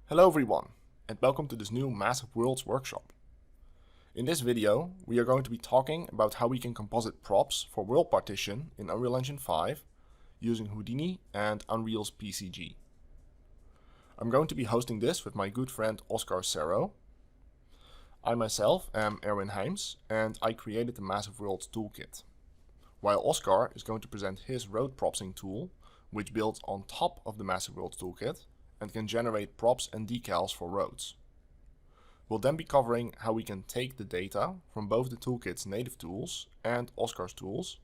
Hello everyone, and welcome to this new Massive Worlds workshop. In this video, we are going to be talking about how we can composite props for world partition in Unreal Engine 5 using Houdini and Unreal's PCG. I'm going to be hosting this with my good friend Oscar Cerro. I myself am Erwin Heyms, and I created the Massive Worlds Toolkit, while Oscar is going to present his road propsing tool, which builds on top of the Massive Worlds Toolkit and can generate props and decals for roads. We'll then be covering how we can take the data from both the toolkit's native tools and Oscar's tools,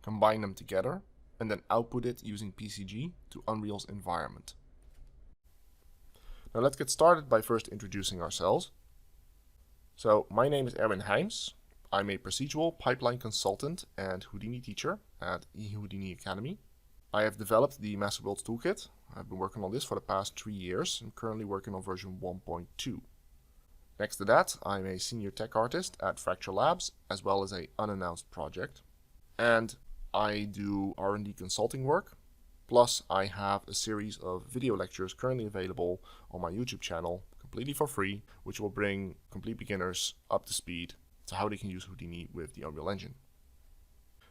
combine them together, and then output it using PCG to Unreal's environment. Now let's get started by first introducing ourselves. So my name is Erwin Heyms. I'm a procedural pipeline consultant and Houdini teacher at Houdini Academy. I have developed the Massive Worlds Toolkit. I've been working on this for the past 3 years and currently working on version 1.2. Next to that, I'm a senior tech artist at Fracture Labs, as well as an unannounced project. And I do R&D consulting work. Plus, I have a series of video lectures currently available on my YouTube channel, completely for free, which will bring complete beginners up to speed to how they can use Houdini with the Unreal Engine.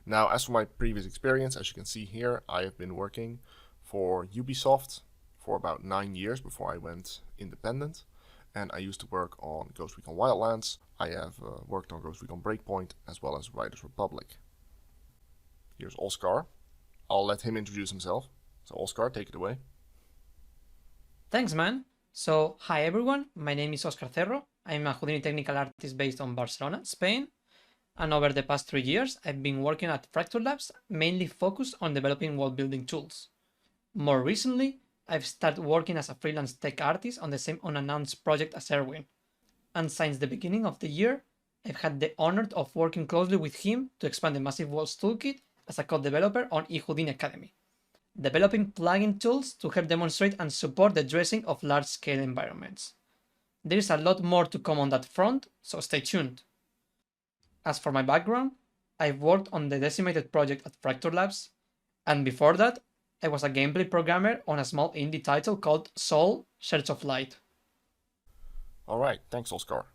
Now, as for my previous experience, as you can see here, I have been working for Ubisoft for about 9 years before I went independent. And I used to work on Ghost Recon Wildlands. I have worked on Ghost Recon Breakpoint as well as Riders Republic. Here's Oscar. I'll let him introduce himself. So Oscar, take it away. Thanks, man. So, hi everyone, my name is Oscar Cerro. I'm a Houdini technical artist based on Barcelona, Spain. And over the past 3 years, I've been working at Fracture Labs, mainly focused on developing world building tools. More recently, I've started working as a freelance tech artist on the same unannounced project as Erwin. And since the beginning of the year, I've had the honor of working closely with him to expand the Massive Worlds Toolkit as a co-developer on Houdini Academy, developing plugin tools to help demonstrate and support the dressing of large-scale environments. There is a lot more to come on that front, so stay tuned. As for my background, I've worked on the Decimated project at Fracture Labs, and before that, I was a gameplay programmer on a small indie title called Soul: Search of Light. Alright, thanks Oscar.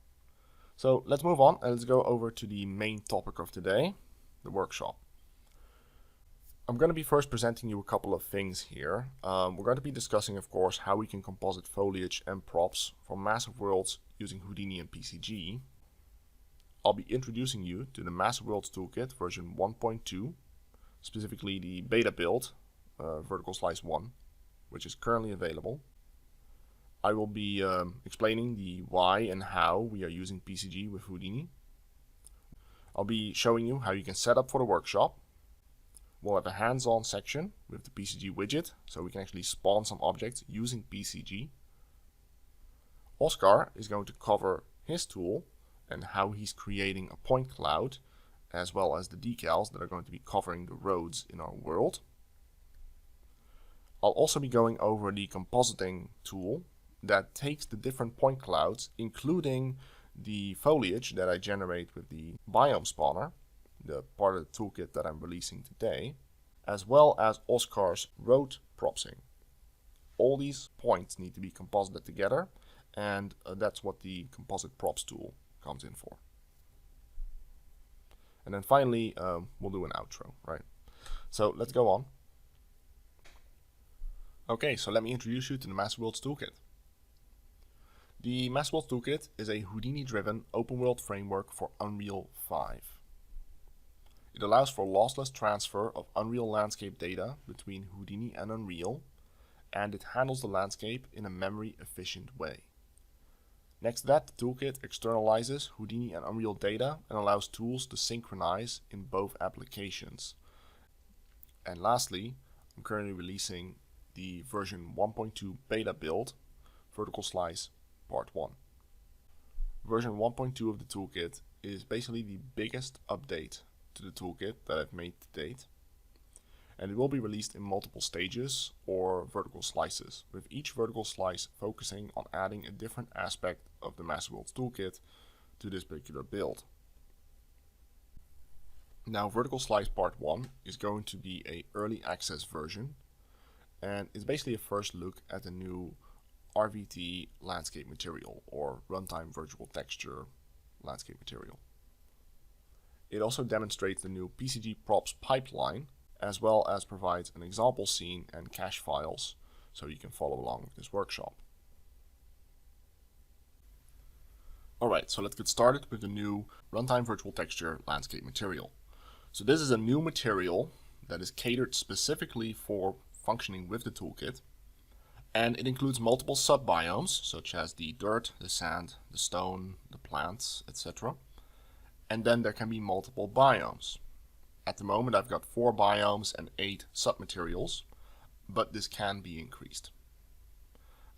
So let's move on and let's go over to the main topic of today, the workshop. I'm going to be first presenting you a couple of things here. We're going to be discussing, of course, how we can composite foliage and props from Massive Worlds using Houdini and PCG. I'll be introducing you to the Massive Worlds Toolkit version 1.2, specifically the beta build, Vertical Slice 1, which is currently available. I will be explaining the why and how we are using PCG with Houdini. I'll be showing you how you can set up for the workshop. We'll have a hands-on section with the PCG widget, so we can actually spawn some objects using PCG. Oscar is going to cover his tool and how he's creating a point cloud, as well as the decals that are going to be covering the roads in our world. I'll also be going over the compositing tool that takes the different point clouds, including the foliage that I generate with the biome spawner, the part of the toolkit that I'm releasing today, as well as Oscar's road propsing. All these points need to be composited together, and that's what the composite props tool comes in for. And then finally, we'll do an outro, right? So let's go on. Okay, so let me introduce you to the Massive Worlds Toolkit. The Massive Worlds Toolkit is a Houdini-driven open-world framework for Unreal 5. It allows for lossless transfer of Unreal landscape data between Houdini and Unreal, and it handles the landscape in a memory-efficient way. Next to that, the toolkit externalizes Houdini and Unreal data and allows tools to synchronize in both applications. And lastly, I'm currently releasing the version 1.2 beta build, Vertical Slice Part 1. Version 1.2 of the toolkit is basically the biggest update to the toolkit that I've made to date. And it will be released in multiple stages or vertical slices, with each vertical slice focusing on adding a different aspect of the Massive Worlds Toolkit to this particular build. Now, Vertical Slice Part 1 is going to be an early access version, and it's basically a first look at the new RVT landscape material, or runtime virtual texture landscape material. It also demonstrates the new PCG props pipeline, as well as provides an example scene and cache files, so you can follow along with this workshop. Alright, so let's get started with the new runtime virtual texture landscape material. So this is a new material that is catered specifically for functioning with the toolkit, and it includes multiple sub-biomes, such as the dirt, the sand, the stone, the plants, etc. And then there can be multiple biomes. At the moment I've got 4 biomes and 8 sub-materials, but this can be increased.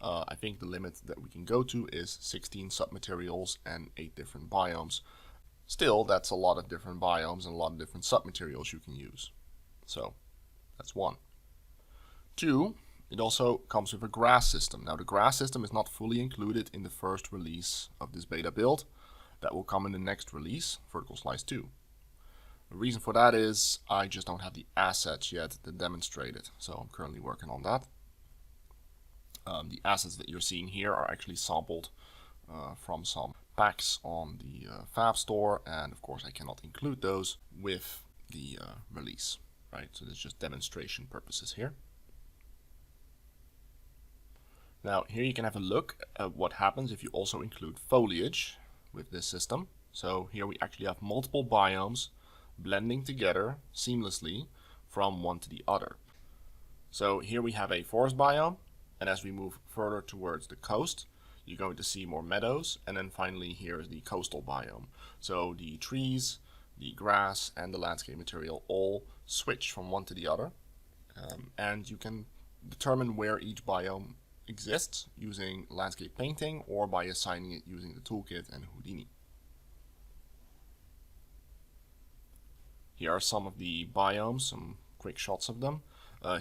I think the limit that we can go to is 16 sub-materials and 8 different biomes. Still, that's a lot of different biomes and a lot of different sub-materials you can use. So, that's 1. 2, it also comes with a grass system. Now the grass system is not fully included in the first release of this beta build. That will come in the next release, Vertical Slice 2. The reason for that is I just don't have the assets yet to demonstrate it, so I'm currently working on that. The assets that you're seeing here are actually sampled from some packs on the Fab Store, and of course I cannot include those with the release, right? So it's just demonstration purposes here. Now here you can have a look at what happens if you also include foliage with this system. So here we actually have multiple biomes blending together seamlessly from one to the other. So here we have a forest biome, and as we move further towards the coast, you're going to see more meadows, and then finally here is the coastal biome. So the trees, the grass, and the landscape material all switch from one to the other, and you can determine where each biome exists using landscape painting or by assigning it using the toolkit and Houdini. Here are some of the biomes, some quick shots of them.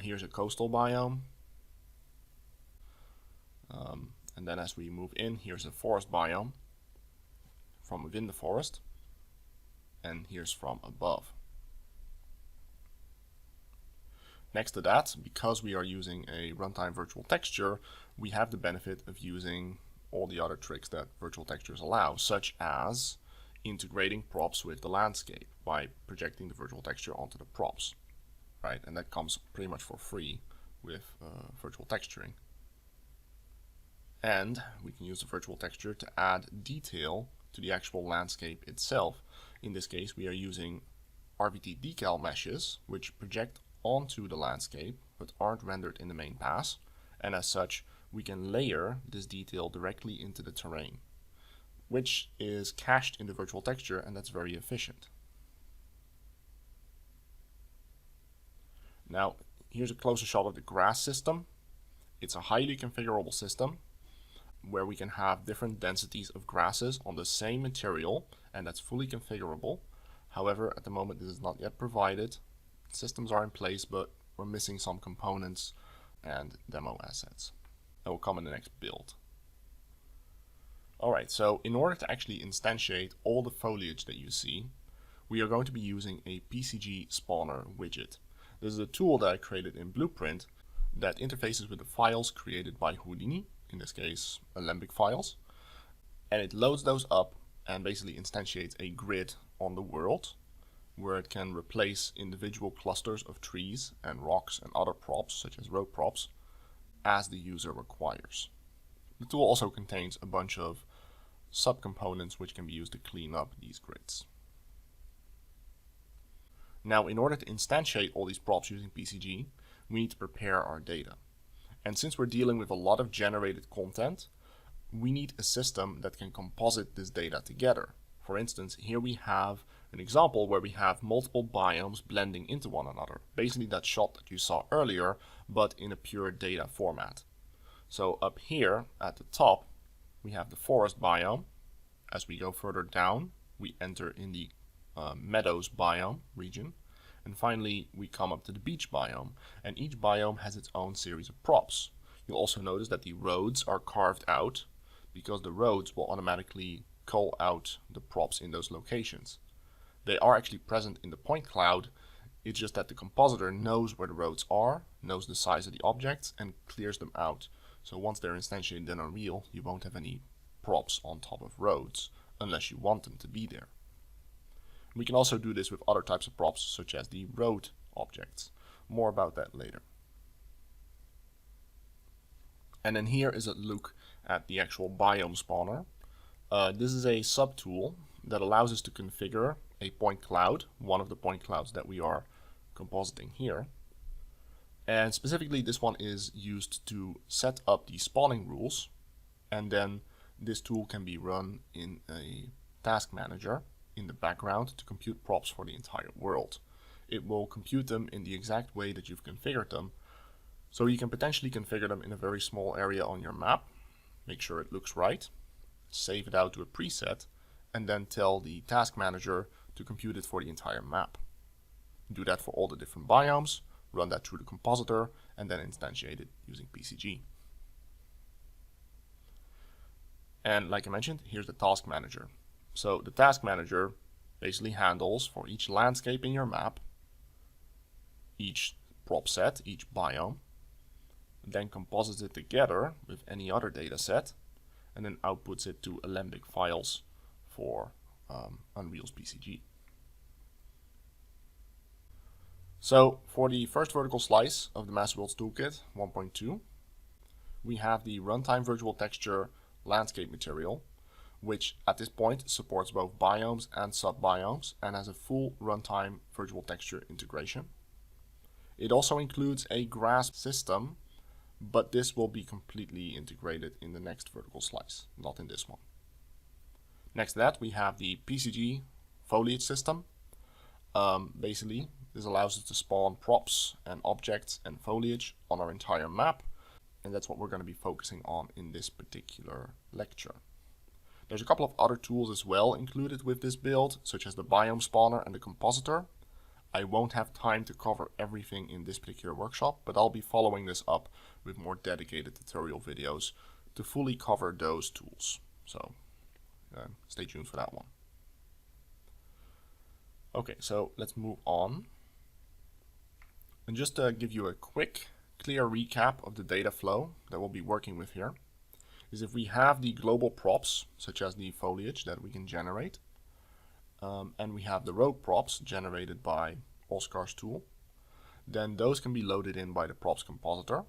Here's a coastal biome. And then as we move in, here's a forest biome from within the forest. And here's from above. Next to that, because we are using a runtime virtual texture, we have the benefit of using all the other tricks that virtual textures allow, such as integrating props with the landscape by projecting the virtual texture onto the props, right? And that comes pretty much for free with virtual texturing. And we can use the virtual texture to add detail to the actual landscape itself. In this case, we are using RVT decal meshes, which project onto the landscape but aren't rendered in the main pass, and as such we can layer this detail directly into the terrain, which is cached in the virtual texture, and that's very efficient. Now here's a closer shot of the grass system. It's a highly configurable system where we can have different densities of grasses on the same material, and that's fully configurable. However, at the moment this is not yet provided. Systems are in place, but we're missing some components and demo assets. That will come in the next build. Alright, so in order to actually instantiate all the foliage that you see, we are going to be using a PCG spawner widget. This is a tool that I created in Blueprint that interfaces with the files created by Houdini, in this case Alembic files, and it loads those up and basically instantiates a grid on the world where it can replace individual clusters of trees and rocks and other props such as road props as the user requires. The tool also contains a bunch of subcomponents which can be used to clean up these grids. Now, in order to instantiate all these props using PCG, we need to prepare our data. And since we're dealing with a lot of generated content, we need a system that can composite this data together. For instance, here we have an example where we have multiple biomes blending into one another. Basically that shot that you saw earlier, but in a pure data format. So up here at the top, we have the forest biome. As we go further down, we enter in the meadows biome region. And finally, we come up to the beach biome, and each biome has its own series of props. You'll also notice that the roads are carved out because the roads will automatically call out the props in those locations. They are actually present in the point cloud. It's just that the compositor knows where the roads are, knows the size of the objects, and clears them out So once they're instantiated in Unreal, you won't have any props on top of roads unless you want them to be there. We can also do this with other types of props, such as the road objects. More about that later. And then here is a look at the actual biome spawner. This is a subtool that allows us to configure a point cloud, one of the point clouds that we are compositing here. And specifically, this one is used to set up the spawning rules, and then this tool can be run in a task manager in the background to compute props for the entire world. It will compute them in the exact way that you've configured them, so you can potentially configure them in a very small area on your map, make sure it looks right, save it out to a preset, and then tell the task manager to compute it for the entire map. Do that for all the different biomes, run that through the compositor, and then instantiate it using PCG. And like I mentioned, here's the task manager. So the task manager basically handles for each landscape in your map, each prop set, each biome, then composites it together with any other data set, and then outputs it to Alembic files for Unreal's PCG. So for the first vertical slice of the Massive Worlds Toolkit 1.2, we have the runtime virtual texture landscape material, which at this point supports both biomes and sub-biomes and has a full runtime virtual texture integration. It also includes a grass system, but this will be completely integrated in the next vertical slice, not in this one. Next to that, we have the PCG foliage system. Basically, this allows us to spawn props and objects and foliage on our entire map, and that's what we're going to be focusing on in this particular lecture. There's a couple of other tools as well included with this build, such as the biome spawner and the compositor. I won't have time to cover everything in this particular workshop, but I'll be following this up with more dedicated tutorial videos to fully cover those tools. So stay tuned for that one. Okay, so let's move on. And just to give you a quick, clear recap of the data flow that we'll be working with here, is if we have the global props, such as the foliage that we can generate, and we have the road props generated by Oscar's tool, then those can be loaded in by the props compositor.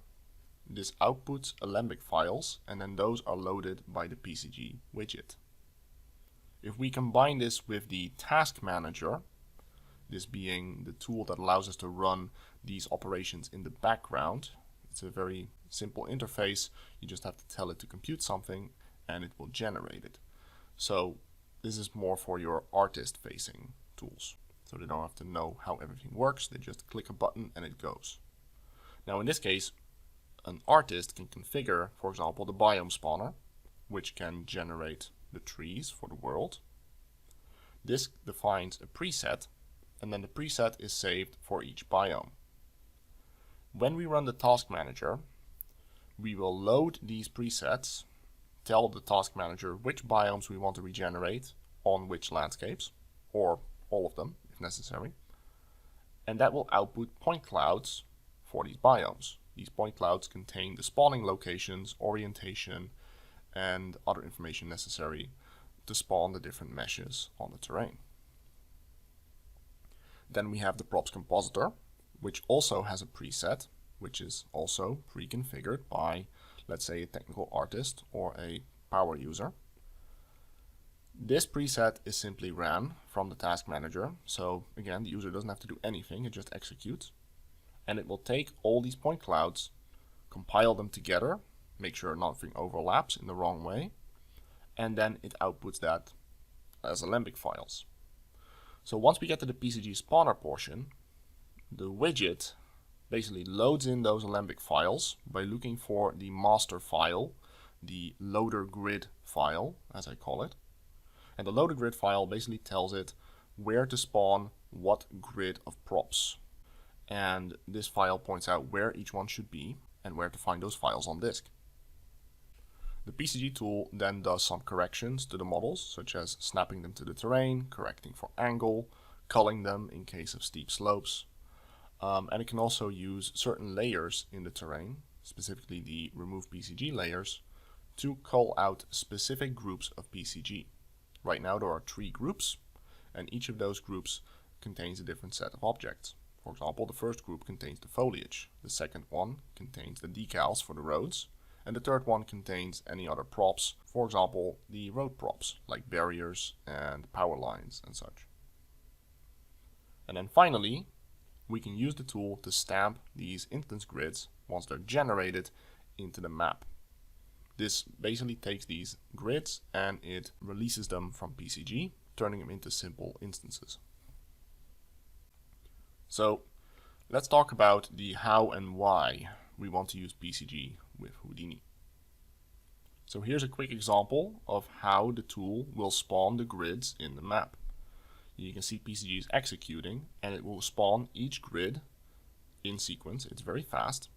This outputs Alembic files, and then those are loaded by the PCG widget. If we combine this with the task manager, this being the tool that allows us to run these operations in the background, it's a very simple interface. You just have to tell it to compute something and it will generate it. So this is more for your artist facing tools. So they don't have to know how everything works. They just click a button and it goes. Now in this case, an artist can configure, for example, the biome spawner, which can generate the trees for the world. This defines a preset, and then the preset is saved for each biome. When we run the task manager, we will load these presets, tell the task manager which biomes we want to regenerate on which landscapes, or all of them if necessary, and that will output point clouds for these biomes. These point clouds contain the spawning locations, orientation, and other information necessary to spawn the different meshes on the terrain. Then we have the props compositor, which also has a preset, which is also pre-configured by, let's say, a technical artist or a power user. This preset is simply ran from the task manager, so again, the user doesn't have to do anything, it just executes. And it will take all these point clouds, compile them together, make sure nothing overlaps in the wrong way, and then it outputs that as Alembic files. So once we get to the PCG spawner portion, the widget basically loads in those Alembic files by looking for the master file, the loader grid file, as I call it. And the loader grid file basically tells it where to spawn what grid of props. And this file points out where each one should be and where to find those files on disk. The PCG tool then does some corrections to the models, such as snapping them to the terrain, correcting for angle, culling them in case of steep slopes. And it can also use certain layers in the terrain, specifically the remove PCG layers, to call out specific groups of PCG. Right now there are 3 groups, and each of those groups contains a different set of objects. For example, the first group contains the foliage, the second one contains the decals for the roads, and the third one contains any other props, for example the road props like barriers and power lines and such. And then finally, we can use the tool to stamp these instance grids once they're generated into the map. This basically takes these grids and it releases them from PCG, turning them into simple instances. So let's talk about the how and why we want to use PCG with Houdini. So here's a quick example of how the tool will spawn the grids in the map. You can see PCG is executing and it will spawn each grid in sequence. It's very fast.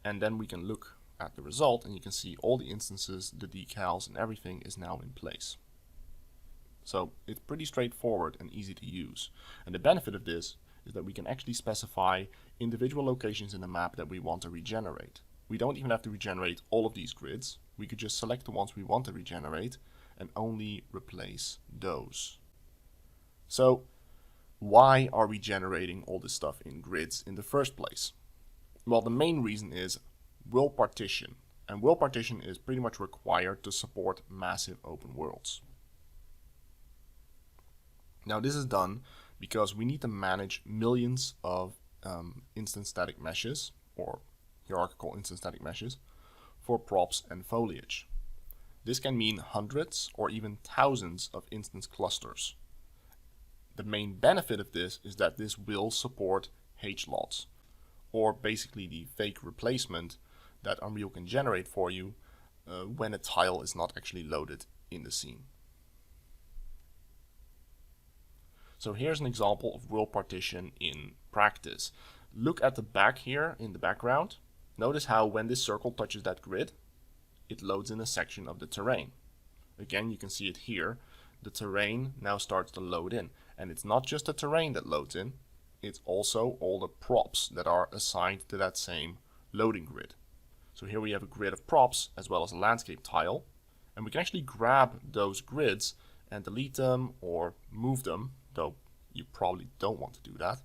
And then we can look at the result and you can see all the instances, the decals and everything is now in place. So it's pretty straightforward and easy to use. And the benefit of this is that we can actually specify individual locations in the map that we want to regenerate. We don't even have to regenerate all of these grids. We could just select the ones we want to regenerate and only replace those. So why are we generating all this stuff in grids in the first place? Well, the main reason is world partition. And world partition is pretty much required to support massive open worlds. Now this is done because we need to manage millions of instance static meshes or hierarchical instance static meshes for props and foliage. This can mean hundreds or even thousands of instance clusters. The main benefit of this is that this will support HLOTs, or basically the fake replacement that Unreal can generate for you when a tile is not actually loaded in the scene. So here's an example of world partition in practice. Look at the back here in the background. Notice how when this circle touches that grid, it loads in a section of the terrain. Again, you can see it here. The terrain now starts to load in. And it's not just the terrain that loads in, it's also all the props that are assigned to that same loading grid. So here we have a grid of props as well as a landscape tile. And we can actually grab those grids and delete them or move them, though you probably don't want to do that.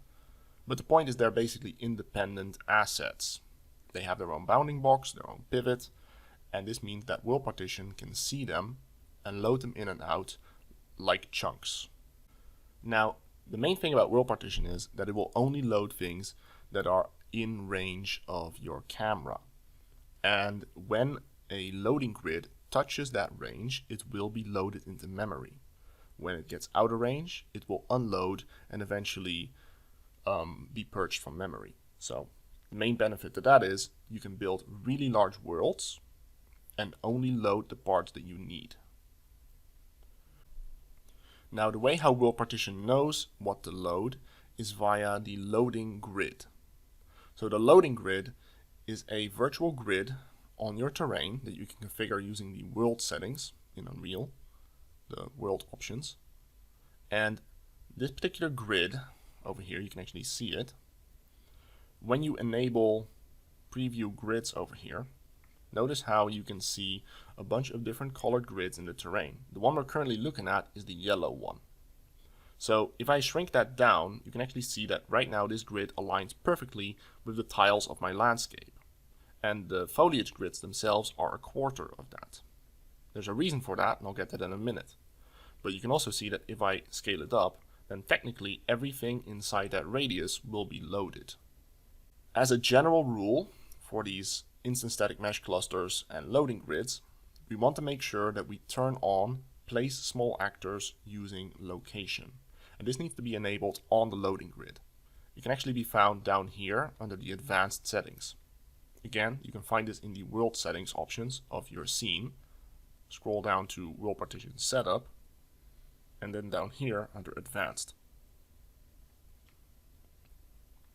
But the point is they're basically independent assets. They have their own bounding box, their own pivot, and this means that world partition can see them and load them in and out like chunks. Now, the main thing about world partition is that it will only load things that are in range of your camera. And when a loading grid touches that range, it will be loaded into memory. When it gets out of range, it will unload and eventually be purged from memory. So the main benefit to that is you can build really large worlds and only load the parts that you need. Now the way how world partition knows what to load is via the loading grid. So the loading grid is a virtual grid on your terrain that you can configure using the world settings in Unreal, the world options. And this particular grid over here, you can actually see it. When you enable preview grids over here, notice how you can see a bunch of different colored grids in the terrain. The one we're currently looking at is the yellow one. So if I shrink that down, you can actually see that right now this grid aligns perfectly with the tiles of my landscape. And the foliage grids themselves are a quarter of that. There's a reason for that, and I'll get to that in a minute. But you can also see that if I scale it up, then technically everything inside that radius will be loaded. As a general rule for these instance static mesh clusters and loading grids, we want to make sure that we turn on place small actors using location. And this needs to be enabled on the loading grid. It can actually be found down here under the advanced settings. Again, you can find this in the world settings options of your scene. Scroll down to world partition setup, and then down here under advanced.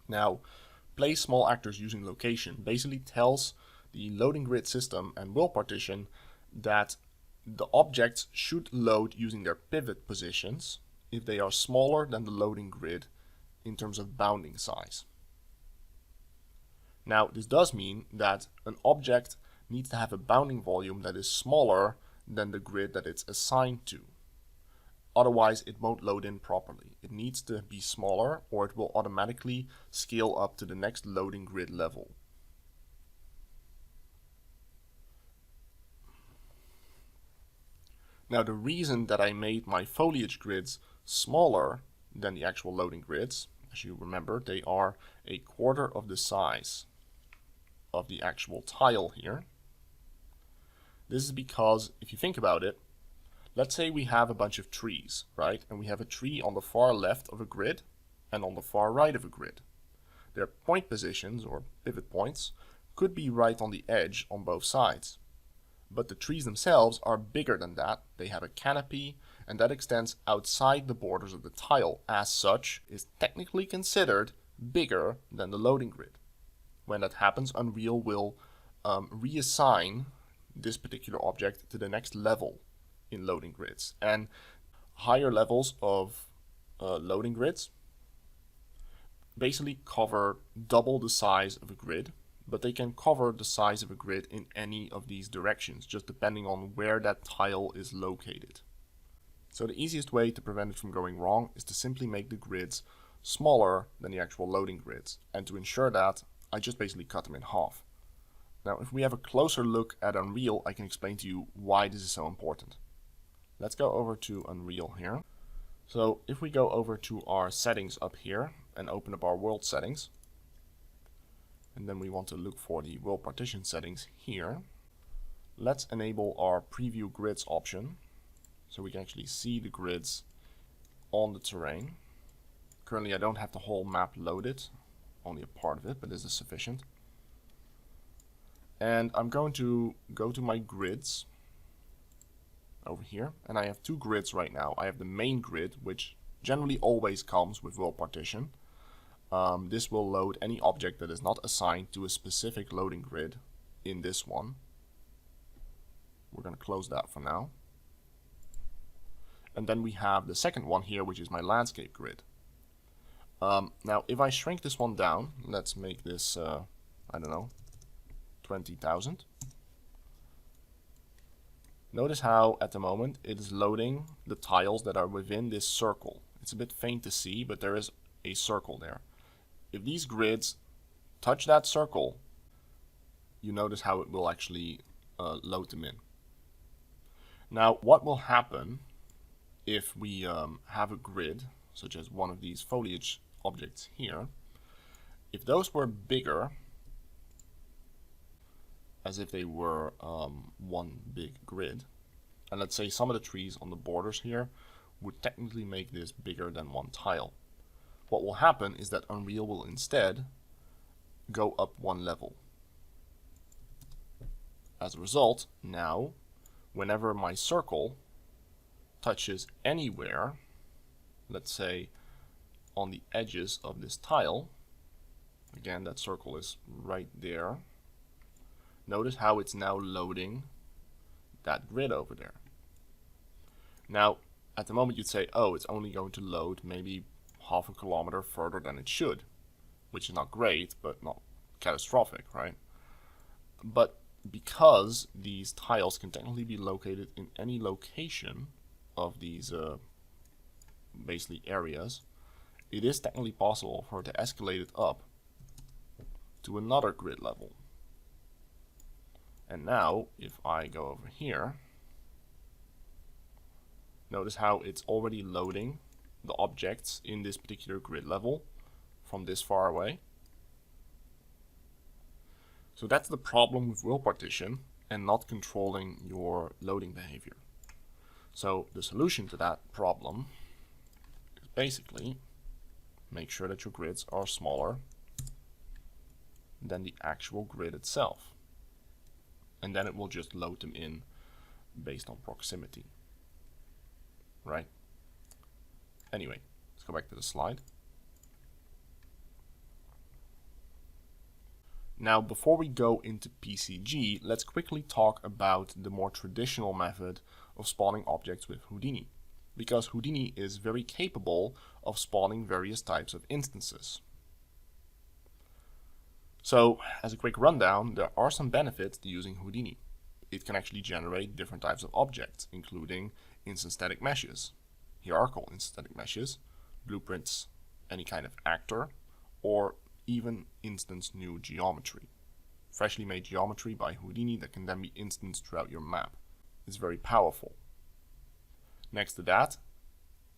Now, place small actors using location basically tells the loading grid system and world partition that the objects should load using their pivot positions if they are smaller than the loading grid in terms of bounding size. Now, this does mean that an object needs to have a bounding volume that is smaller than the grid that it's assigned to. Otherwise, it won't load in properly. It needs to be smaller, or it will automatically scale up to the next loading grid level. Now, the reason that I made my foliage grids smaller than the actual loading grids, as you remember, they are a quarter of the size of the actual tile here. This is because, if you think about it, let's say we have a bunch of trees, right? And we have a tree on the far left of a grid and on the far right of a grid. Their point positions, or pivot points, could be right on the edge on both sides. But the trees themselves are bigger than that. They have a canopy, and that extends outside the borders of the tile. As such, is technically considered bigger than the loading grid. When that happens, Unreal will reassign this particular object to the next level in loading grids. And higher levels of loading grids basically cover double the size of a grid, but they can cover the size of a grid in any of these directions, just depending on where that tile is located. So the easiest way to prevent it from going wrong is to simply make the grids smaller than the actual loading grids. And to ensure that, I just basically cut them in half. Now, if we have a closer look at Unreal, I can explain to you why this is so important. Let's go over to Unreal here. So if we go over to our settings up here and open up our world settings, and then we want to look for the world partition settings here, let's enable our preview grids option so we can actually see the grids on the terrain. Currently I don't have the whole map loaded, only a part of it, but this is sufficient. And I'm going to go to my grids over here, and I have two grids right now. I have the main grid, which generally always comes with world partition. This will load any object that is not assigned to a specific loading grid in this one. We're going to close that for now. And then we have the second one here, which is my landscape grid. Now, if I shrink this one down, let's make this, I don't know, 20,000. Notice how, at the moment, it is loading the tiles that are within this circle. It's a bit faint to see, but there is a circle there. If these grids touch that circle, you notice how it will actually load them in. Now, what will happen if we have a grid, such as one of these foliage objects here? If those were bigger, as if they were one big grid, and let's say some of the trees on the borders here would technically make this bigger than one tile. What will happen is that Unreal will instead go up one level. As a result, now, whenever my circle touches anywhere, let's say on the edges of this tile, again that circle is right there, notice how it's now loading that grid over there. Now, at the moment you'd say, oh, it's only going to load maybe half a kilometer further than it should, which is not great, but not catastrophic, right? But because these tiles can technically be located in any location of these basically areas, it is technically possible for it to escalate it up to another grid level. And now, if I go over here, notice how it's already loading the objects in this particular grid level from this far away. So that's the problem with world partition and not controlling your loading behavior. So the solution to that problem is basically make sure that your grids are smaller than the actual grid itself. And then it will just load them in based on proximity. Right? Anyway, let's go back to the slide. Now, before we go into PCG, let's quickly talk about the more traditional method of spawning objects with Houdini, because Houdini is very capable of spawning various types of instances. So, as a quick rundown, there are some benefits to using Houdini. It can actually generate different types of objects, including instance static meshes, hierarchical instance static meshes, blueprints, any kind of actor, or even instance new geometry. Freshly made geometry by Houdini that can then be instanced throughout your map. It's very powerful. Next to that,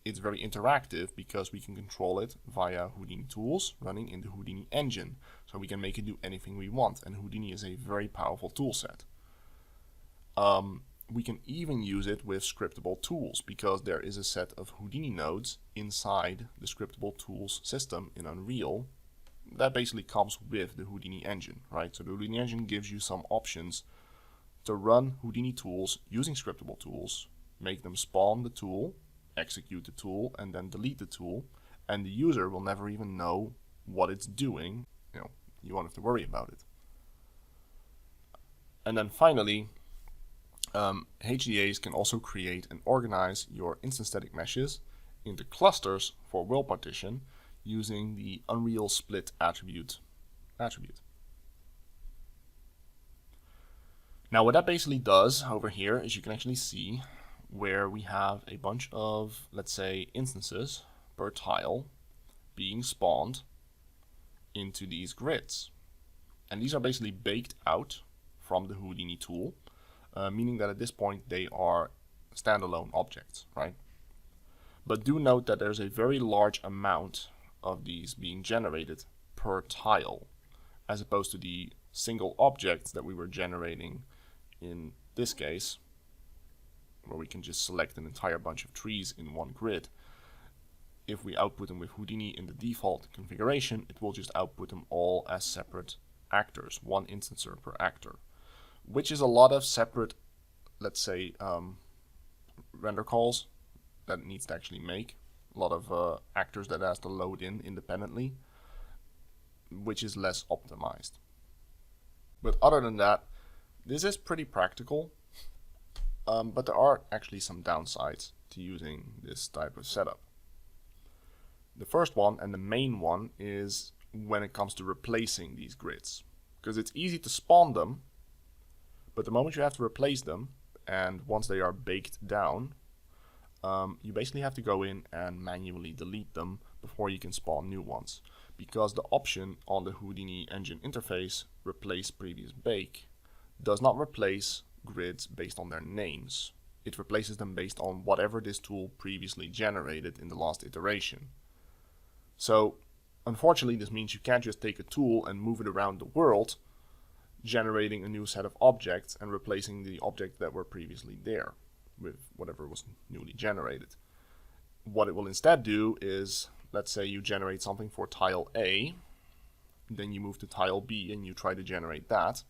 it's very interactive because we can control it via Houdini tools running in the Houdini engine. So we can make it do anything we want, and Houdini is a very powerful toolset. We can even use it with scriptable tools because there is a set of Houdini nodes inside the scriptable tools system in Unreal that basically comes with the Houdini engine, right? So the Houdini engine gives you some options to run Houdini tools using scriptable tools, make them spawn the tool, execute the tool, and then delete the tool, and the user will never even know what it's doing. You won't have to worry about it. And then finally, HDAs can also create and organize your instance static meshes into clusters for world partition using the Unreal Split attribute. Now what that basically does over here is you can actually see where we have a bunch of, let's say, instances per tile being spawned into these grids. And these are basically baked out from the Houdini tool, meaning that at this point they are standalone objects, right? But do note that there's a very large amount of these being generated per tile, as opposed to the single objects that we were generating in this case, where we can just select an entire bunch of trees in one grid. If we output them with Houdini in the default configuration, it will just output them all as separate actors, one instancer per actor, which is a lot of separate, let's say, render calls that it needs to actually make. A lot of actors that it has to load in independently, which is less optimized. But other than that, this is pretty practical, but there are actually some downsides to using this type of setup. The first one, and the main one, is when it comes to replacing these grids. Because it's easy to spawn them, but the moment you have to replace them, and once they are baked down, you basically have to go in and manually delete them before you can spawn new ones. Because the option on the Houdini engine interface, replace previous bake, does not replace grids based on their names. It replaces them based on whatever this tool previously generated in the last iteration. So unfortunately, this means you can't just take a tool and move it around the world, generating a new set of objects and replacing the objects that were previously there with whatever was newly generated. What it will instead do is, let's say you generate something for tile A, then you move to tile B and you try to generate that,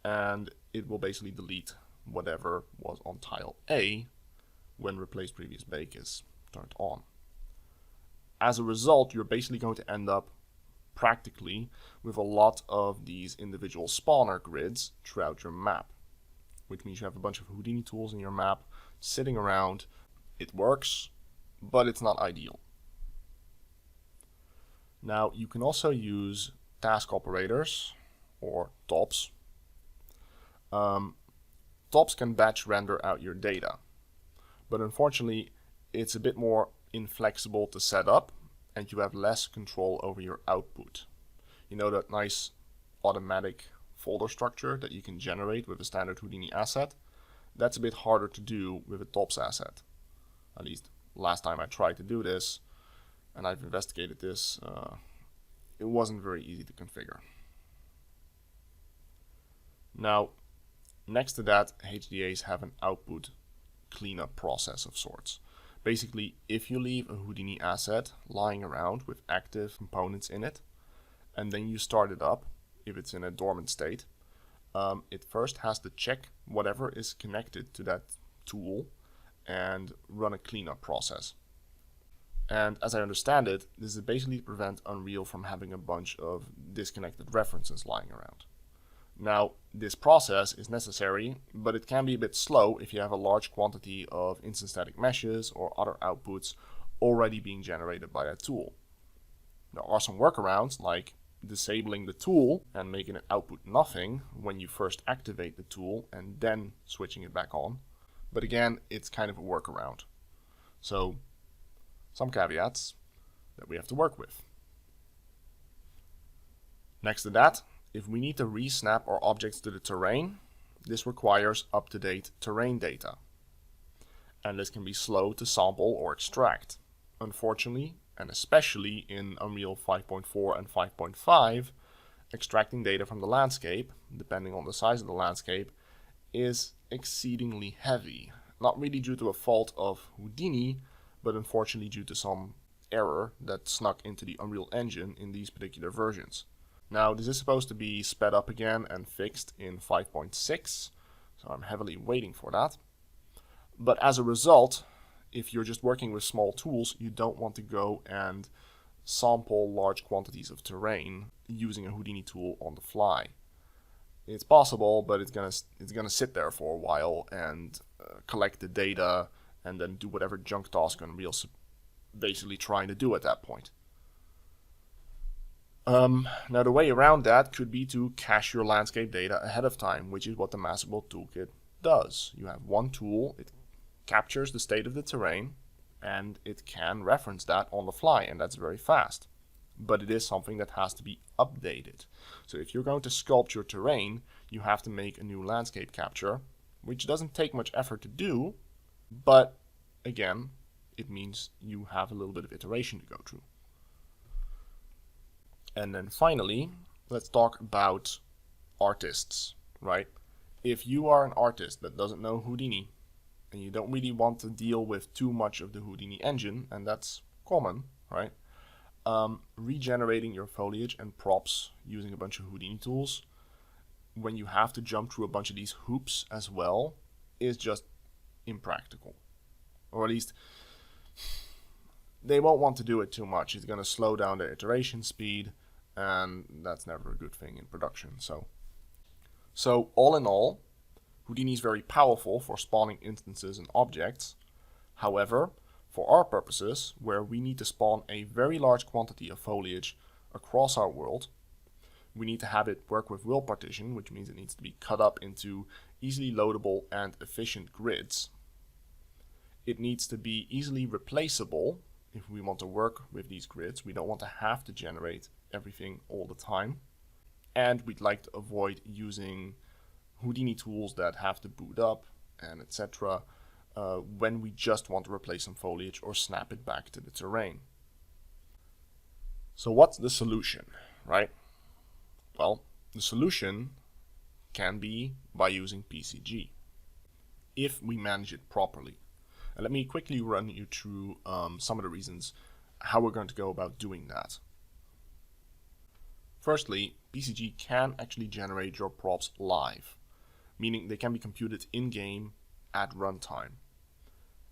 and it will basically delete whatever was on tile A when replace previous bake is turned on. As a result, you're basically going to end up practically with a lot of these individual spawner grids throughout your map, which means you have a bunch of Houdini tools in your map sitting around. It works, but it's not ideal. Now, you can also use task operators, or TOPs. TOPs can batch render out your data, but unfortunately, it's a bit more inflexible to set up, and you have less control over your output. You know that nice automatic folder structure that you can generate with a standard Houdini asset? That's a bit harder to do with a TOPS asset. At least last time I tried to do this, and I've investigated this, it wasn't very easy to configure. Now, next to that, HDAs have an output cleanup process of sorts. Basically, if you leave a Houdini asset lying around with active components in it, and then you start it up, if it's in a dormant state, it first has to check whatever is connected to that tool and run a cleanup process. And as I understand it, this is basically to prevent Unreal from having a bunch of disconnected references lying around. Now, this process is necessary, but it can be a bit slow if you have a large quantity of instance static meshes or other outputs already being generated by that tool. There are some workarounds, like disabling the tool and making it output nothing when you first activate the tool and then switching it back on. But again, it's kind of a workaround. So some caveats that we have to work with. Next to that, if we need to re-snap our objects to the terrain, this requires up-to-date terrain data. And this can be slow to sample or extract. Unfortunately, and especially in Unreal 5.4 and 5.5, extracting data from the landscape, depending on the size of the landscape, is exceedingly heavy. Not really due to a fault of Houdini, but unfortunately due to some error that snuck into the Unreal Engine in these particular versions. Now, this is supposed to be sped up again and fixed in 5.6, so I'm heavily waiting for that. But as a result, if you're just working with small tools, you don't want to go and sample large quantities of terrain using a Houdini tool on the fly. It's possible, but it's gonna sit there for a while and collect the data and then do whatever junk task Unreal's basically trying to do at that point. Now the way around that could be to cache your landscape data ahead of time, which is what the Massive Worlds Toolkit does. You have one tool, it captures the state of the terrain, and it can reference that on the fly, and that's very fast. But it is something that has to be updated. So if you're going to sculpt your terrain, you have to make a new landscape capture, which doesn't take much effort to do, but again, it means you have a little bit of iteration to go through. And then finally, let's talk about artists, right? If you are an artist that doesn't know Houdini, and you don't really want to deal with too much of the Houdini engine, and that's common, right? Regenerating your foliage and props using a bunch of Houdini tools, when you have to jump through a bunch of these hoops as well, is just impractical. Or at least, they won't want to do it too much. It's going to slow down their iteration speed, and that's never a good thing in production. So all in all, Houdini is very powerful for spawning instances and objects. However, for our purposes, where we need to spawn a very large quantity of foliage across our world, we need to have it work with world partition, which means it needs to be cut up into easily loadable and efficient grids. It needs to be easily replaceable if we want to work with these grids. We don't want to have to generate everything all the time. And we'd like to avoid using Houdini tools that have to boot up and etc. When we just want to replace some foliage or snap it back to the terrain. So what's the solution, right? Well, the solution can be by using PCG, if we manage it properly. And let me quickly run you through some of the reasons how we're going to go about doing that. Firstly, PCG can actually generate your props live, meaning they can be computed in-game at runtime.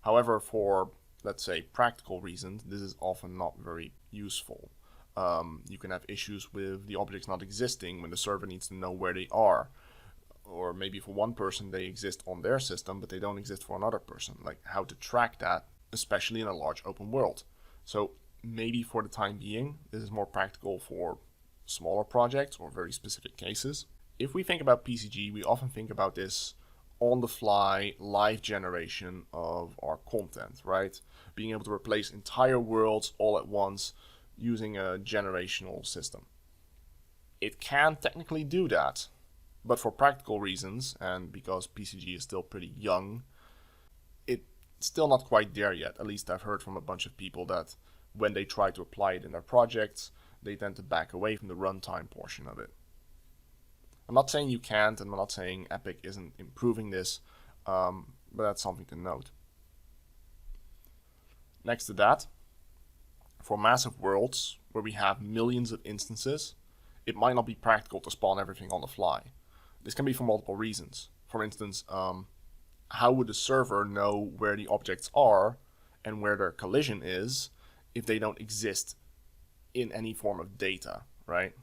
However, for, let's say, practical reasons, this is often not very useful. You can have issues with the objects not existing when the server needs to know where they are. Or maybe for one person they exist on their system, but they don't exist for another person. Like how to track that, especially in a large open world. So maybe for the time being, this is more practical for smaller projects or very specific cases. If we think about PCG, we often think about this on-the-fly live generation of our content, right? Being able to replace entire worlds all at once using a generational system. It can technically do that, but for practical reasons, and because PCG is still pretty young, it's still not quite there yet. At least I've heard from a bunch of people that when they try to apply it in their projects, they tend to back away from the runtime portion of it. I'm not saying you can't, and I'm not saying Epic isn't improving this, but that's something to note. Next to that, for Massive Worlds, where we have millions of instances, it might not be practical to spawn everything on the fly. This can be for multiple reasons. For instance, how would the server know where the objects are and where their collision is if they don't exist in any form of data, right?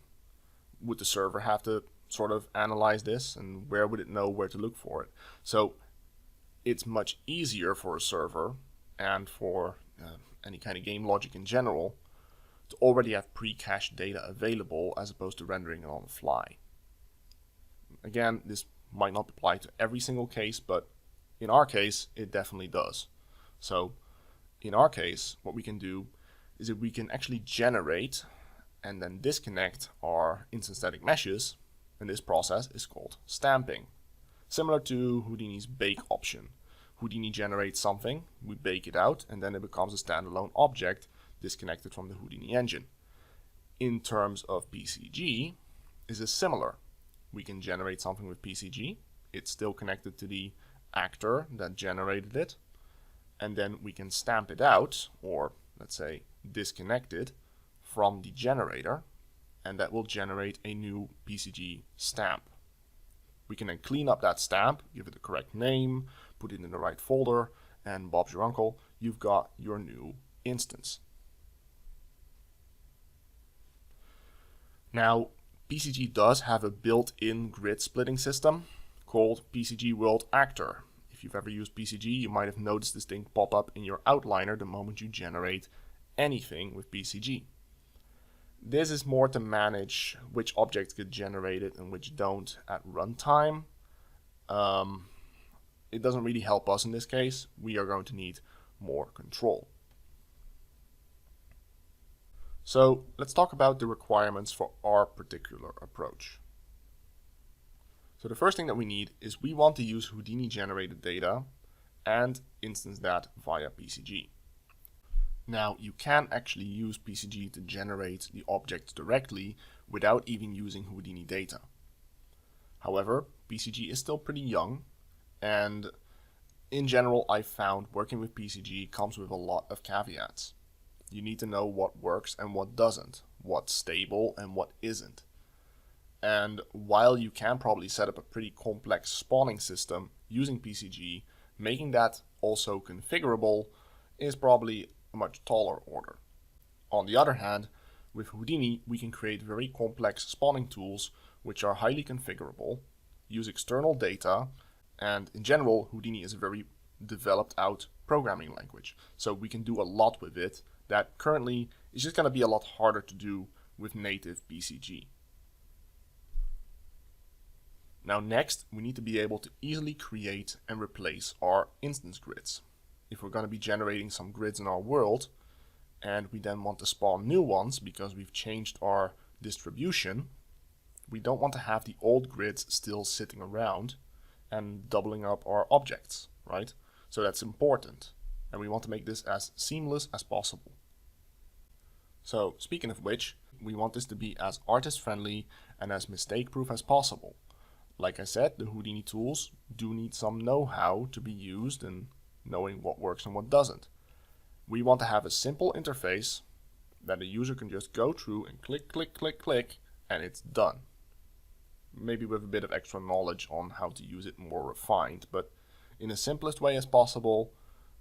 Would the server have to sort of analyze this, and where would it know where to look for it? So it's much easier for a server and for any kind of game logic in general to already have pre-cached data available as opposed to rendering it on the fly. Again, this might not apply to every single case, but in our case, it definitely does. So in our case, what we can do is that we can actually generate and then disconnect our instance static meshes, and this process is called stamping. Similar to Houdini's bake option. Houdini generates something, we bake it out, and then it becomes a standalone object disconnected from the Houdini engine. In terms of PCG, this is similar. We can generate something with PCG, it's still connected to the actor that generated it, and then we can stamp it out, or let's say disconnect it from the generator, and that will generate a new PCG stamp. We can then clean up that stamp, give it the correct name, put it in the right folder, and Bob's your uncle, you've got your new instance. Now, PCG does have a built-in grid splitting system called PCG World Actor. If you've ever used PCG, you might have noticed this thing pop up in your outliner the moment you generate anything with PCG. This is more to manage which objects get generated and which don't at runtime. It doesn't really help us in this case. We are going to need more control. So let's talk about the requirements for our particular approach. So the first thing that we need is we want to use Houdini generated data and instance that via PCG. Now, you can actually use PCG to generate the objects directly without even using Houdini data. However, PCG is still pretty young, and in general, I've found working with PCG comes with a lot of caveats. You need to know what works and what doesn't, what's stable and what isn't. And while you can probably set up a pretty complex spawning system using PCG, making that also configurable is probably a much taller order. On the other hand, with Houdini, we can create very complex spawning tools which are highly configurable, use external data, and in general, Houdini is a very developed out programming language. So we can do a lot with it that currently is just going to be a lot harder to do with native PCG. Now next, we need to be able to easily create and replace our instance grids. If we're going to be generating some grids in our world, and we then want to spawn new ones because we've changed our distribution, we don't want to have the old grids still sitting around and doubling up our objects, right? So that's important, and we want to make this as seamless as possible. So speaking of which, we want this to be as artist friendly and as mistake proof as possible. Like I said, the Houdini tools do need some know-how to be used and knowing what works and what doesn't. We want to have a simple interface that the user can just go through and click, click, click, click, and it's done. Maybe with a bit of extra knowledge on how to use it more refined, but in the simplest way as possible,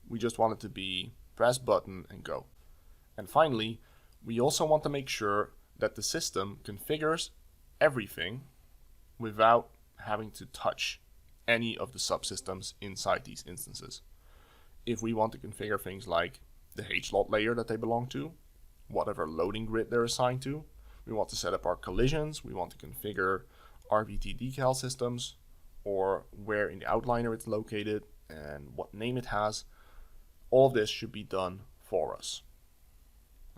we just want it to be press button and go. And finally, we also want to make sure that the system configures everything without having to touch any of the subsystems inside these instances. If we want to configure things like the HLOT layer that they belong to, whatever loading grid they're assigned to, we want to set up our collisions, we want to configure RVT decal systems, or where in the outliner it's located and what name it has, all of this should be done for us.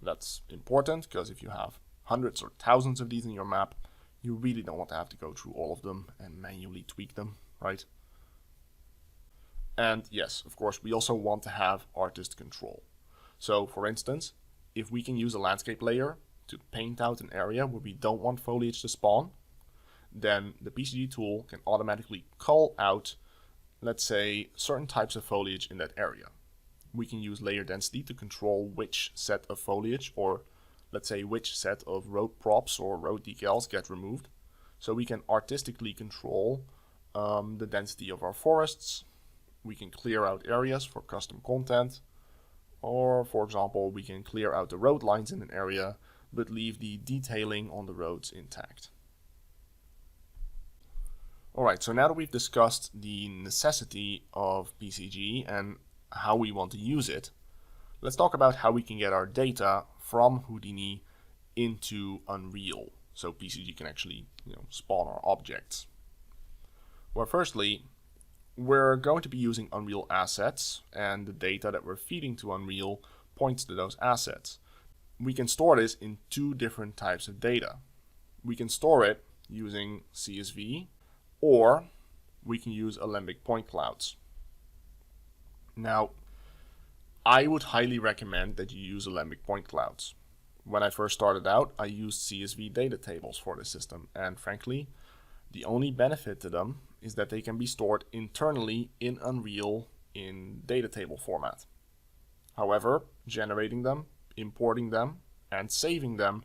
That's important because if you have hundreds or thousands of these in your map, you really don't want to have to go through all of them and manually tweak them, right? And yes, of course, we also want to have artist control. So for instance, if we can use a landscape layer to paint out an area where we don't want foliage to spawn, then the PCG tool can automatically cull out, let's say, certain types of foliage in that area. We can use layer density to control which set of foliage, or let's say which set of road props or road decals get removed. So we can artistically control the density of our forests. We can clear out areas for custom content, or for example, we can clear out the road lines in an area but leave the detailing on the roads intact. Alright, so now that we've discussed the necessity of PCG and how we want to use it, let's talk about how we can get our data from Houdini into Unreal, so PCG can actually spawn our objects. Well, firstly, we're going to be using Unreal assets, and the data that we're feeding to Unreal points to those assets. We can store this in two different types of data. We can store it using CSV, or we can use Alembic point clouds. Now, I would highly recommend that you use Alembic point clouds. When I first started out, I used CSV data tables for the system, and frankly, the only benefit to them is that they can be stored internally in Unreal in data table format. However, generating them, importing them, and saving them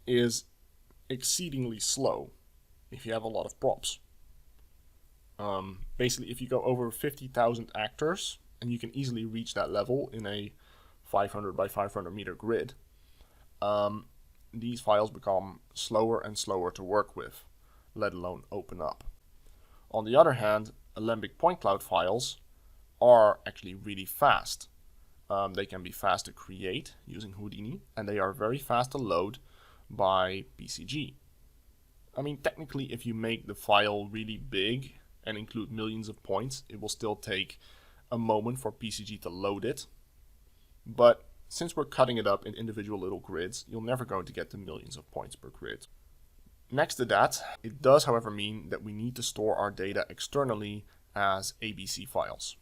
is exceedingly slow if you have a lot of props. Basically, if you go over 50,000 actors, and you can easily reach that level in a 500 by 500 meter grid, these files become slower and slower to work with, let alone open up. On the other hand, Alembic point cloud files are actually really fast. They can be fast to create using Houdini, and they are very fast to load by PCG. I mean, technically, if you make the file really big and include millions of points, it will still take a moment for PCG to load it. But since we're cutting it up in individual little grids, you're never going to get to millions of points per grid. Next to that, it does, however, mean that we need to store our data externally as ABC files.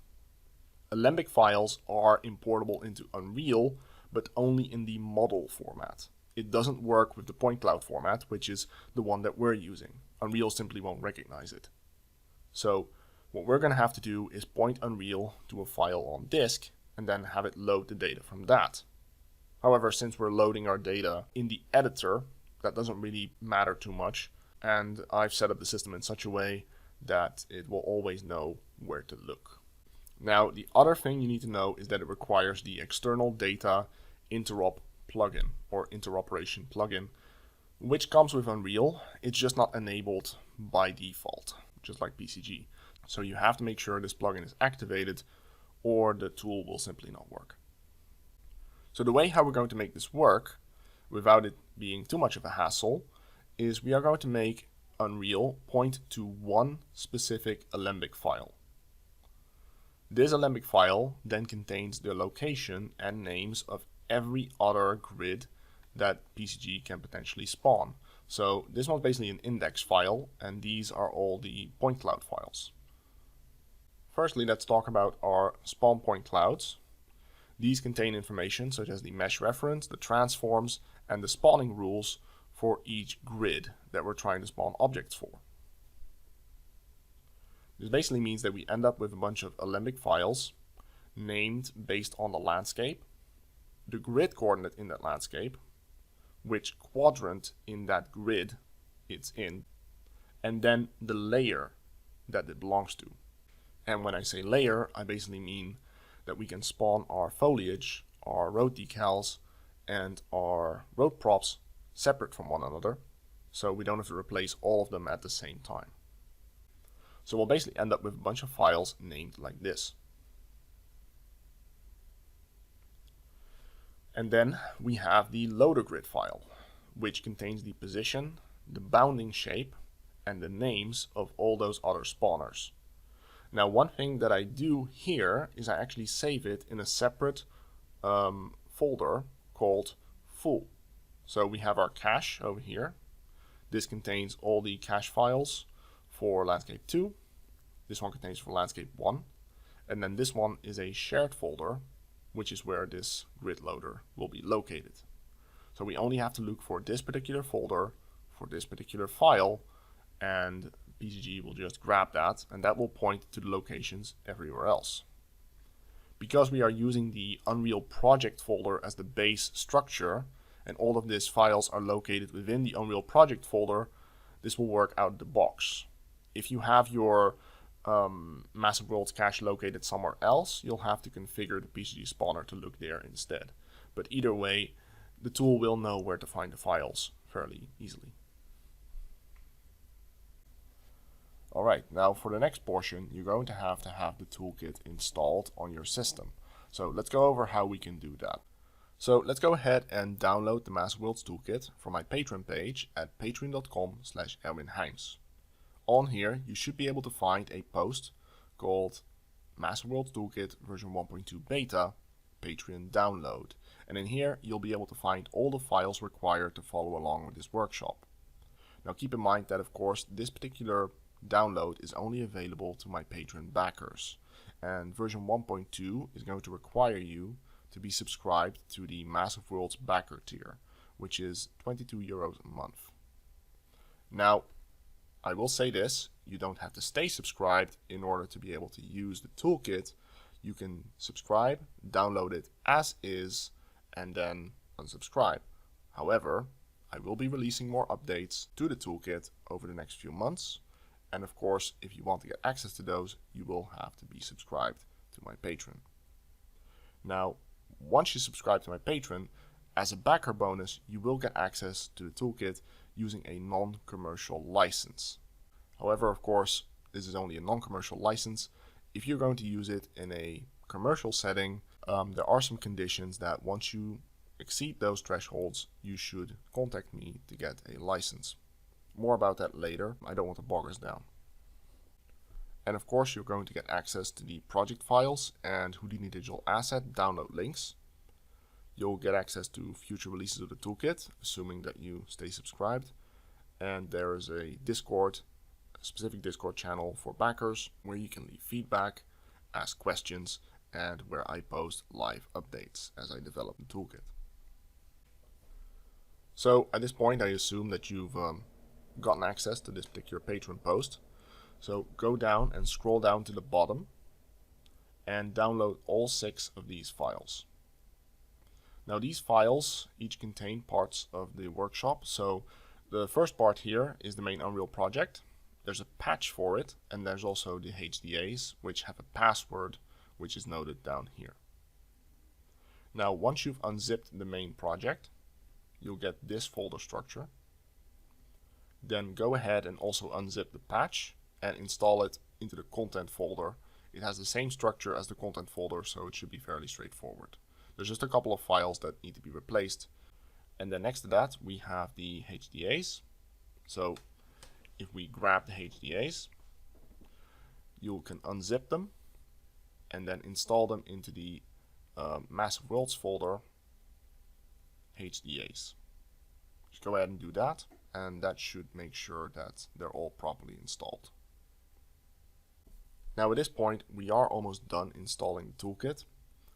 Alembic files are importable into Unreal, but only in the model format. It doesn't work with the point cloud format, which is the one that we're using. Unreal simply won't recognize it. So what we're going to have to do is point Unreal to a file on disk and then have it load the data from that. However, since we're loading our data in the editor, that doesn't really matter too much, and I've set up the system in such a way that it will always know where to look. Now, the other thing you need to know is that it requires the external data interop plugin or interoperation plugin, which comes with Unreal. It's just not enabled by default, just like PCG. So you have to make sure this plugin is activated, or the tool will simply not work. So the way how we're going to make this work, without it being too much of a hassle, is we are going to make Unreal point to one specific Alembic file. This Alembic file then contains the location and names of every other grid that PCG can potentially spawn. So this one's basically an index file, and these are all the point cloud files. Firstly, let's talk about our spawn point clouds. These contain information such as the mesh reference, the transforms, and the spawning rules for each grid that we're trying to spawn objects for. This basically means that we end up with a bunch of Alembic files named based on the landscape, the grid coordinate in that landscape, which quadrant in that grid it's in, and then the layer that it belongs to. And when I say layer, I basically mean that we can spawn our foliage, our road decals, and our road props separate from one another, so we don't have to replace all of them at the same time. So we'll basically end up with a bunch of files named like this. And then we have the loader grid file, which contains the position, the bounding shape, and the names of all those other spawners. Now, one thing that I do here is I actually save it in a separate folder called full. So we have our cache over here. This contains all the cache files for landscape 2. This one contains for landscape 1. And then this one is a shared folder, which is where this grid loader will be located. So we only have to look for this particular folder for this particular file, and PCG will just grab that, and that will point to the locations everywhere else. Because we are using the Unreal project folder as the base structure, and all of these files are located within the Unreal project folder, this will work out of the box. If you have your Massive Worlds cache located somewhere else, you'll have to configure the PCG spawner to look there instead. But either way, the tool will know where to find the files fairly easily. Alright, now for the next portion, you're going to have the toolkit installed on your system. So let's go over how we can do that. So let's go ahead and download the Massive Worlds Toolkit from my Patreon page at patreon.com/ErwinHeyms. On here, you should be able to find a post called Massive Worlds Toolkit version 1.2 beta Patreon download. And in here, you'll be able to find all the files required to follow along with this workshop. Now keep in mind that of course this particular download is only available to my Patreon backers. And version 1.2 is going to require you to be subscribed to the Massive Worlds backer tier, which is €22 a month. Now, I will say this, you don't have to stay subscribed in order to be able to use the toolkit. You can subscribe, download it as is, and then unsubscribe. However, I will be releasing more updates to the toolkit over the next few months. And of course, if you want to get access to those, you will have to be subscribed to my Patreon. Now, once you subscribe to my Patreon, as a backer bonus, you will get access to the toolkit using a non-commercial license. However, of course, this is only a non-commercial license. If you're going to use it in a commercial setting, there are some conditions that once you exceed those thresholds, you should contact me to get a license. More about that later. I don't want to bog us down. And of course, you're going to get access to the project files and Houdini digital asset download links. You'll get access to future releases of the toolkit, assuming that you stay subscribed. And there is a specific Discord channel for backers where you can leave feedback, ask questions, and where I post live updates as I develop the toolkit. So at this point, I assume that you've gotten access to this particular Patreon post. So go down and scroll down to the bottom and download all 6 of these files. Now these files each contain parts of the workshop. So the first part here is the main Unreal project. There's a patch for it, and there's also the HDAs, which have a password, which is noted down here. Now once you've unzipped the main project, you'll get this folder structure. Then go ahead and also unzip the patch and install it into the content folder. It has the same structure as the content folder, so it should be fairly straightforward. There's just a couple of files that need to be replaced. And then next to that, we have the HDAs. So if we grab the HDAs, you can unzip them and then install them into the Massive Worlds folder HDAs. Just go ahead and do that, and that should make sure that they're all properly installed. Now at this point, we are almost done installing the toolkit.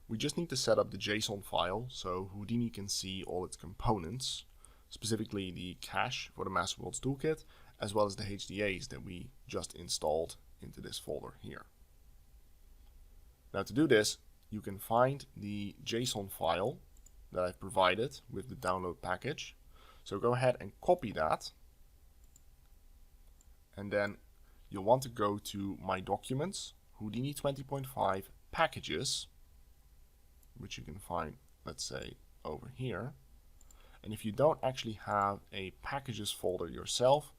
We just need to set up the JSON file so Houdini can see all its components, specifically the cache for the Massive Worlds Toolkit, as well as the HDAs that we just installed into this folder here. Now to do this, you can find the JSON file that I've provided with the download package. So go ahead and copy that, and then you'll want to go to My Documents, Houdini 20.5 Packages, which you can find, let's say, over here. And if you don't actually have a Packages folder yourself,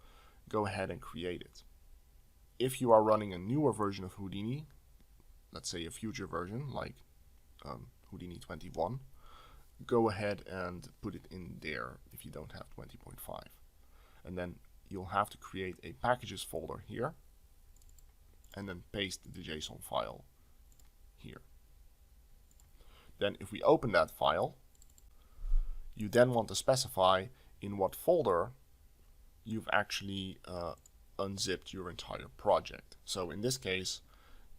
go ahead and create it. If you are running a newer version of Houdini, let's say a future version like Houdini 21, go ahead and put it in there if you don't have 20.5. And then you'll have to create a Packages folder here, and then paste the JSON file here. Then if we open that file, you then want to specify in what folder you've actually unzipped your entire project. So in this case,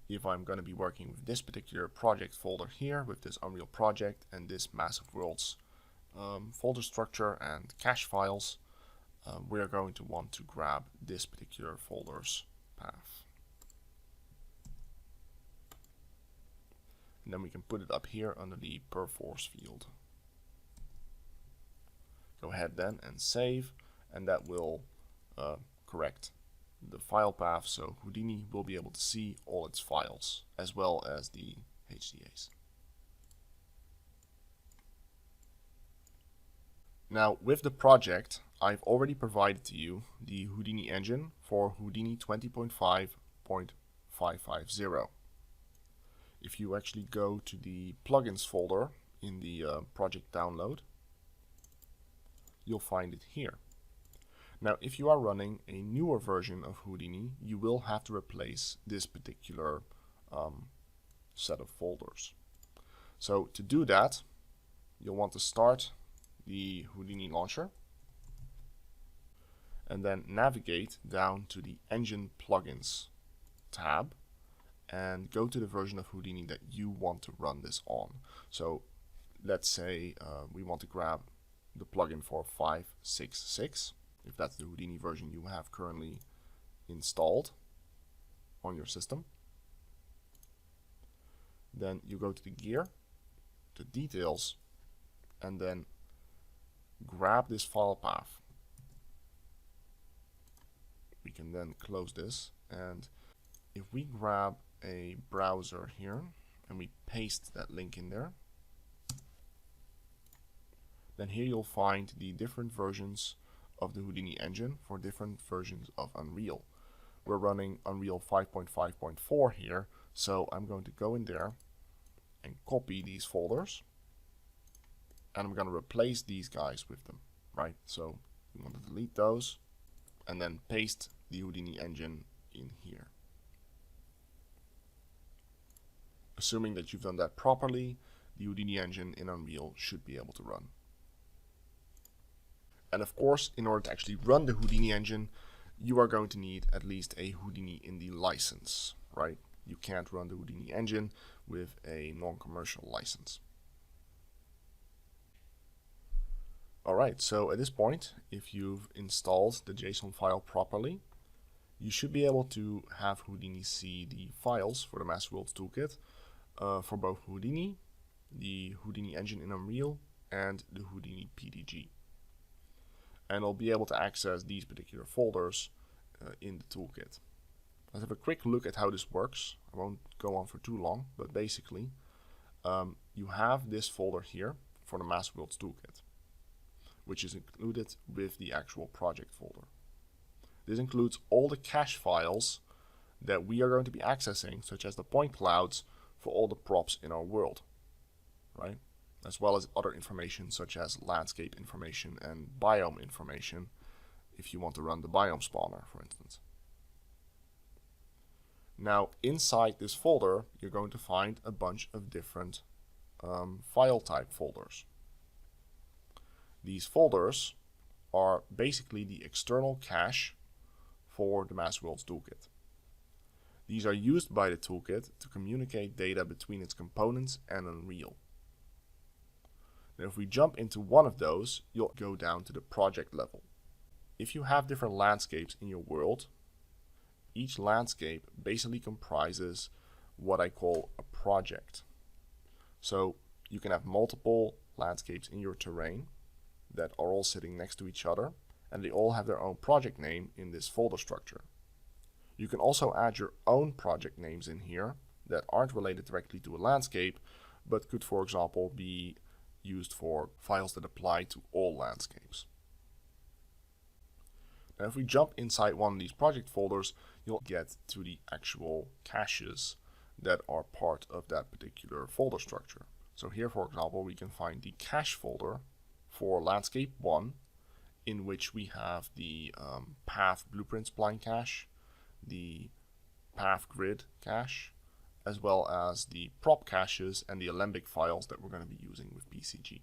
if I'm going to be working with this particular project folder here with this Unreal project and this Massive Worlds folder structure and cache files, we're going to want to grab this particular folder's path. And then we can put it up here under the per force field. Go ahead then and save, and that will correct the file path, so Houdini will be able to see all its files as well as the HDAs. Now with the project, I've already provided to you the Houdini engine for Houdini 20.5.550. If you actually go to the plugins folder in the project download, you'll find it here. Now, if you are running a newer version of Houdini, you will have to replace this particular set of folders. So to do that, you'll want to start the Houdini launcher and then navigate down to the Engine Plugins tab and go to the version of Houdini that you want to run this on. So let's say we want to grab the plugin for 566, if that's the Houdini version you have currently installed on your system. Then you go to the gear, to details, and then grab this file path. We can then close this, and if we grab a browser here and we paste that link in there, then here you'll find the different versions of the Houdini engine for different versions of Unreal. We're running Unreal 5.5.4 here, so I'm going to go in there and copy these folders, and I'm going to replace these guys with them, right? So we want to delete those and then paste the Houdini engine in here. Assuming that you've done that properly, the Houdini engine in Unreal should be able to run. And of course, in order to actually run the Houdini engine, you are going to need at least a Houdini in the license, right? You can't run the Houdini engine with a non-commercial license. Alright, so at this point, if you've installed the JSON file properly, you should be able to have Houdini see the files for the Massive Worlds Toolkit for both Houdini, the Houdini engine in Unreal, and the Houdini PDG. And I'll be able to access these particular folders in the toolkit. Let's have a quick look at how this works. I won't go on for too long, but basically you have this folder here for the Massive Worlds Toolkit, which is included with the actual project folder. This includes all the cache files that we are going to be accessing, such as the point clouds for all the props in our world, right? As well as other information such as landscape information and biome information if you want to run the biome spawner, for instance. Now, inside this folder, you're going to find a bunch of different file type folders. These folders are basically the external cache for the Massive Worlds Toolkit. These are used by the toolkit to communicate data between its components and Unreal. Now, if we jump into one of those, you'll go down to the project level. If you have different landscapes in your world, each landscape basically comprises what I call a project. So you can have multiple landscapes in your terrain that are all sitting next to each other, and they all have their own project name in this folder structure. You can also add your own project names in here that aren't related directly to a landscape, but could, for example, be used for files that apply to all landscapes. Now, if we jump inside one of these project folders, you'll get to the actual caches that are part of that particular folder structure. So here, for example, we can find the cache folder for landscape 1, in which we have the path blueprint spline cache, the path grid cache, as well as the prop caches and the alembic files that we're going to be using with PCG.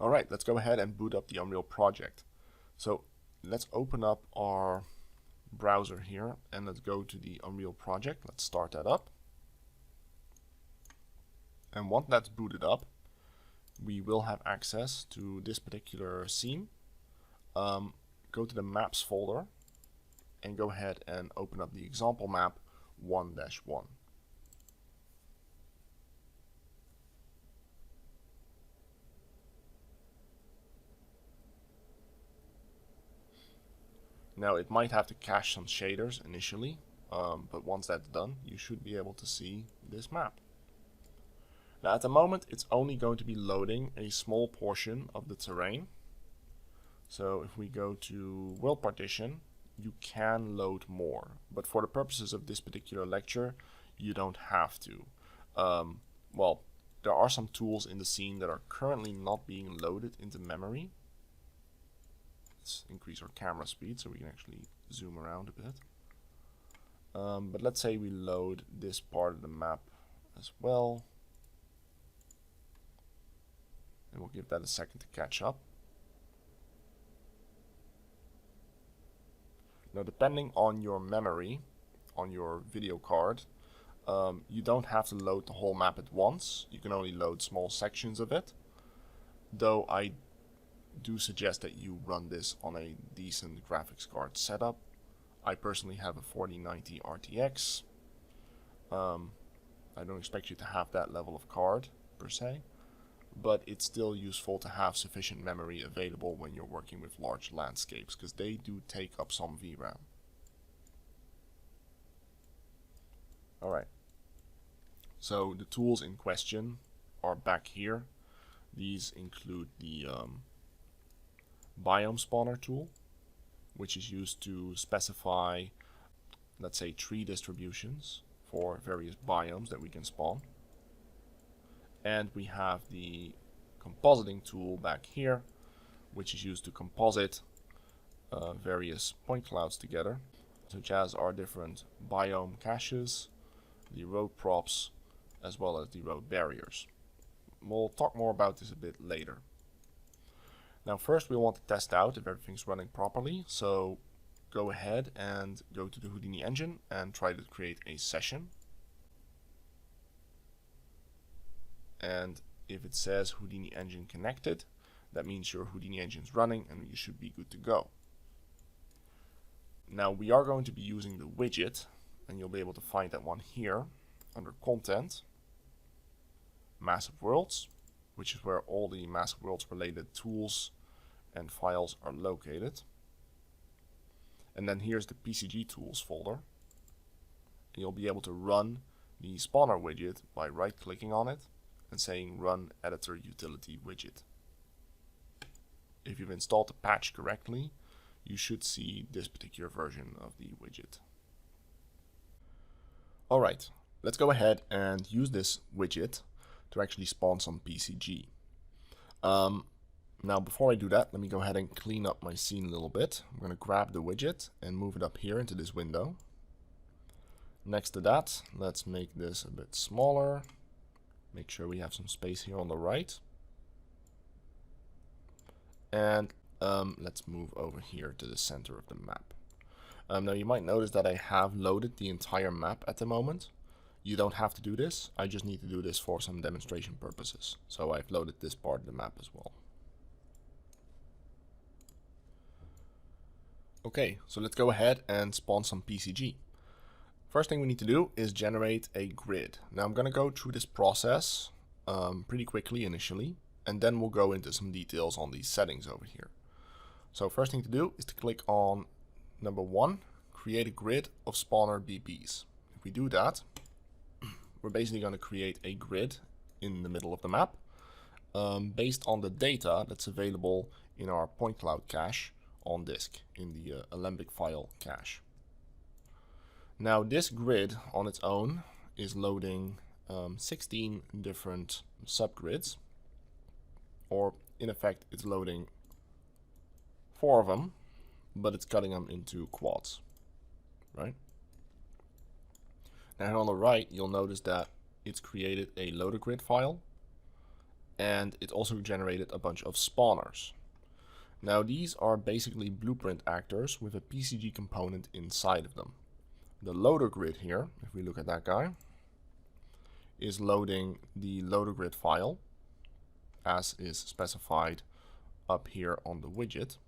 Alright, let's go ahead and boot up the Unreal project. So let's open up our browser here and let's go to the Unreal project. Let's start that up. And once that's booted up, we will have access to this particular scene. Go to the maps folder and go ahead and open up the example map 1-1. Now it might have to cache some shaders initially, but once that's done, you should be able to see this map. Now at the moment, it's only going to be loading a small portion of the terrain. So if we go to World Partition, you can load more. But for the purposes of this particular lecture, you don't have to. Well, there are some tools in the scene that are currently not being loaded into memory. Let's increase our camera speed so we can actually zoom around a bit. But let's say we load this part of the map as well. And we'll give that a second to catch up. Now, depending on your memory, on your video card, you don't have to load the whole map at once. You can only load small sections of it. Though I do suggest that you run this on a decent graphics card setup. I personally have a 4090 RTX. I don't expect you to have that level of card per se, but it's still useful to have sufficient memory available when you're working with large landscapes, because they do take up some VRAM. Alright, so the tools in question are back here. These include the biome spawner tool, which is used to specify, let's say, tree distributions for various biomes that we can spawn. And we have the compositing tool back here, which is used to composite various point clouds together, such as our different biome caches, the road props, as well as the road barriers. We'll talk more about this a bit later. Now first we want to test out if everything's running properly, so go ahead and go to the Houdini engine and try to create a session. And if it says Houdini engine connected, that means your Houdini engine is running and you should be good to go. Now we are going to be using the widget, and you'll be able to find that one here under Content, Massive Worlds, which is where all the Massive Worlds related tools and files are located. And then here's the PCG tools folder. And you'll be able to run the spawner widget by right clicking on it and saying run editor utility widget. If you've installed the patch correctly, you should see this particular version of the widget. Alright, let's go ahead and use this widget to actually spawn some PCG. Now before I do that, let me go ahead and clean up my scene a little bit. I'm going to grab the widget and move it up here into this window. Next to that, let's make this a bit smaller. Make sure we have some space here on the right. And let's move over here to the center of the map. Now you might notice that I have loaded the entire map at the moment. You don't have to do this, I just need to do this for some demonstration purposes. So I've loaded this part of the map as well. Okay, so let's go ahead and spawn some PCG. First thing we need to do is generate a grid. Now I'm going to go through this process pretty quickly initially, and then we'll go into some details on these settings over here. So first thing to do is to click on number 1, create a grid of spawner BPs. If we do that, we're basically going to create a grid in the middle of the map based on the data that's available in our point cloud cache on disk in the Alembic file cache. Now this grid on its own is loading 16 different subgrids, or in effect it's loading 4 of them, but it's cutting them into quads, right? And on the right you'll notice that it's created a loader grid file, and it also generated a bunch of spawners. Now these are basically blueprint actors with a PCG component inside of them. The loader grid here, if we look at that guy, is loading the loader grid file as is specified up here on the widget.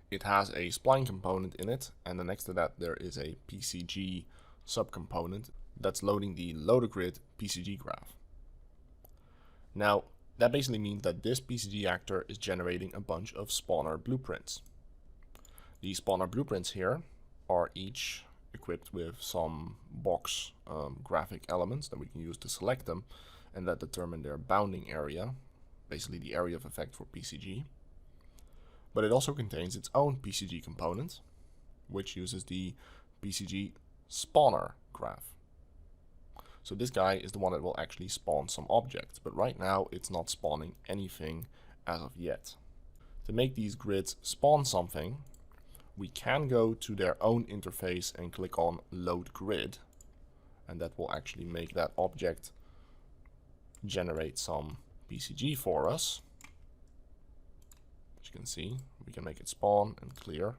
It has a spline component in it, and then next to that there is a PCG subcomponent that's loading the loader grid PCG graph. Now that basically means that this PCG actor is generating a bunch of spawner blueprints. These spawner blueprints here are each equipped with some box graphic elements that we can use to select them and that determine their bounding area, basically the area of effect for PCG. But it also contains its own PCG component, which uses the PCG spawner graph. So this guy is the one that will actually spawn some objects, but right now it's not spawning anything as of yet. To make these grids spawn something, we can go to their own interface and click on load grid, and that will actually make that object generate some PCG for us. As you can see, we can make it spawn and clear.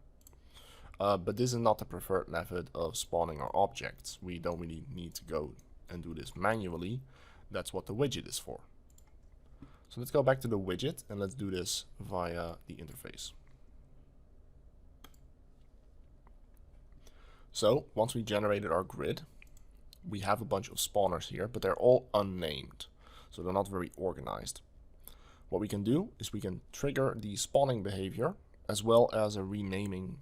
But this is not the preferred method of spawning our objects. We don't really need to go and do this manually. That's what the widget is for. So let's go back to the widget and let's do this via the interface. So once we generated our grid, we have a bunch of spawners here, but they're all unnamed, so they're not very organized. What we can do is we can trigger the spawning behavior as well as a renaming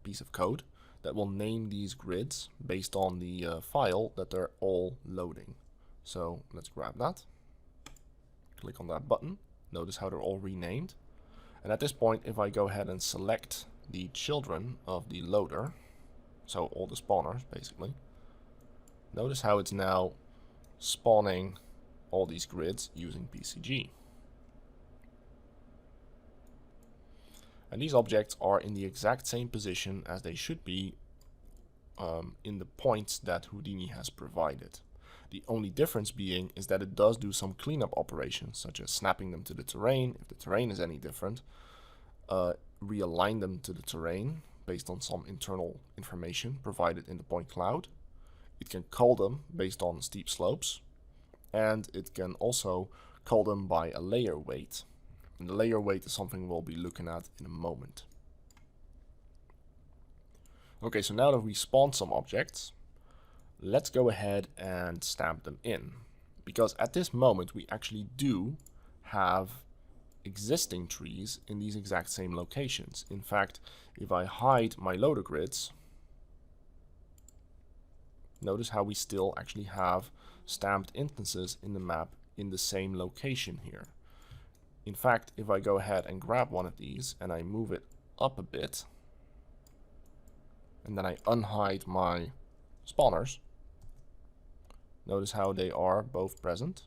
piece of code that will name these grids based on the file that they're all loading. So let's grab that, click on that button, notice how they're all renamed. And at this point, if I go ahead and select the children of the loader, so all the spawners basically, notice how it's now spawning all these grids using PCG. And these objects are in the exact same position as they should be in the points that Houdini has provided. The only difference being is that it does do some cleanup operations, such as snapping them to the terrain, if the terrain is any different, realign them to the terrain based on some internal information provided in the point cloud. It can cull them based on steep slopes, and it can also cull them by a layer weight. And the layer weight is something we'll be looking at in a moment. Okay, so now that we spawned some objects, let's go ahead and stamp them in. Because at this moment we actually do have existing trees in these exact same locations. In fact, if I hide my loader grids, notice how we still actually have stamped instances in the map in the same location here. In fact, if I go ahead and grab one of these and I move it up a bit, and then I unhide my spawners, notice how they are both present.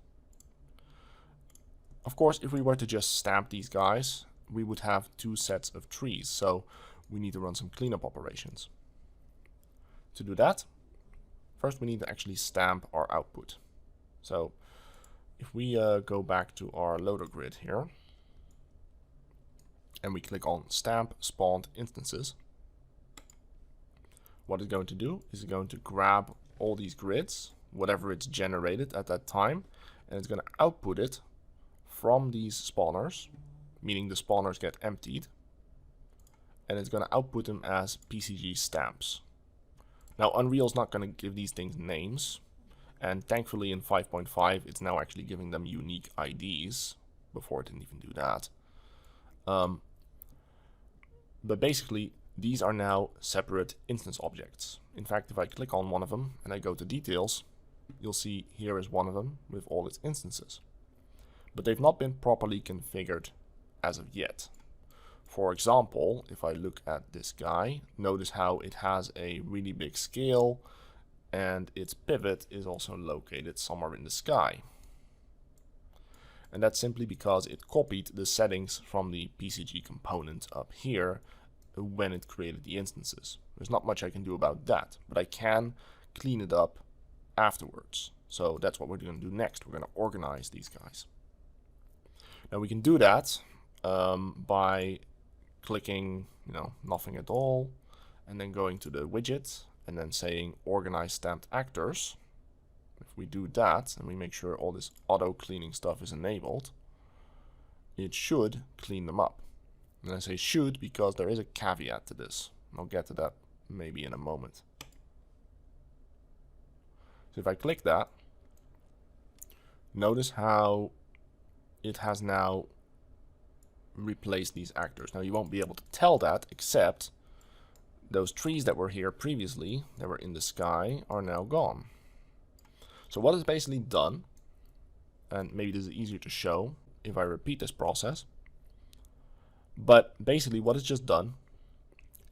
Of course, if we were to just stamp these guys, we would have two sets of trees, so we need to run some cleanup operations. To do that, first we need to actually stamp our output. So if we go back to our loader grid here, and we click on Stamp Spawned Instances, what it's going to do is it's going to grab all these grids, whatever it's generated at that time, and it's going to output it from these spawners, meaning the spawners get emptied, and it's going to output them as PCG stamps. Now Unreal's not going to give these things names, and thankfully in 5.5 it's now actually giving them unique IDs. Before it didn't even do that. But basically these are now separate instance objects. In fact, if I click on one of them and I go to details, you'll see here is one of them with all its instances. But they've not been properly configured as of yet. For example, if I look at this guy, notice how it has a really big scale and its pivot is also located somewhere in the sky. And that's simply because it copied the settings from the PCG component up here when it created the instances. There's not much I can do about that, but I can clean it up afterwards. So that's what we're going to do next. We're going to organize these guys. Now we can do that by clicking, nothing at all, and then going to the widget and then saying organize stamped actors. If we do that and we make sure all this auto cleaning stuff is enabled, it should clean them up. And I say should because there is a caveat to this. I'll get to that maybe in a moment. So if I click that, notice how it has now replaced these actors. Now you won't be able to tell that, except those trees that were here previously, that were in the sky, are now gone. So what it's basically done, and maybe this is easier to show if I repeat this process, but basically what it's just done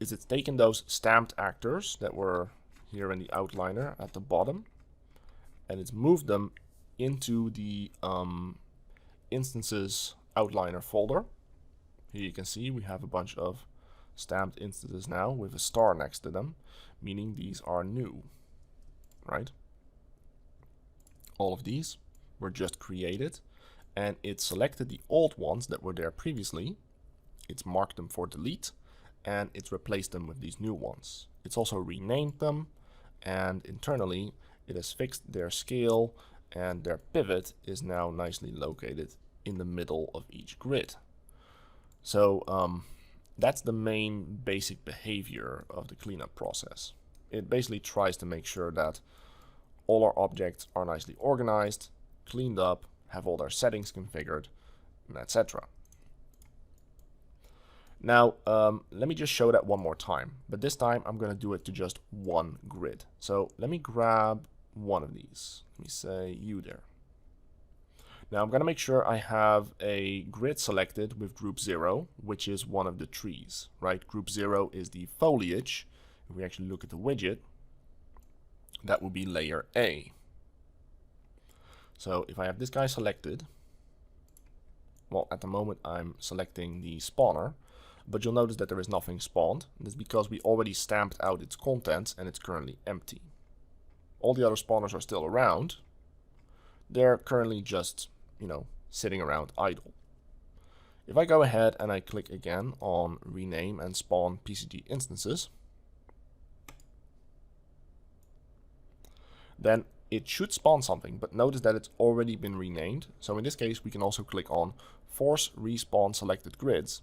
is it's taken those stamped actors that were here in the outliner at the bottom, and it's moved them into the instances outliner folder. Here you can see we have a bunch of stamped instances now with a star next to them, meaning these are new, right? All of these were just created, and it selected the old ones that were there previously. It's marked them for delete, and it's replaced them with these new ones. It's also renamed them, and internally it has fixed their scale, and their pivot is now nicely located in the middle of each grid. So that's the main basic behavior of the cleanup process. It basically tries to make sure that all our objects are nicely organized, cleaned up, have all their settings configured, etc. Now, let me just show that one more time, but this time I'm going to do it to just one grid. So let me grab one of these. Let me say you there. Now I'm going to make sure I have a grid selected with group 0, which is one of the trees, right? Group 0 is the foliage. If we actually look at the widget, that will be layer A. So if I have this guy selected, well, at the moment I'm selecting the spawner, but you'll notice that there is nothing spawned. This is because we already stamped out its contents and it's currently empty. All the other spawners are still around. They're currently just, sitting around idle. If I go ahead and I click again on rename and spawn PCG instances, then it should spawn something, but notice that it's already been renamed. So in this case, we can also click on force respawn selected grids.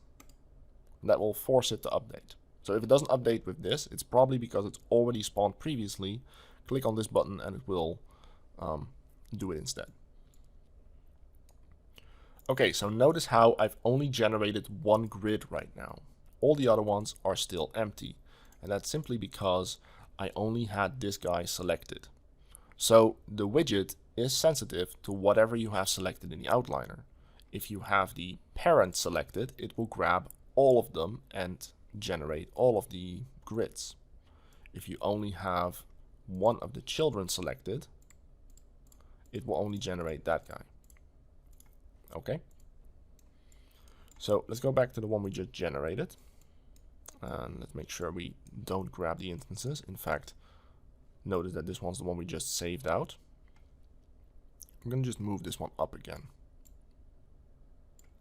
That will force it to update. So if it doesn't update with this, it's probably because it's already spawned previously. Click on this button and it will do it instead. Okay, so notice how I've only generated one grid right now. All the other ones are still empty. And that's simply because I only had this guy selected. So the widget is sensitive to whatever you have selected in the outliner. If you have the parent selected, it will grab all of them and generate all of the grids. If you only have one of the children selected, it will only generate that guy. Okay. So let's go back to the one we just generated. And let's make sure we don't grab the instances. In fact, notice that this one's the one we just saved out. I'm going to just move this one up again,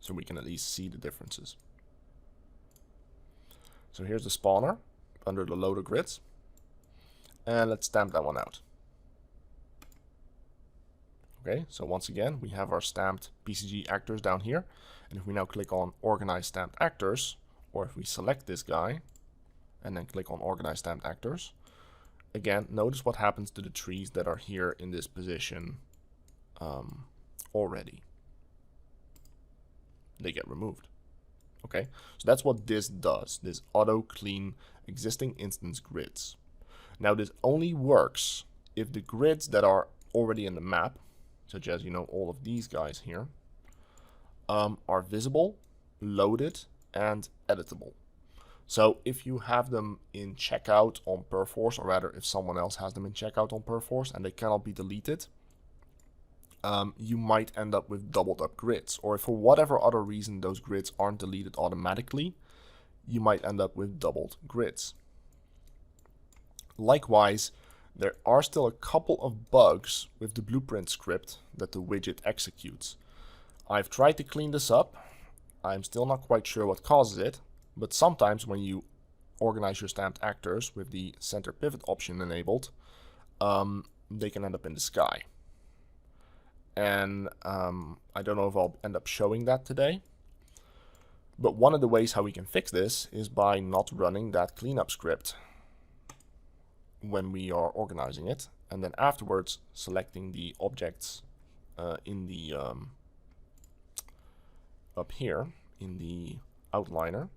so we can at least see the differences. So here's the spawner under the loader grids. And let's stamp that one out. Okay, so once again, we have our stamped PCG actors down here. And if we now click on Organize Stamped Actors, or if we select this guy and then click on Organize Stamped Actors, again, notice what happens to the trees that are here in this position already. They get removed. Okay, so that's what this does. This auto clean existing instance grids. Now this only works if the grids that are already in the map, such as all of these guys here, are visible, loaded, and editable. So if you have them in checkout on Perforce, or rather if someone else has them in checkout on Perforce and they cannot be deleted, you might end up with doubled up grids. Or if for whatever other reason those grids aren't deleted automatically, you might end up with doubled grids. Likewise, there are still a couple of bugs with the blueprint script that the widget executes. I've tried to clean this up. I'm still not quite sure what causes it, but sometimes when you organize your stamped actors with the center pivot option enabled, they can end up in the sky. And I don't know if I'll end up showing that today. But one of the ways how we can fix this is by not running that cleanup script when we are organizing it, and then afterwards selecting the objects in the up here in the outliner,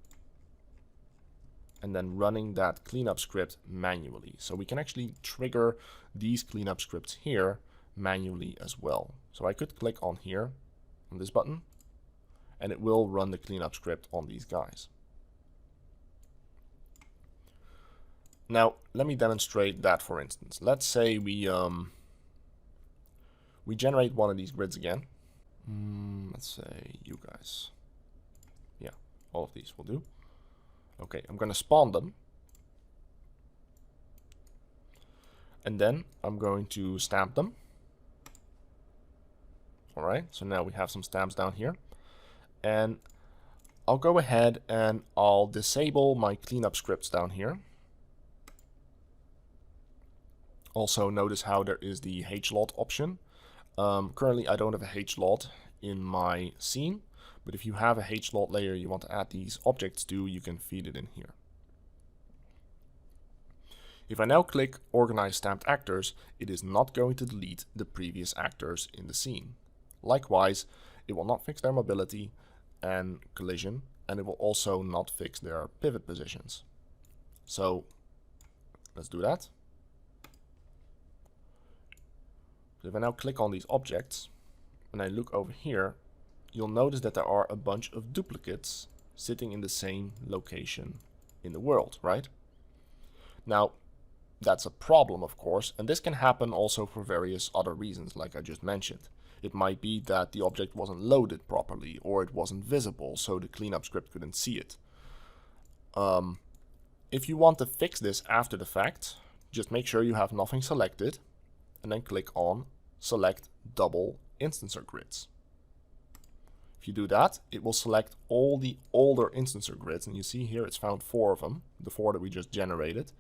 and then running that cleanup script manually. So we can actually trigger these cleanup scripts here manually as well. So I could click on here on this button and it will run the cleanup script on these guys. Now, let me demonstrate that, for instance. Let's say we generate one of these grids again. Let's say you guys. Yeah, all of these will do. Okay, I'm going to spawn them. And then I'm going to stamp them. Alright, so now we have some stamps down here. And I'll go ahead and I'll disable my cleanup scripts down here. Also notice how there is the hlot option. Currently I don't have a hlot in my scene, but if you have a hlot layer you want to add these objects to, you can feed it in here. If I now click Organize Stamped Actors, it is not going to delete the previous actors in the scene. Likewise, it will not fix their mobility and collision, and it will also not fix their pivot positions. So let's do that. So if I now click on these objects and I look over here, you'll notice that there are a bunch of duplicates sitting in the same location in the world, right? Now, that's a problem, of course, and this can happen also for various other reasons, like I just mentioned. It might be that the object wasn't loaded properly, or it wasn't visible, so the cleanup script couldn't see it. If you want to fix this after the fact, just make sure you have nothing selected, and then click on Select Double Instancer Grids. If you do that, it will select all the older instancer grids, and you see here it's found 4 of them, the 4 that we just generated,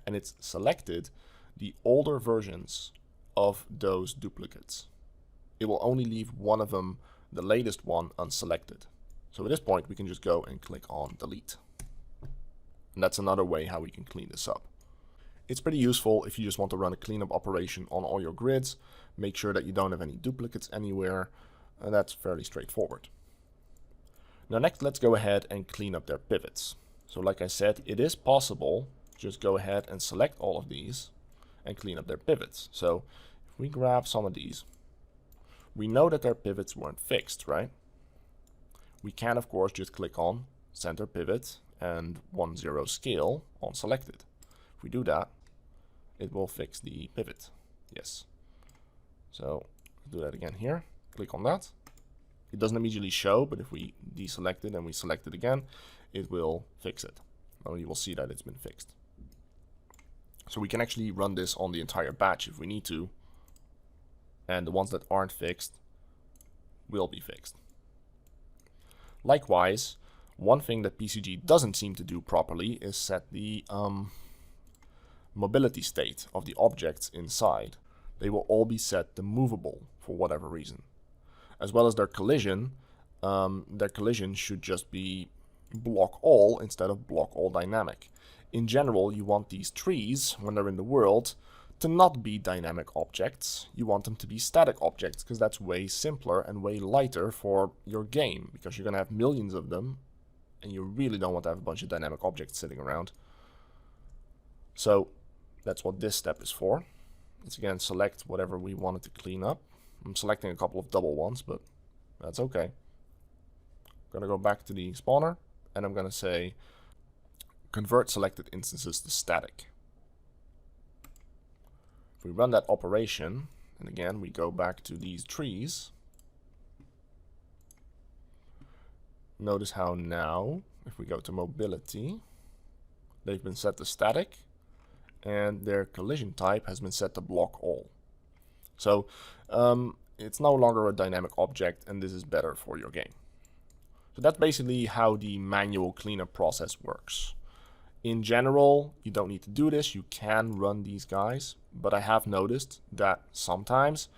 and it's selected the older versions of those duplicates. It will only leave one of them, the latest one, unselected. So at this point we can just go and click on Delete. And that's another way how we can clean this up. It's pretty useful if you just want to run a cleanup operation on all your grids, make sure that you don't have any duplicates anywhere, and that's fairly straightforward. Now next, let's go ahead and clean up their pivots. So like I said, it is possible, just go ahead and select all of these and clean up their pivots. So if we grab some of these, we know that their pivots weren't fixed, right? We can of course just click on Center Pivot and 1-0 Scale on Selected. If we do that, it will fix the pivot. Yes. So do that again here. Click on that. It doesn't immediately show, but if we deselect it and we select it again, it will fix it. Now you will see that it's been fixed. So we can actually run this on the entire batch if we need to, and the ones that aren't fixed will be fixed. Likewise, one thing that PCG doesn't seem to do properly is set the mobility state of the objects inside. They will all be set to movable for whatever reason. As well as their collision should just be block all instead of block all dynamic. In general, you want these trees, when they're in the world, to not be dynamic objects. You want them to be static objects, because that's way simpler and way lighter for your game, because you're going to have millions of them, and you really don't want to have a bunch of dynamic objects sitting around. So that's what this step is for. Let's again select whatever we wanted to clean up. I'm selecting a couple of double ones, but that's okay. I'm going to go back to the spawner, and I'm going to say convert selected instances to static. If we run that operation, and again we go back to these trees, notice how now, if we go to mobility, they've been set to static, and their collision type has been set to block all. So it's no longer a dynamic object, and this is better for your game. So that's basically how the manual cleanup process works. In general, you don't need to do this. You can run these guys, but I have noticed that sometimes,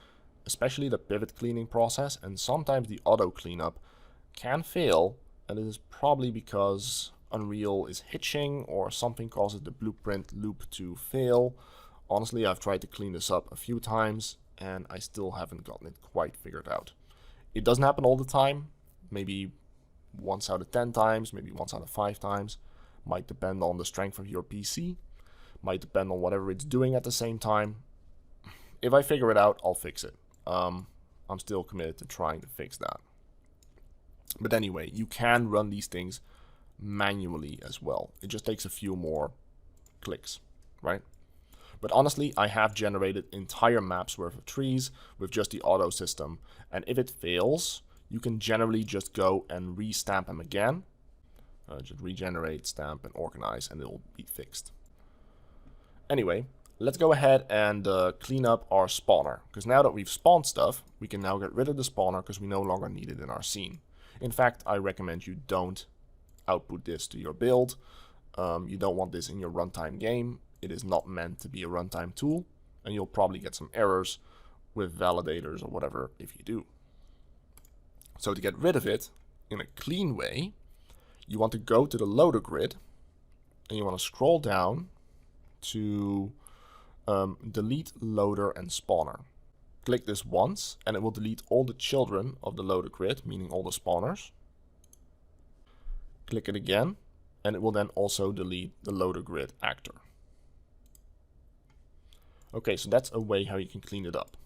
especially the pivot cleaning process and sometimes the auto cleanup, can fail, and it is probably because Unreal is hitching or something causes the blueprint loop to fail. Honestly, I've tried to clean this up a few times and I still haven't gotten it quite figured out. It doesn't happen all the time, maybe once out of 10 times, maybe once out of 5 times. Might depend on the strength of your PC, might depend on whatever it's doing at the same time. If I figure it out, I'll fix it. I'm still committed to trying to fix that. But anyway, you can run these things manually as well. It just takes a few more clicks. right? But honestly, I have generated entire maps worth of trees with just the auto system. And if it fails, you can generally just go and re-stamp them again. Just regenerate, stamp, and organize, and it will be fixed. Anyway, let's go ahead and clean up our spawner. Because now that we've spawned stuff, we can now get rid of the spawner because we no longer need it in our scene. In fact, I recommend you don't output this to your build. You don't want this in your runtime game. It is not meant to be a runtime tool, and you'll probably get some errors with validators or whatever if you do. So to get rid of it in a clean way, you want to go to the loader grid, and you want to scroll down to delete loader and spawner. Click this once, and it will delete all the children of the loader grid, meaning all the spawners. Click it again, and it will then also delete the loader grid actor. Okay, so that's a way how you can clean it up.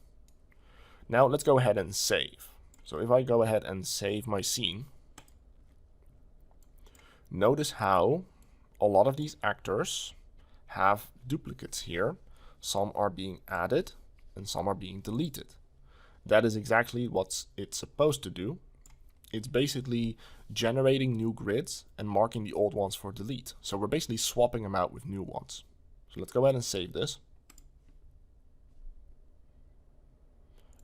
Now let's go ahead and save. So if I go ahead and save my scene, notice how a lot of these actors have duplicates here. Some are being added and some are being deleted. That is exactly what it's supposed to do. It's basically generating new grids and marking the old ones for delete. So we're basically swapping them out with new ones. So let's go ahead and save this.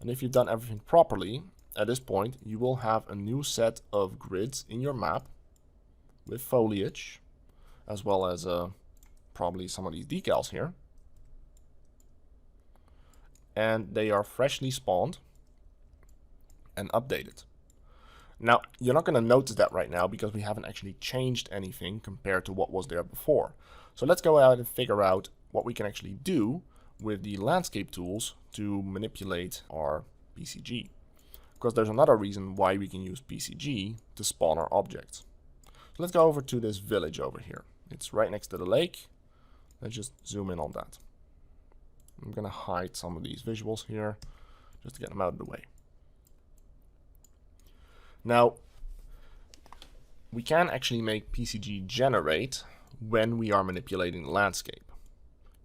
And if you've done everything properly, at this point, you will have a new set of grids in your map with foliage, as well as probably some of these decals here. And they are freshly spawned and updated. Now, you're not going to notice that right now because we haven't actually changed anything compared to what was there before. So let's go out and figure out what we can actually do with the landscape tools to manipulate our PCG. Because there's another reason why we can use PCG to spawn our objects. So let's go over to this village over here. It's right next to the lake. Let's just zoom in on that. I'm going to hide some of these visuals here just to get them out of the way. Now, we can actually make PCG generate when we are manipulating the landscape.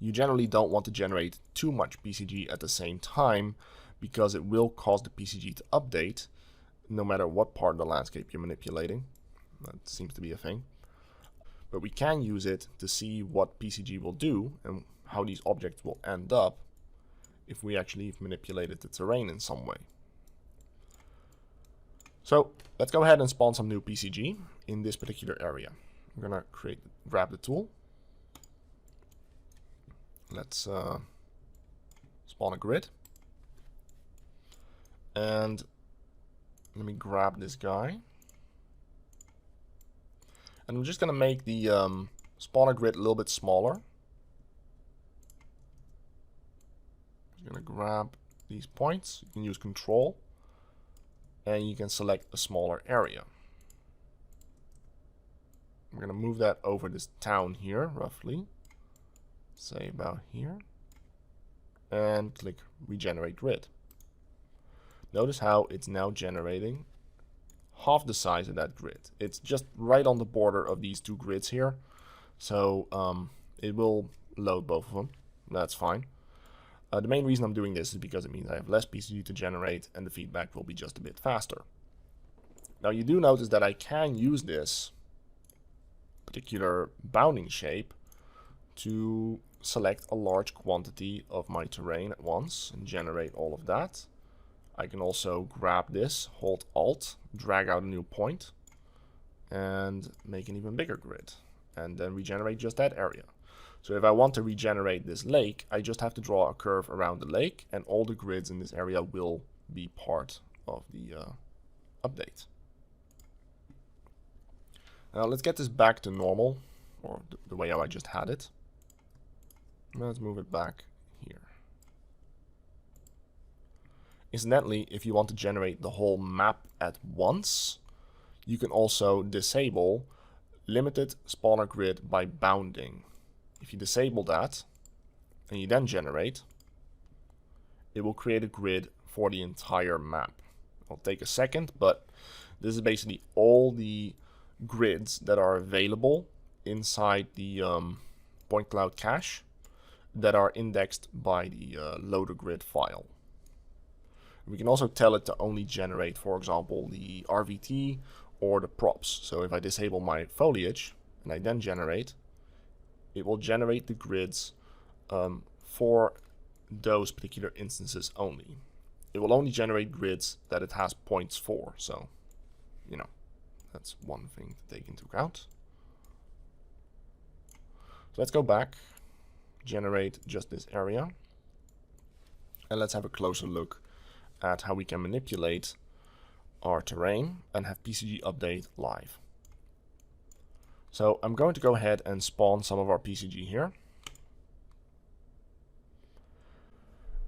You generally don't want to generate too much PCG at the same time because it will cause the PCG to update no matter what part of the landscape you're manipulating. That seems to be a thing. But we can use it to see what PCG will do and how these objects will end up if we actually manipulated the terrain in some way. So let's go ahead and spawn some new PCG in this particular area. I'm gonna grab the tool. Let's spawn a grid. And let me grab this guy. And I'm just gonna make the spawner grid a little bit smaller. I'm gonna grab these points. You can use Control. And you can select a smaller area. I'm going to move that over this town here, roughly. Say about here. And click Regenerate Grid. Notice how it's now generating half the size of that grid. It's just right on the border of these two grids here. So it will load both of them. That's fine. The main reason I'm doing this is because it means I have less PCG to generate and the feedback will be just a bit faster. Now you do notice that I can use this particular bounding shape to select a large quantity of my terrain at once and generate all of that. I can also grab this, hold Alt, drag out a new point and make an even bigger grid and then regenerate just that area. So if I want to regenerate this lake, I just have to draw a curve around the lake and all the grids in this area will be part of the update. Now let's get this back to normal, or the way how I just had it. Let's move it back here. Incidentally, if you want to generate the whole map at once, you can also disable limited spawner grid by bounding. If you disable that, and you then generate, it will create a grid for the entire map. It'll take a second, but this is basically all the grids that are available inside the point cloud cache. that are indexed by the loader grid file. We can also tell it to only generate, for example, the RVT or the props. So if I disable my foliage and I then generate, it will generate the grids for those particular instances only. It will only generate grids that it has points for. So, you know, that's one thing to take into account. So let's go back, generate just this area, and let's have a closer look at how we can manipulate our terrain and have PCG update live. So I'm going to go ahead and spawn some of our PCG here.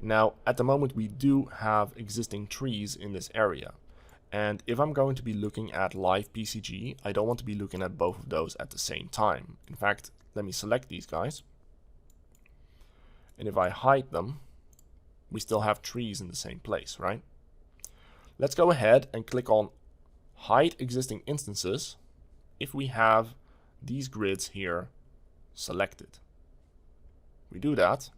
Now, at the moment, we do have existing trees in this area. And if I'm going to be looking at live PCG, I don't want to be looking at both of those at the same time. In fact, let me select these guys. And if I hide them, we still have trees in the same place, right? Let's go ahead and click on Hide Existing Instances if we have these grids here selected. We do that.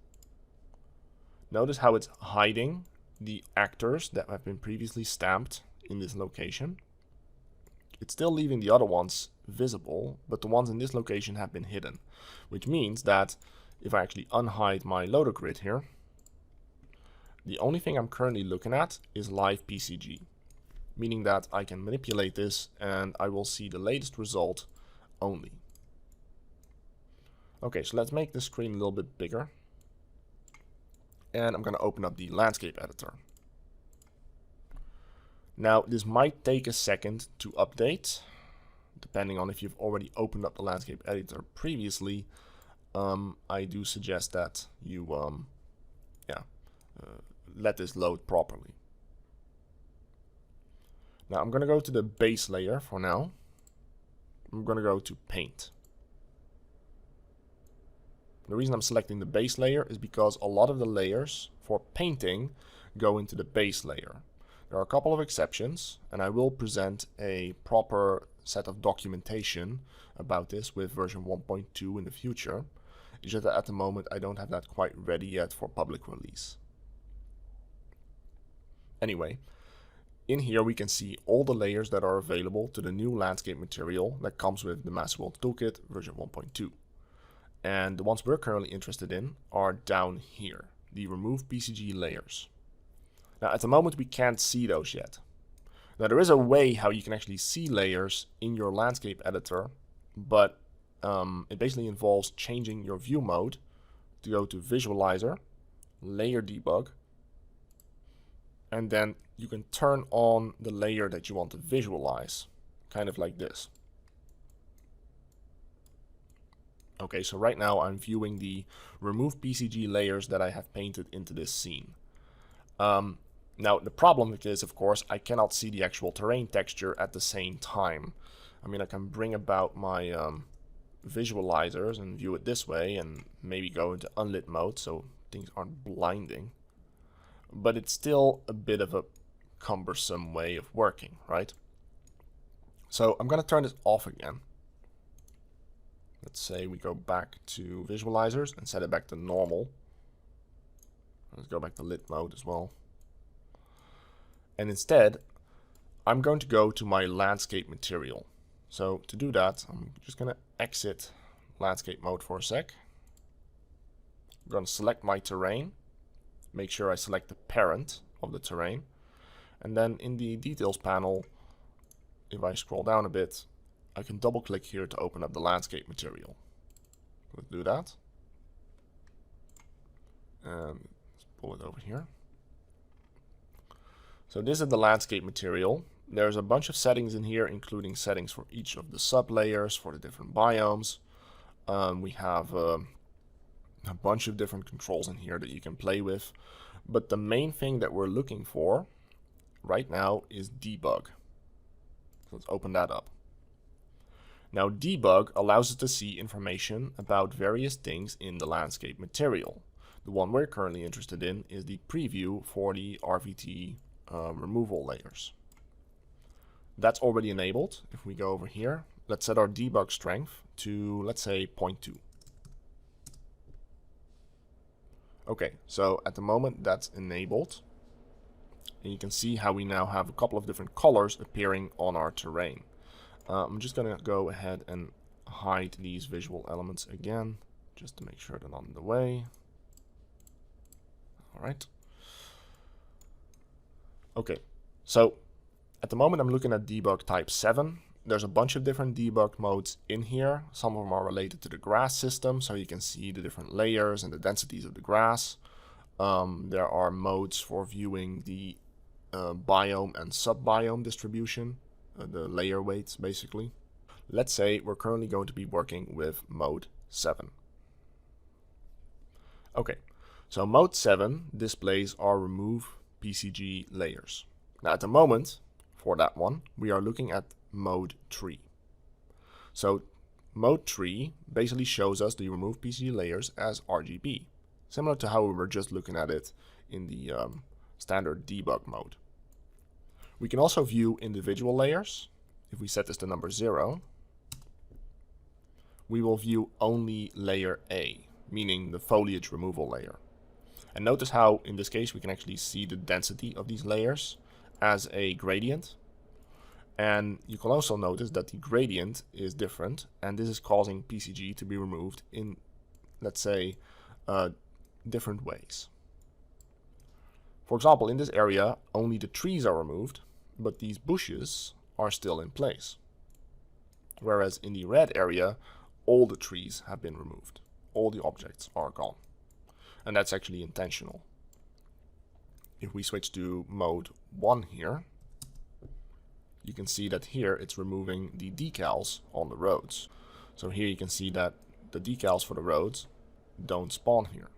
Notice how it's hiding the actors that have been previously stamped in this location. It's still leaving the other ones visible, but the ones in this location have been hidden, which means that if I actually unhide my loader grid here, the only thing I'm currently looking at is live PCG, meaning that I can manipulate this and I will see the latest result only. Okay, so let's make the screen a little bit bigger. And I'm going to open up the landscape editor. Now, this might take a second to update, depending on if you've already opened up the landscape editor previously. I do suggest that you let this load properly. Now I'm going to go to the base layer for now. I'm going to go to paint. The reason I'm selecting the base layer is because a lot of the layers for painting go into the base layer. There are a couple of exceptions, and I will present a proper set of documentation about this with version 1.2 in the future. It's just that at the moment I don't have that quite ready yet for public release. Anyway, in here we can see all the layers that are available to the new landscape material that comes with the Massive Worlds Toolkit version 1.2. And the ones we're currently interested in are down here, the remove PCG layers. Now at the moment we can't see those yet. Now there is a way how you can actually see layers in your landscape editor, but it basically involves changing your view mode to go to Visualizer, Layer Debug, and then you can turn on the layer that you want to visualize, kind of like this. Okay, so right now I'm viewing the remove PCG layers that I have painted into this scene. Now the problem with this, of course, I cannot see the actual terrain texture at the same time. I mean, I can bring about my visualizers and view it this way and maybe go into unlit mode so things aren't blinding. But it's still a bit of a cumbersome way of working, right? So I'm going to turn this off again. Let's say we go back to visualizers and set it back to normal. Let's go back to lit mode as well. And instead, I'm going to go to my landscape material. So to do that, I'm just going to exit landscape mode for a sec. I'm going to select my terrain. Make sure I select the parent of the terrain. And then in the details panel, if I scroll down a bit, I can double click here to open up the landscape material. Let's do that. And let's pull it over here. So this is the landscape material. There's a bunch of settings in here, including settings for each of the sub layers, for the different biomes. We have a bunch of different controls in here that you can play with. But the main thing that we're looking for right now is debug. So let's open that up. Now debug allows us to see information about various things in the landscape material. The one we're currently interested in is the preview for the RVT removal layers. That's already enabled. If we go over here, let's set our debug strength to, let's say, 0.2. Okay, so at the moment that's enabled. And you can see how we now have a couple of different colors appearing on our terrain. I'm just going to go ahead and hide these visual elements again, just to make sure they're not in the way. All right. Okay, so at the moment I'm looking at debug type 7. There's a bunch of different debug modes in here. Some of them are related to the grass system, so you can see the different layers and the densities of the grass. There are modes for viewing the biome and sub-biome distribution, the layer weights basically. Let's say we're currently going to be working with mode 7. Okay, so mode 7 displays our remove PCG layers. Now at the moment, for that one, we are looking at mode 3. So mode 3 basically shows us the remove PCG layers as RGB, similar to how we were just looking at it in the standard debug mode. We can also view individual layers. If we set this to number 0, we will view only layer A, meaning the foliage removal layer. And notice how in this case we can actually see the density of these layers as a gradient. And you can also notice that the gradient is different, and this is causing PCG to be removed in, let's say, different ways. For example, in this area only the trees are removed, but these bushes are still in place. Whereas in the red area, all the trees have been removed. All the objects are gone. And that's actually intentional. If we switch to mode 1 here, you can see that here it's removing the decals on the roads. So here you can see that the decals for the roads don't spawn here.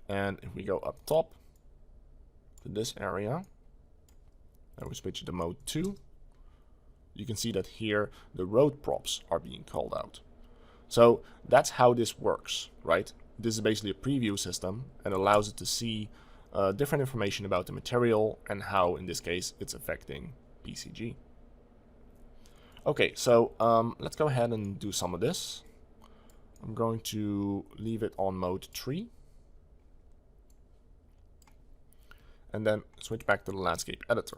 And if we go up top to this area, and we switch to mode 2, you can see that here the road props are being called out. So that's how this works, right? This is basically a preview system and allows it to see different information about the material and how, in this case, it's affecting PCG. Okay, so let's go ahead and do some of this. I'm going to leave it on mode 3. And then switch back to the landscape editor.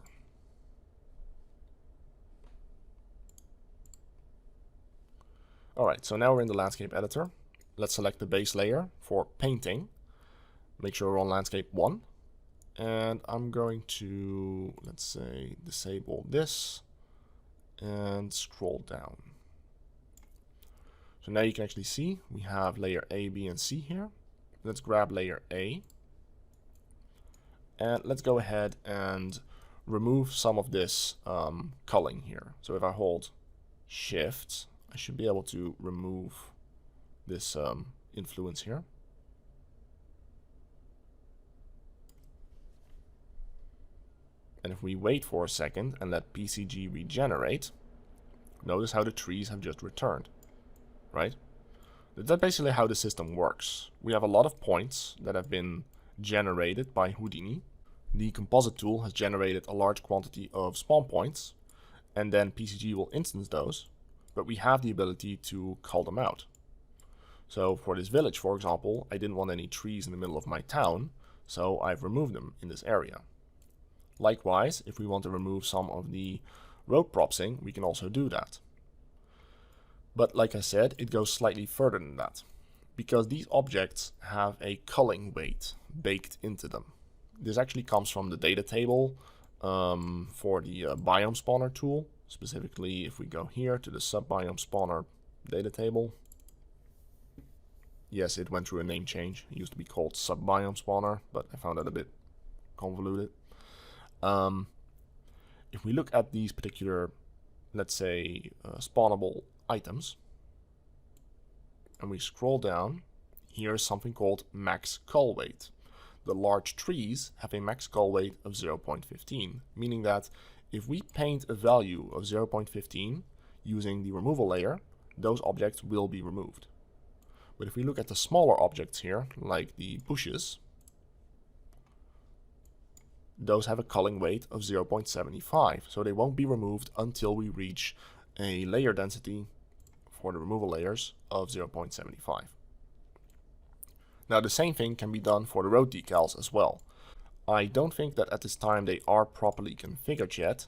Alright, so now we're in the landscape editor. Let's select the base layer for painting. Make sure we're on landscape 1. And I'm going to, let's say, disable this and scroll down. So now you can actually see we have layer A, B, and C here. Let's grab layer A. And let's go ahead and remove some of this culling here. So if I hold Shift, I should be able to remove this influence here. And if we wait for a second and let PCG regenerate, notice how the trees have just returned, right? That's basically how the system works. We have a lot of points that have been generated by Houdini. The composite tool has generated a large quantity of spawn points, and then PCG will instance those, but we have the ability to cull them out. So for this village, for example, I didn't want any trees in the middle of my town, so I've removed them in this area. Likewise, if we want to remove some of the road propsing, we can also do that. But like I said, it goes slightly further than that, because these objects have a culling weight baked into them. This actually comes from the data table for the biome spawner tool. Specifically, if we go here to the sub-biome spawner data table. Yes, it went through a name change. It used to be called sub-biome spawner, but I found that a bit convoluted. If we look at these particular, let's say, spawnable items, and we scroll down, here is something called max cull weight. The large trees have a max cull weight of 0.15, meaning that if we paint a value of 0.15 using the removal layer, those objects will be removed. But if we look at the smaller objects here, like the bushes, those have a culling weight of 0.75, so they won't be removed until we reach a layer density for the removal layers of 0.75. Now the same thing can be done for the road decals as well. I don't think that at this time they are properly configured yet,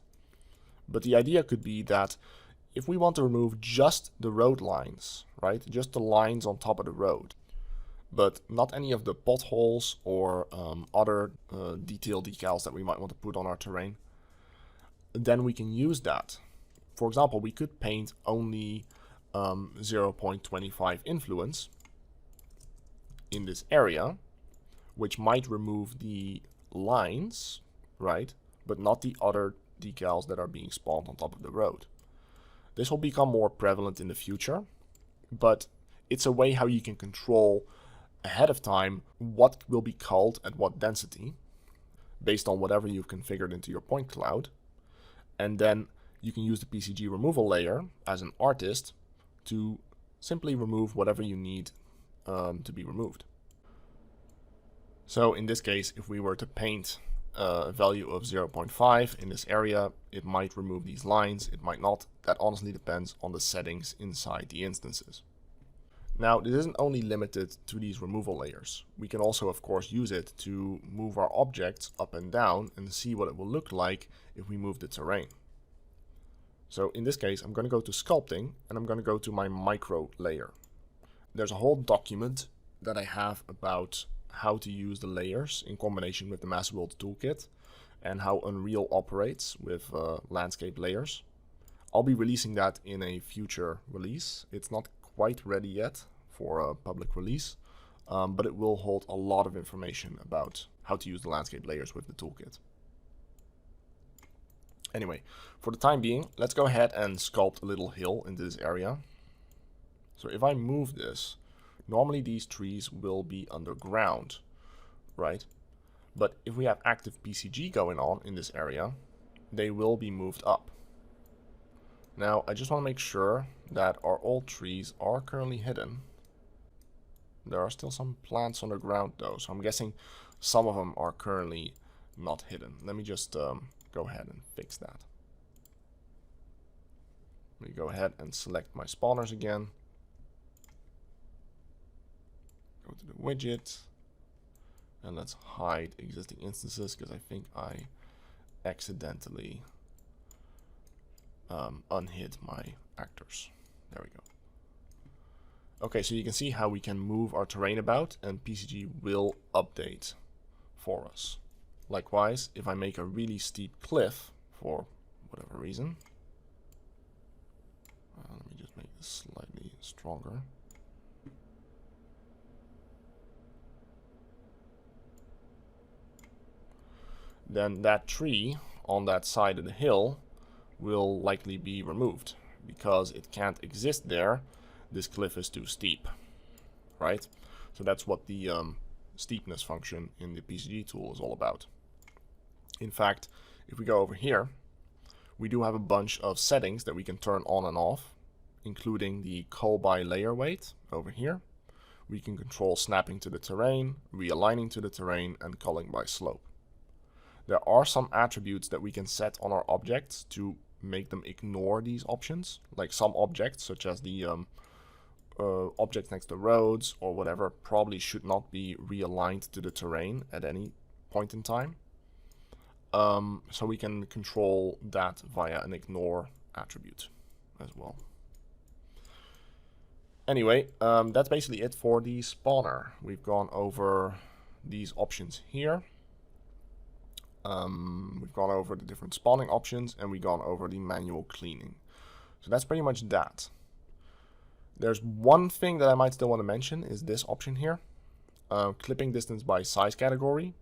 but the idea could be that if we want to remove just the road lines, right, just the lines on top of the road, but not any of the potholes or other detail decals that we might want to put on our terrain, then we can use that. For example, we could paint only 0.25 influence in this area, which might remove the lines, right, but not the other decals that are being spawned on top of the road. This will become more prevalent in the future, but it's a way how you can control ahead of time what will be culled at what density based on whatever you've configured into your point cloud. And then you can use the PCG removal layer as an artist to simply remove whatever you need to be removed. So in this case, if we were to paint a value of 0.5 in this area, it might remove these lines, it might not. That honestly depends on the settings inside the instances. Now, this isn't only limited to these removal layers. We can also, of course, use it to move our objects up and down and see what it will look like if we move the terrain. So in this case, I'm going to go to sculpting and I'm going to go to my micro layer. There's a whole document that I have about how to use the layers in combination with the Massive Worlds Toolkit and how Unreal operates with landscape layers. I'll be releasing that in a future release. It's not quite ready yet for a public release, but it will hold a lot of information about how to use the landscape layers with the toolkit. Anyway, for the time being, let's go ahead and sculpt a little hill into this area. So if I move this, normally these trees will be underground, right? But if we have active PCG going on in this area, they will be moved up. Now, I just want to make sure that our old trees are currently hidden. There are still some plants underground though, so I'm guessing some of them are currently not hidden. Let me just go ahead and fix that. Let me go ahead and select my spawners again. Go to the widget. And let's hide existing instances because I think I accidentally unhid my actors. There we go. Okay, so you can see how we can move our terrain about and PCG will update for us. Likewise, if I make a really steep cliff for whatever reason, let me just make this slightly stronger. Then that tree on that side of the hill will likely be removed because it can't exist there. This cliff is too steep, right? So that's what the steepness function in the PCG tool is all about. In fact, if we go over here, we do have a bunch of settings that we can turn on and off, including the cull by layer weight over here. We can control snapping to the terrain, realigning to the terrain, and culling by slope. There are some attributes that we can set on our objects to make them ignore these options, like some objects, such as the objects next to roads or whatever, probably should not be realigned to the terrain at any point in time. So we can control that via an ignore attribute as well. Anyway, that's basically it for the spawner. We've gone over these options here. We've gone over the different spawning options and we've gone over the manual cleaning. So that's pretty much that. There's one thing that I might still want to mention is this option here, clipping distance by size category.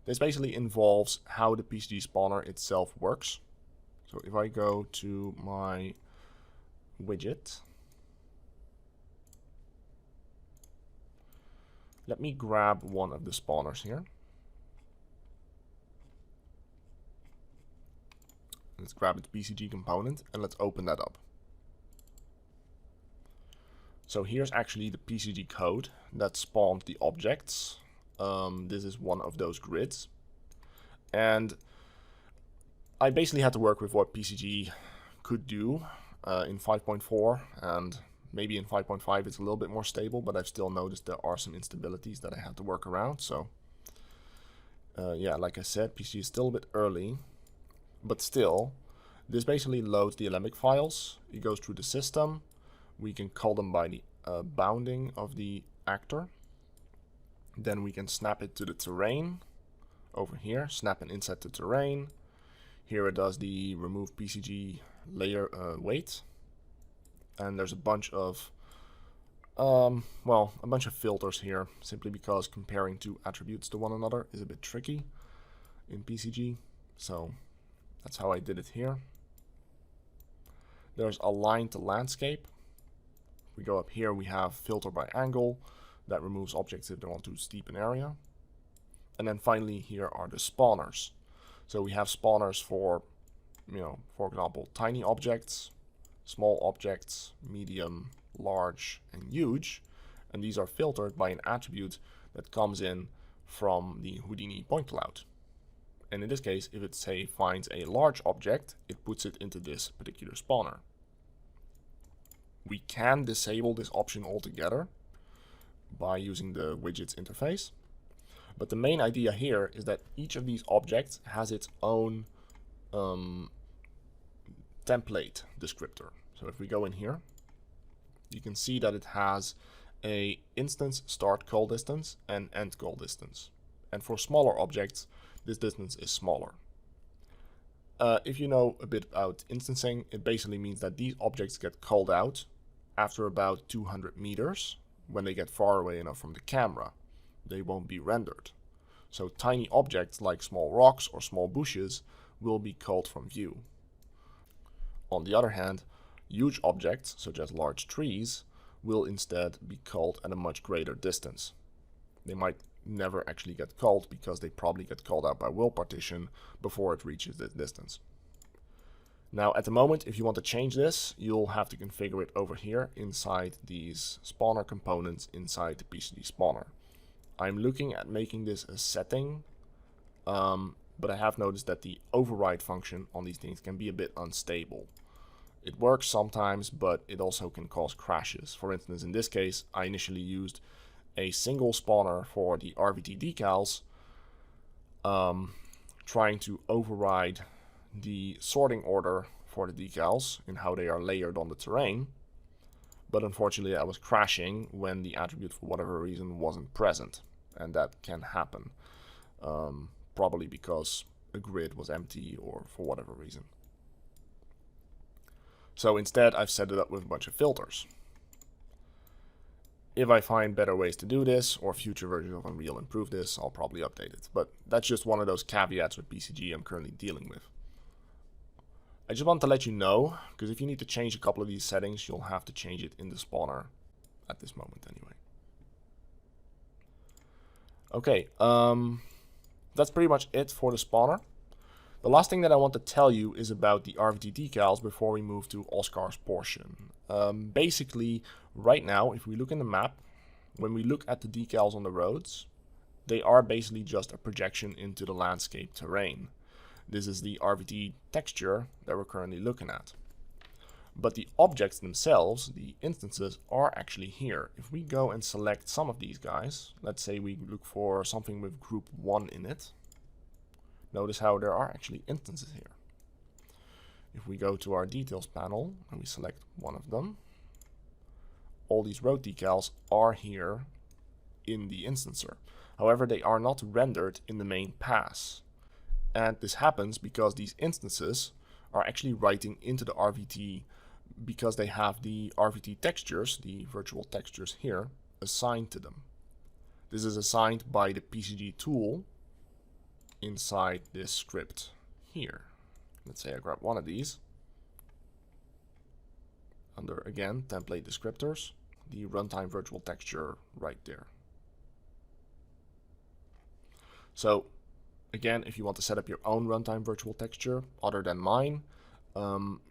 This basically involves how the PCG spawner itself works. So if I go to my widget, let me grab one of the spawners here. Let's grab its PCG component and let's open that up. So here's actually the PCG code that spawned the objects. This is one of those grids. And I basically had to work with what PCG could do in 5.4 and Maybe in 5.5 it's a little bit more stable, but I've still noticed there are some instabilities that I have to work around. So yeah, like I said, PCG is still a bit early, but still, this basically loads the Alembic files. It goes through the system. We can call them by the bounding of the actor. Then we can snap it to the terrain over here, snap and inset to terrain. Here it does the remove PCG layer weight. And there's a bunch of, well, a bunch of filters here, simply because comparing two attributes to one another is a bit tricky in PCG. So that's how I did it here. There's align to landscape. If we go up here, we have filter by angle. That removes objects if they want to steep an area. And then finally, here are the spawners. So we have spawners for, for example, tiny objects, small objects, medium, large, and huge. And these are filtered by an attribute that comes in from the Houdini point cloud. And in this case, if it, say, finds a large object, it puts it into this particular spawner. We can disable this option altogether by using the widgets interface. But the main idea here is that each of these objects has its own template descriptor. So if we go in here, you can see that it has a instance start call distance and end call distance. And for smaller objects, this distance is smaller. If you know a bit about instancing, it basically means that these objects get called out after about 200 meters. When they get far away enough from the camera, they won't be rendered. So tiny objects like small rocks or small bushes will be called from view. On the other hand, huge objects, such as large trees, will instead be called at a much greater distance. They might never actually get called because they probably get called out by world partition before it reaches this distance. Now at the moment, if you want to change this, you'll have to configure it over here inside these spawner components inside the PCG spawner. I'm looking at making this a setting, but I have noticed that the override function on these things can be a bit unstable. It works sometimes, but it also can cause crashes. For instance, in this case, I initially used a single spawner for the RVT decals, trying to override the sorting order for the decals and how they are layered on the terrain. But unfortunately, I was crashing when the attribute, for whatever reason, wasn't present. And that can happen, probably because a grid was empty or for whatever reason. So instead, I've set it up with a bunch of filters. If I find better ways to do this, or future versions of Unreal improve this, I'll probably update it. But that's just one of those caveats with PCG I'm currently dealing with. I just want to let you know, because if you need to change a couple of these settings, you'll have to change it in the spawner at this moment anyway. Okay, that's pretty much it for the spawner. The last thing that I want to tell you is about the RVT decals before we move to Oscar's portion. Basically, right now, if we look in the map, when we look at the decals on the roads, they are basically just a projection into the landscape terrain. This is the RVT texture that we're currently looking at. But the objects themselves, the instances, are actually here. If we go and select some of these guys, let's say we look for something with group 1 in it, notice how there are actually instances here. If we go to our details panel and we select one of them, all these road decals are here in the instancer. However, they are not rendered in the main pass. And this happens because these instances are actually writing into the RVT because they have the RVT textures, the virtual textures here, assigned to them. This is assigned by the PCG tool inside this script here. Let's say I grab one of these. Under, again, template descriptors, the runtime virtual texture right there. So, again, if you want to set up your own runtime virtual texture other than mine,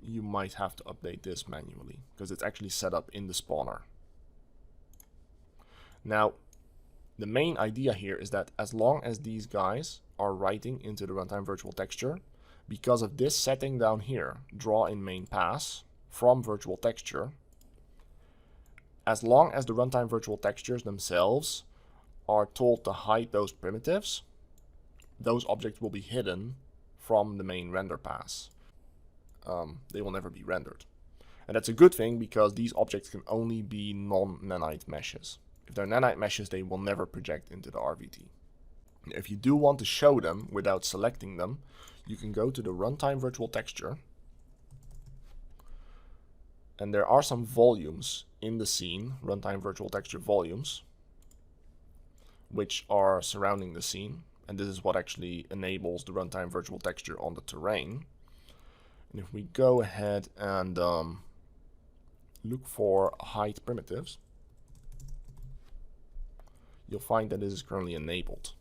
you might have to update this manually because it's actually set up in the spawner. Now, the main idea here is that as long as these guys are writing into the runtime virtual texture, because of this setting down here, draw in main pass from virtual texture, as long as the runtime virtual textures themselves are told to hide those primitives, those objects will be hidden from the main render pass. They will never be rendered. And that's a good thing because these objects can only be non-nanite meshes. If they're nanite meshes, they will never project into the RVT. If you do want to show them without selecting them, you can go to the runtime virtual texture. And there are some volumes in the scene, runtime virtual texture volumes, which are surrounding the scene. And this is what actually enables the runtime virtual texture on the terrain. And if we go ahead and look for hide primitives, you'll find that this is currently enabled.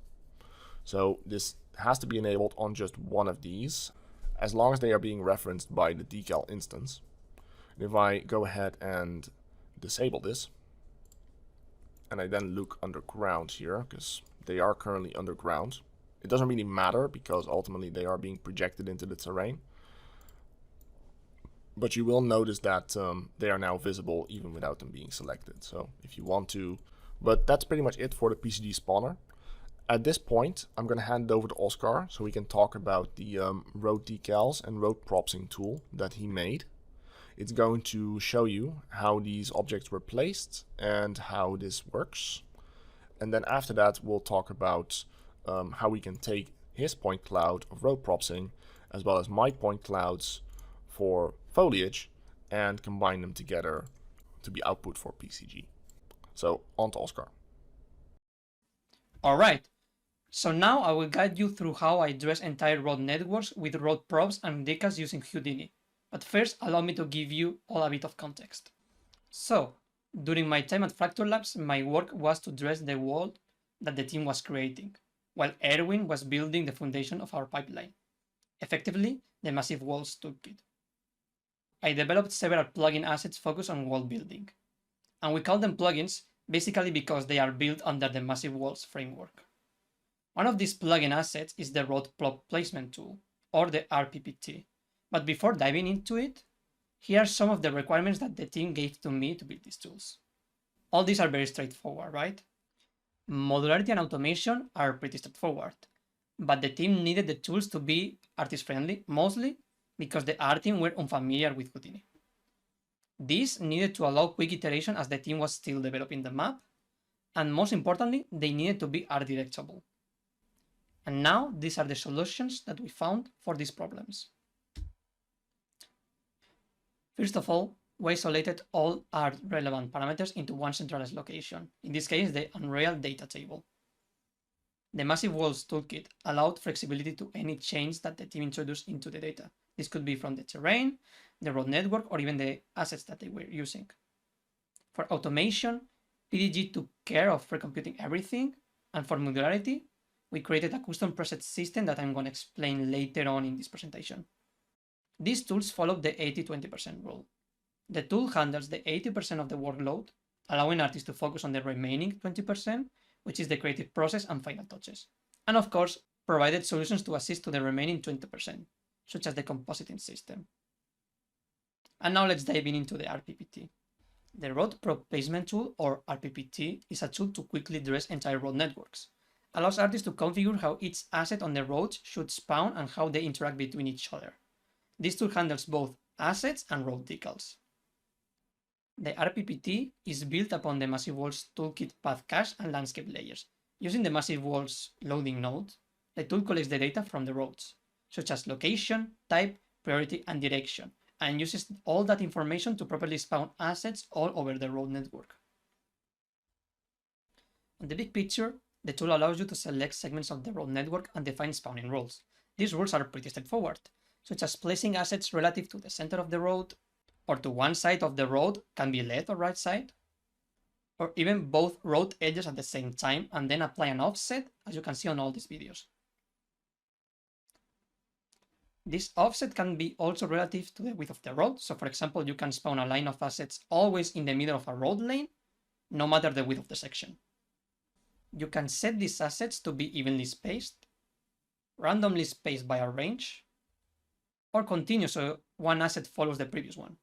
So this has to be enabled on just one of these, as long as they are being referenced by the decal instance. And if I go ahead and disable this, and I then look underground here, because they are currently underground, it doesn't really matter because ultimately they are being projected into the terrain. But you will notice that they are now visible even without them being selected. So if you want to, but that's pretty much it for the PCG spawner. At this point, I'm going to hand it over to Oscar so we can talk about the road decals and road propsing tool that he made. It's going to show you how these objects were placed and how this works. And then after that, we'll talk about how we can take his point cloud of road propsing as well as my point clouds for foliage and combine them together to be output for PCG. So on to Oscar. Alright, so now I will guide you through how I dress entire road networks with road props and decals using Houdini. But first, allow me to give you all a bit of context. So, during my time at Fracture Labs, my work was to dress the world that the team was creating, while Erwin was building the foundation of our pipeline, effectively the Massive Worlds Toolkit. I developed several plugin assets focused on world building, and we call them plugins basically because they are built under the Massive Worlds framework. One of these plugin assets is the Road Prop Placement tool, or the RPPT. But before diving into it, here are some of the requirements that the team gave to me to build these tools. All these are very straightforward, right? Modularity and automation are pretty straightforward, but the team needed the tools to be artist-friendly, mostly because the art team were unfamiliar with Houdini. This needed to allow quick iteration as the team was still developing the map, and most importantly, they needed to be art directable. And now these are the solutions that we found for these problems. First of all, we isolated all art relevant parameters into one centralized location, in this case the Unreal data table. The Massive Worlds Toolkit allowed flexibility to any change that the team introduced into the data. This could be from the terrain, the road network, or even the assets that they were using. For automation, PDG took care of recomputing everything, and for modularity, we created a custom preset system that I'm going to explain later on in this presentation. These tools follow the 80-20% rule. The tool handles the 80% of the workload, allowing artists to focus on the remaining 20%, which is the creative process and final touches. And of course, provided solutions to assist to the remaining 20%, such as the compositing system. And now let's dive into the RPPT. The Road Prop Placement tool, or RPPT, is a tool to quickly dress entire road networks. Allows artists to configure how each asset on the roads should spawn and how they interact between each other. This tool handles both assets and road decals. The RPPT is built upon the Massive Worlds Toolkit path cache and landscape layers. Using the Massive Worlds loading node, the tool collects the data from the roads, such as location, type, priority, and direction, and uses all that information to properly spawn assets all over the road network. On the big picture, the tool allows you to select segments of the road network and define spawning rules. These rules are pretty straightforward, such as placing assets relative to the center of the road, or to one side of the road, can be left or right side, or even both road edges at the same time, and then apply an offset, as you can see on all these videos. This offset can be also relative to the width of the road, so for example, you can spawn a line of assets always in the middle of a road lane, no matter the width of the section. You can set these assets to be evenly spaced, randomly spaced by a range, or continue so one asset follows the previous one.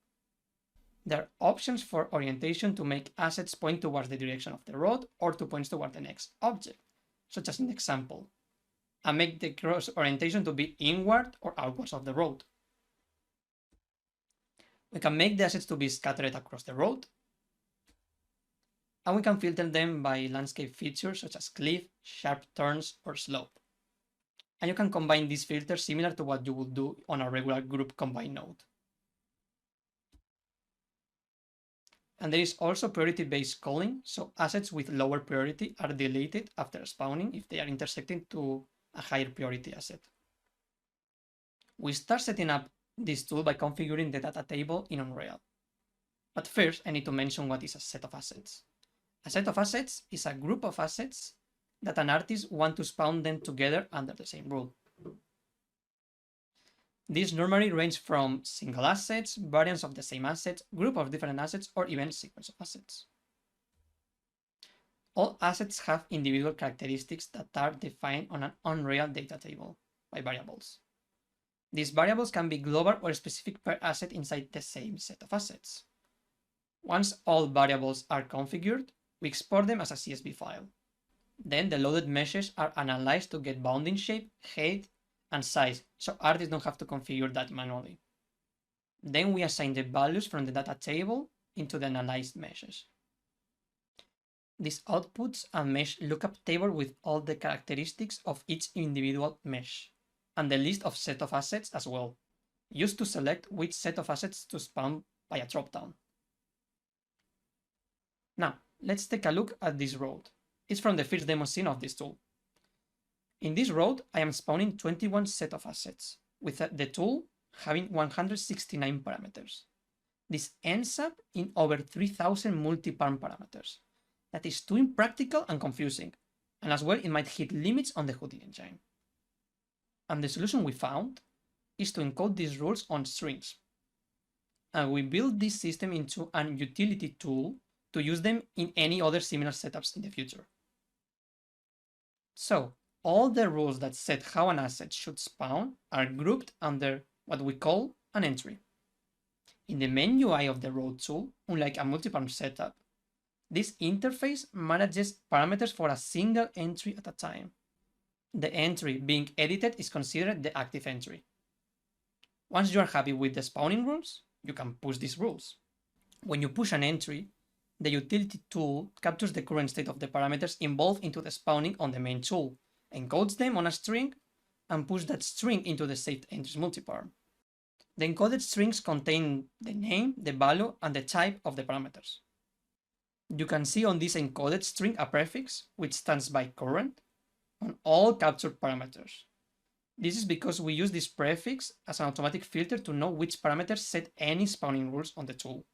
There are options for orientation to make assets point towards the direction of the road or to point toward the next object, such as in the example, and make the cross orientation to be inward or outwards of the road. We can make the assets to be scattered across the road, and we can filter them by landscape features such as cliff, sharp turns, or slope. And you can combine these filters similar to what you would do on a regular group combine node. And there is also priority-based calling, so assets with lower priority are deleted after spawning if they are intersecting to a higher priority asset. We start setting up this tool by configuring the data table in Unreal. But first, I need to mention what is a set of assets. A set of assets is a group of assets that an artist wants to spawn them together under the same rule. These normally range from single assets, variants of the same assets, group of different assets, or even sequence of assets. All assets have individual characteristics that are defined on an Unreal data table by variables. These variables can be global or specific per asset inside the same set of assets. Once all variables are configured, we export them as a CSV file. Then the loaded meshes are analyzed to get bounding shape, height, and size, so artists don't have to configure that manually. Then we assign the values from the data table into the analyzed meshes. This outputs a mesh lookup table with all the characteristics of each individual mesh, and the list of set of assets as well, used to select which set of assets to spawn by a dropdown. Now, let's take a look at this road. It's from the first demo scene of this tool. In this road, I am spawning 21 set of assets, with the tool having 169 parameters. This ends up in over 3,000 multi-parm parameters. That is too impractical and confusing, and as well it might hit limits on the Houdini engine. And the solution we found is to encode these rules on strings. And we built this system into an utility tool to use them in any other similar setups in the future. So, all the rules that set how an asset should spawn are grouped under what we call an entry. In the main UI of the road tool, unlike a multi-parm setup, this interface manages parameters for a single entry at a time. The entry being edited is considered the active entry. Once you are happy with the spawning rules, you can push these rules. When you push an entry, the utility tool captures the current state of the parameters involved into the spawning on the main tool, encodes them on a string, and pushes that string into the saved entries multiparm. The encoded strings contain the name, the value, and the type of the parameters. You can see on this encoded string a prefix, which stands by current, on all captured parameters. This is because we use this prefix as an automatic filter to know which parameters set any spawning rules on the tool.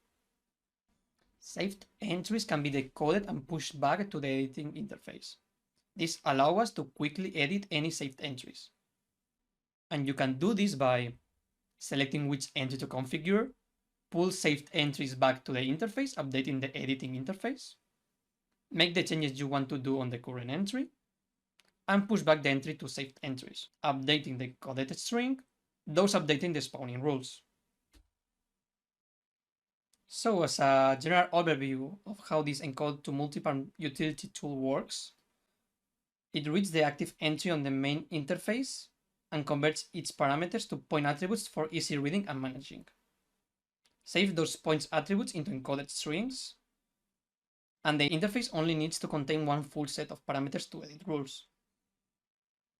Saved entries can be decoded and pushed back to the editing interface. This allows us to quickly edit any saved entries. And you can do this by selecting which entry to configure, pull saved entries back to the interface, updating the editing interface, make the changes you want to do on the current entry, and push back the entry to saved entries, updating the coded string, those updating the spawning rules. So as a general overview of how this encode to multiparm utility tool works, it reads the active entry on the main interface and converts its parameters to point attributes for easy reading and managing. Save those points attributes into encoded strings, and the interface only needs to contain one full set of parameters to edit rules.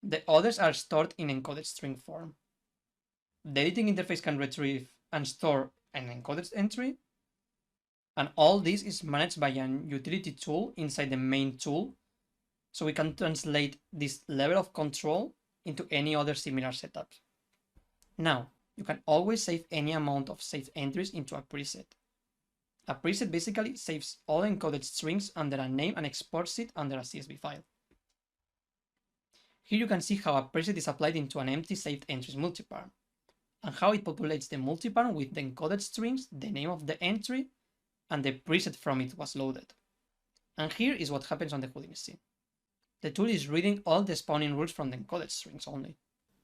The others are stored in encoded string form. The editing interface can retrieve and store an encoded entry, and all this is managed by an utility tool inside the main tool, so we can translate this level of control into any other similar setups. Now, you can always save any amount of saved entries into a preset. A preset basically saves all encoded strings under a name and exports it under a CSV file. Here you can see how a preset is applied into an empty saved entries multiparm, and how it populates the multiparm with the encoded strings, the name of the entry, and the preset from it was loaded. And here is what happens on the Houdini scene. The tool is reading all the spawning rules from the encoded strings only.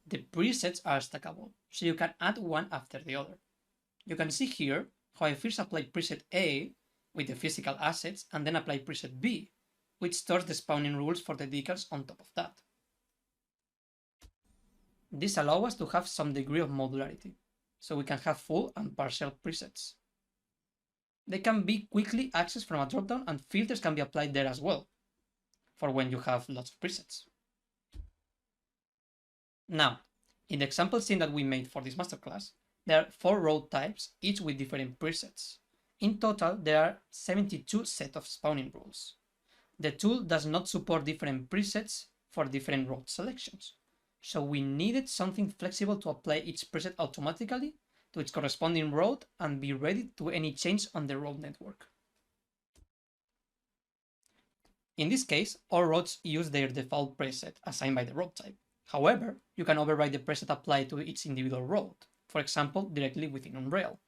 The presets are stackable, so you can add one after the other. You can see here how I first apply preset A with the physical assets and then apply preset B, which stores the spawning rules for the decals on top of that. This allows us to have some degree of modularity, so we can have full and partial presets. They can be quickly accessed from a dropdown, and filters can be applied there as well, for when you have lots of presets. Now, in the example scene that we made for this masterclass, there are 4 road types, each with different presets. In total, there are 72 set of spawning rules. The tool does not support different presets for different road selections, so we needed something flexible to apply each preset automatically to its corresponding road and be ready to any change on the road network. In this case, all roads use their default preset assigned by the road type. However, you can override the preset applied to each individual road, for example, directly within Unreal.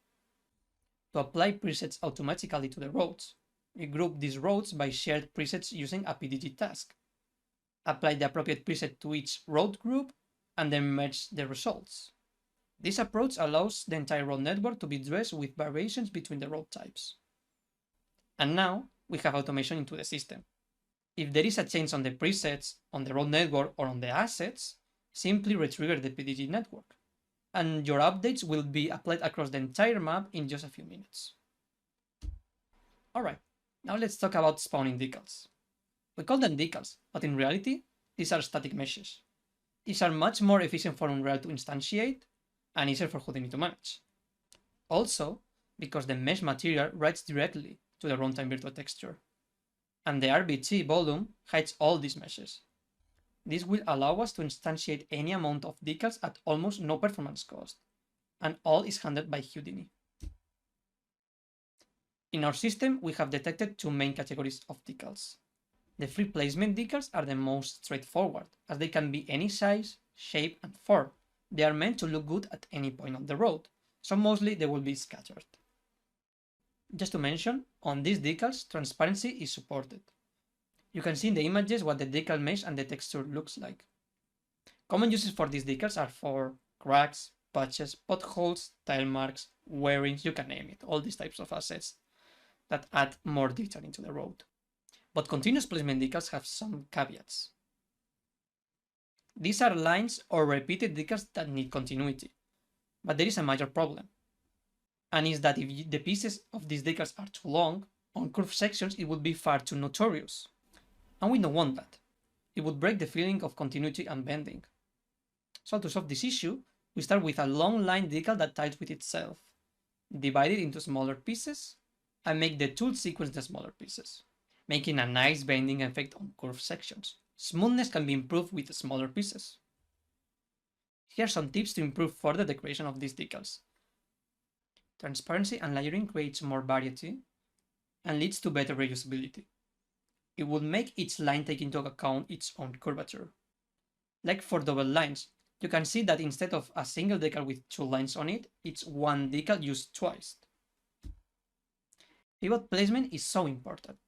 To apply presets automatically to the roads, we group these roads by shared presets using a PDG task. Apply the appropriate preset to each road group, and then merge the results. This approach allows the entire road network to be dressed with variations between the road types. And now we have automation into the system. If there is a change on the presets, on the road network, or on the assets, simply retrigger the PDG network, and your updates will be applied across the entire map in just a few minutes. Alright, now let's talk about spawning decals. We call them decals, but in reality, these are static meshes. These are much more efficient for Unreal to instantiate and easier for Houdini to manage. Also, because the mesh material writes directly to the runtime virtual texture, and the RBT volume hides all these meshes. This will allow us to instantiate any amount of decals at almost no performance cost, and all is handled by Houdini. In our system, we have detected 2 main categories of decals. The free placement decals are the most straightforward, as they can be any size, shape, and form. They are meant to look good at any point on the road, so mostly they will be scattered. Just to mention, on these decals, transparency is supported. You can see in the images what the decal mesh and the texture looks like. Common uses for these decals are for cracks, patches, potholes, tile marks, wearings, you can name it, all these types of assets that add more detail into the road. But continuous placement decals have some caveats. These are lines or repeated decals that need continuity, but there is a major problem, and is that if the pieces of these decals are too long, on curved sections it would be far too notorious, and we don't want that. It would break the feeling of continuity and bending. So to solve this issue, we start with a long line decal that ties with itself, divide it into smaller pieces, and make the tool sequence the smaller pieces, making a nice bending effect on curved sections. Smoothness can be improved with smaller pieces. Here are some tips to improve further the creation of these decals. Transparency and layering creates more variety and leads to better reusability. It will make each line take into account its own curvature. Like for double lines, you can see that instead of a single decal with 2 lines on it, it's one decal used twice. Pivot placement is so important.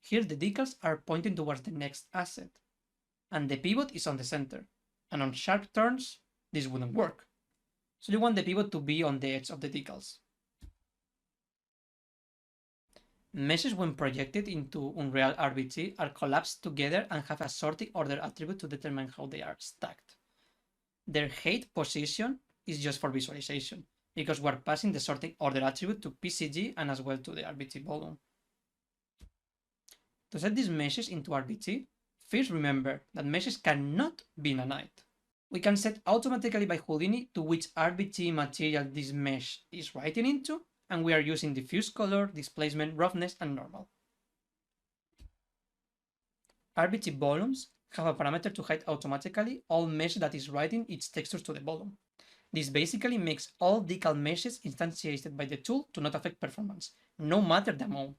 Here the decals are pointing towards the next asset, and the pivot is on the center, and on sharp turns, this wouldn't work. So you want the pivot to be on the edge of the decals. Meshes when projected into Unreal RBT are collapsed together and have a sorting order attribute to determine how they are stacked. Their height position is just for visualization, because we're passing the sorting order attribute to PCG and as well to the RBT volume. To set these meshes into RBT, first remember that meshes cannot be nanite. We can set automatically by Houdini to which RBT material this mesh is writing into, and we are using diffuse color, displacement, roughness, and normal. RBT volumes have a parameter to hide automatically all mesh that is writing its textures to the volume. This basically makes all decal meshes instantiated by the tool to not affect performance, no matter the amount.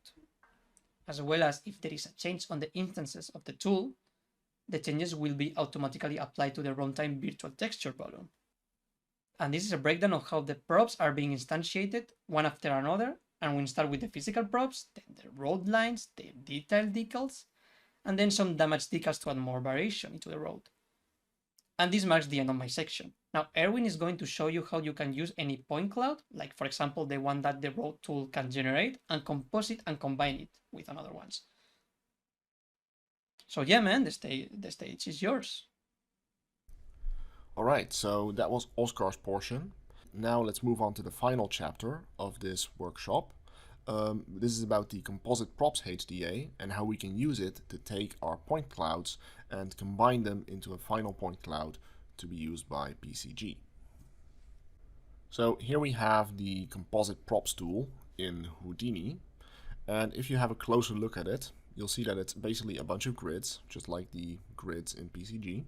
As well as if there is a change on the instances of the tool, the changes will be automatically applied to the runtime virtual texture volume. And this is a breakdown of how the props are being instantiated one after another, and we start with the physical props, then the road lines, the detailed decals, and then some damaged decals to add more variation into the road. And this marks the end of my section. Now, Erwin is going to show you how you can use any point cloud, like for example, the one that the road tool can generate, and compose it and combine it with another ones. So yeah, man, the stage is yours. Alright, so that was Oscar's portion. Now let's move on to the final chapter of this workshop. This is about the composite props HDA and how we can use it to take our point clouds and combine them into a final point cloud to be used by PCG. So here we have the composite props tool in Houdini, and if you have a closer look at it, you'll see that it's basically a bunch of grids, just like the grids in PCG.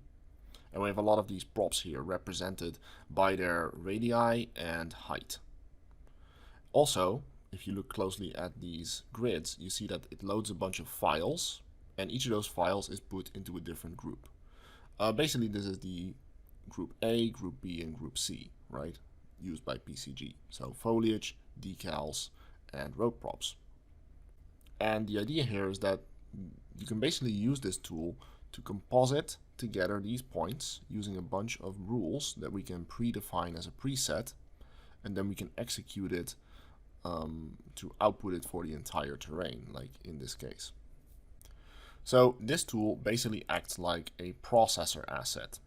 And we have a lot of these props here represented by their radii and height. Also, if you look closely at these grids, you see that it loads a bunch of files, and each of those files is put into a different group. Basically, this is the group A, group B, and group C, right? Used by PCG. So foliage, decals, and road props. And the idea here is that you can basically use this tool to composite together these points using a bunch of rules that we can predefine as a preset, and then we can execute it to output it for the entire terrain, like in this case. So this tool basically acts like a processor asset.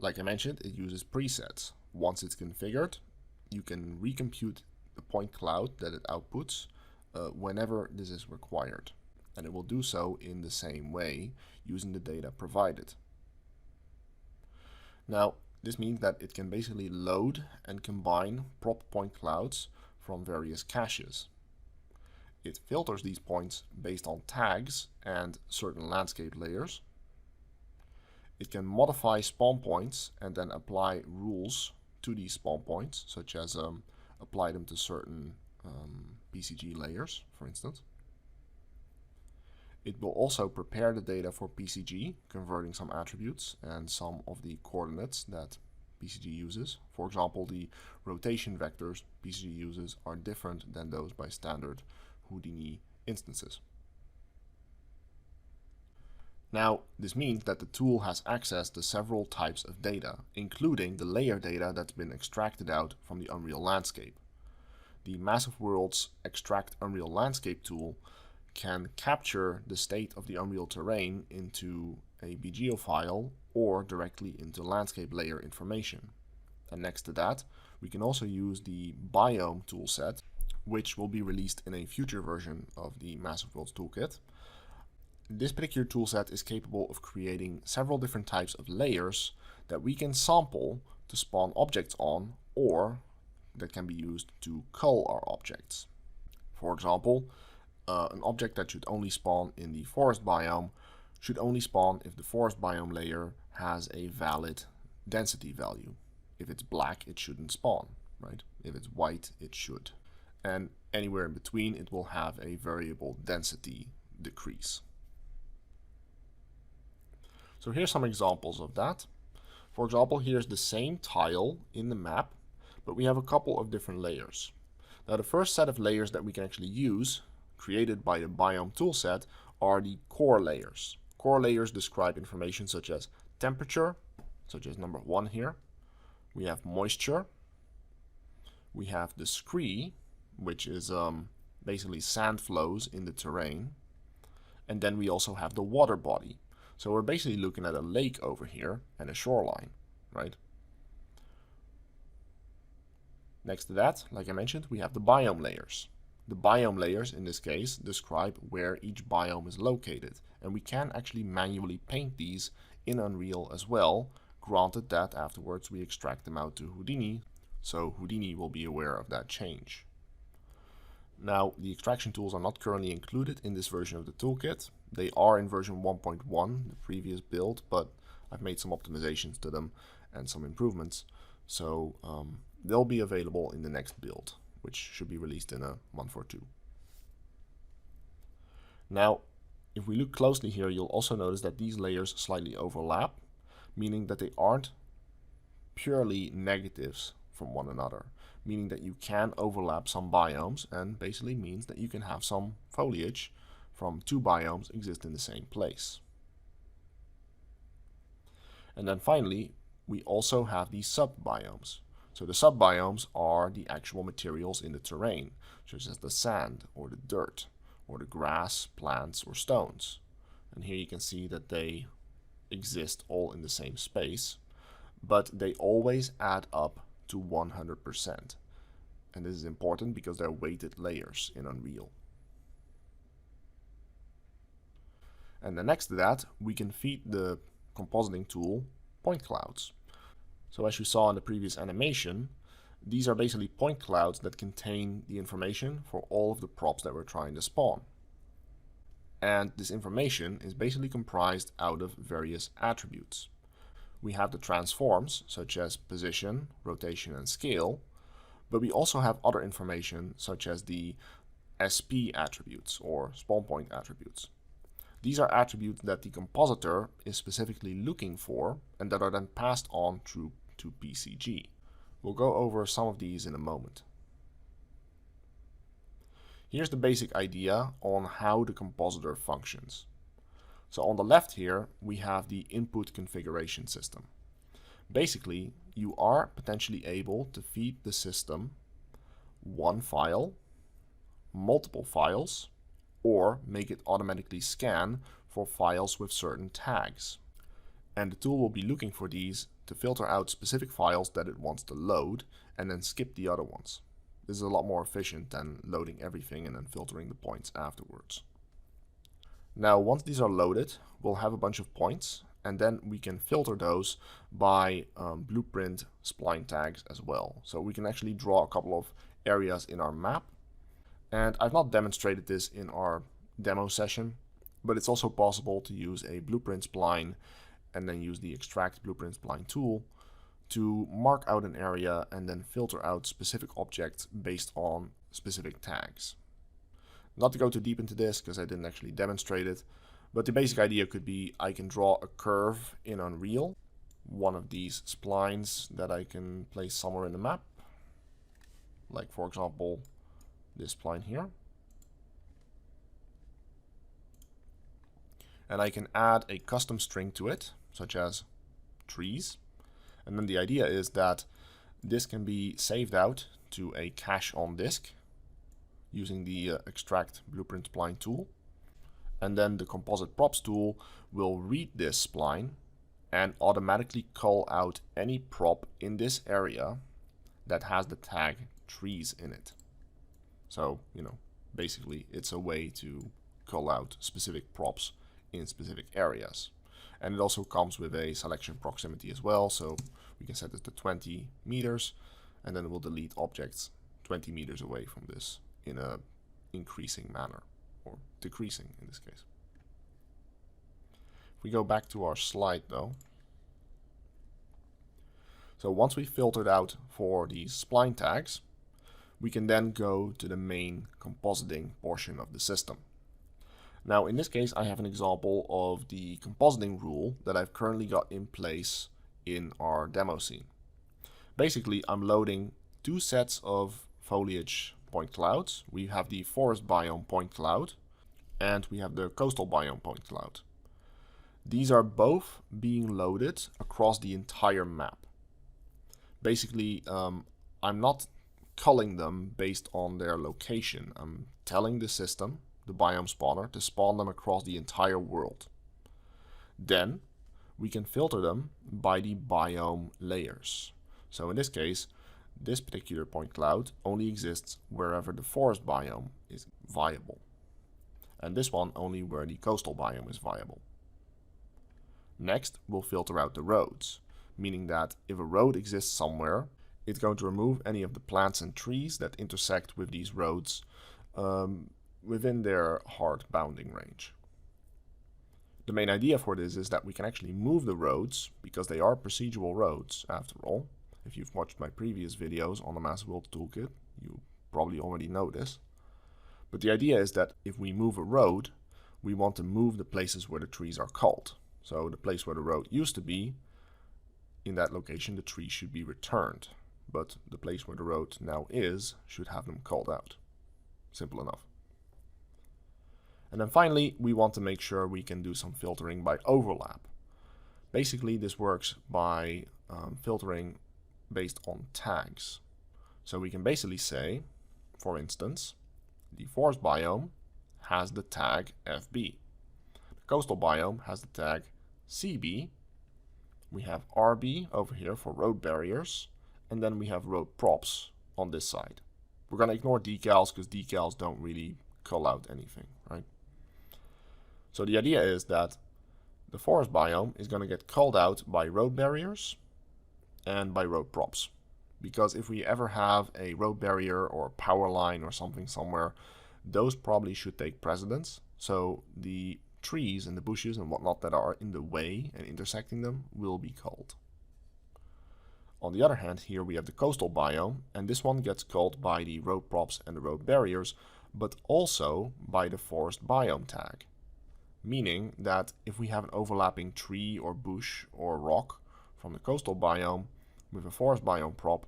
Like I mentioned, it uses presets. Once it's configured, you can recompute the point cloud that it outputs whenever this is required. And it will do so in the same way using the data provided. Now, this means that it can basically load and combine prop point clouds from various caches. It filters these points based on tags and certain landscape layers. It can modify spawn points and then apply rules to these spawn points, such as apply them to certain PCG layers, for instance. It will also prepare the data for PCG, converting some attributes and some of the coordinates that PCG uses. For example, the rotation vectors PCG uses are different than those by standard Houdini instances. Now, this means that the tool has access to several types of data, including the layer data that's been extracted out from the Unreal Landscape. The Massive Worlds Extract Unreal Landscape tool can capture the state of the Unreal terrain into a BGO file or directly into landscape layer information. And next to that, we can also use the biome toolset, which will be released in a future version of the Massive Worlds Toolkit. This particular toolset is capable of creating several different types of layers that we can sample to spawn objects on, or that can be used to cull our objects. For example, an object that should only spawn in the forest biome should only spawn if the forest biome layer has a valid density value. If it's black, it shouldn't spawn, right? If it's white, it should. And anywhere in between, it will have a variable density decrease. So here's some examples of that. For example, here's the same tile in the map, but we have a couple of different layers. Now the first set of layers that we can actually use, created by the biome toolset, are the core layers. Core layers describe information such as temperature, such as number 1 here. We have moisture. We have the scree, which is basically sand flows in the terrain. And then we also have the water body. So we're basically looking at a lake over here and a shoreline, right? Next to that, like I mentioned, we have the biome layers. The biome layers, in this case, describe where each biome is located. And we can actually manually paint these in Unreal as well, granted that afterwards we extract them out to Houdini, so Houdini will be aware of that change. Now, the extraction tools are not currently included in this version of the toolkit. They are in version 1.1, the previous build, but I've made some optimizations to them and some improvements. So they'll be available in the next build, which should be released in a month or two. Now, if we look closely here, you'll also notice that these layers slightly overlap, meaning that they aren't purely negatives from one another, meaning that you can overlap some biomes, and basically means that you can have some foliage from two biomes exist in the same place. And then finally, we also have these sub-biomes. So the sub-biomes are the actual materials in the terrain, such as the sand or the dirt or the grass, plants or stones. And here you can see that they exist all in the same space, but they always add up to 100%. And this is important because they're weighted layers in Unreal. And then next to that, we can feed the compositing tool point clouds. So as you saw in the previous animation, these are basically point clouds that contain the information for all of the props that we're trying to spawn. And this information is basically comprised out of various attributes. We have the transforms, such as position, rotation, and scale, but we also have other information, such as the SP attributes, or spawn point attributes. These are attributes that the compositor is specifically looking for and that are then passed on through to PCG. We'll go over some of these in a moment. Here's the basic idea on how the compositor functions. So on the left here, we have the input configuration system. Basically, you are potentially able to feed the system one file, multiple files, or make it automatically scan for files with certain tags. And the tool will be looking for these to filter out specific files that it wants to load and then skip the other ones. This is a lot more efficient than loading everything and then filtering the points afterwards. Now, once these are loaded, we'll have a bunch of points, and then we can filter those by blueprint spline tags as well. So we can actually draw a couple of areas in our map. And I've not demonstrated this in our demo session, but it's also possible to use a blueprint spline and then use the extract blueprint spline tool to mark out an area and then filter out specific objects based on specific tags. Not to go too deep into this because I didn't actually demonstrate it, but the basic idea could be I can draw a curve in Unreal, one of these splines that I can place somewhere in the map, like for example this spline here. And I can add a custom string to it, such as trees. And then the idea is that this can be saved out to a cache on disk using the extract blueprint spline tool. And then the composite props tool will read this spline and automatically call out any prop in this area that has the tag trees in it. So, basically it's a way to call out specific props in specific areas. And it also comes with a selection proximity as well, so we can set it to 20 meters, and then it will delete objects 20 meters away from this in a increasing manner, or decreasing in this case. If we go back to our slide though, so once we filtered out for these spline tags, we can then go to the main compositing portion of the system. Now in this case I have an example of the compositing rule that I've currently got in place in our demo scene. Basically I'm loading two sets of foliage point clouds. We have the forest biome point cloud and we have the coastal biome point cloud. These are both being loaded across the entire map. Basically I'm not culling them based on their location. I'm telling the system, the biome spawner, to spawn them across the entire world. Then we can filter them by the biome layers. So in this case, this particular point cloud only exists wherever the forest biome is viable. And this one only where the coastal biome is viable. Next, we'll filter out the roads, meaning that if a road exists somewhere, it's going to remove any of the plants and trees that intersect with these roads within their hard bounding range. The main idea for this is that we can actually move the roads, because they are procedural roads after all. If you've watched my previous videos on the Massive Worlds Toolkit, you probably already know this. But the idea is that if we move a road, we want to move the places where the trees are culled. So the place where the road used to be, in that location the tree should be returned. But the place where the road now is should have them culled out. Simple enough. And then finally, we want to make sure we can do some filtering by overlap. Basically, this works by filtering based on tags. So we can basically say, for instance, the forest biome has the tag FB. The coastal biome has the tag CB. We have RB over here for road barriers, and then we have road props on this side. We're going to ignore decals because decals don't really call out anything, right? So the idea is that the forest biome is going to get called out by road barriers and by road props. Because if we ever have a road barrier or a power line or something somewhere, those probably should take precedence. So the trees and the bushes and whatnot that are in the way and intersecting them will be culled. On the other hand, here we have the coastal biome, and this one gets culled by the road props and the road barriers, but also by the forest biome tag. Meaning that if we have an overlapping tree or bush or rock from the coastal biome with a forest biome prop,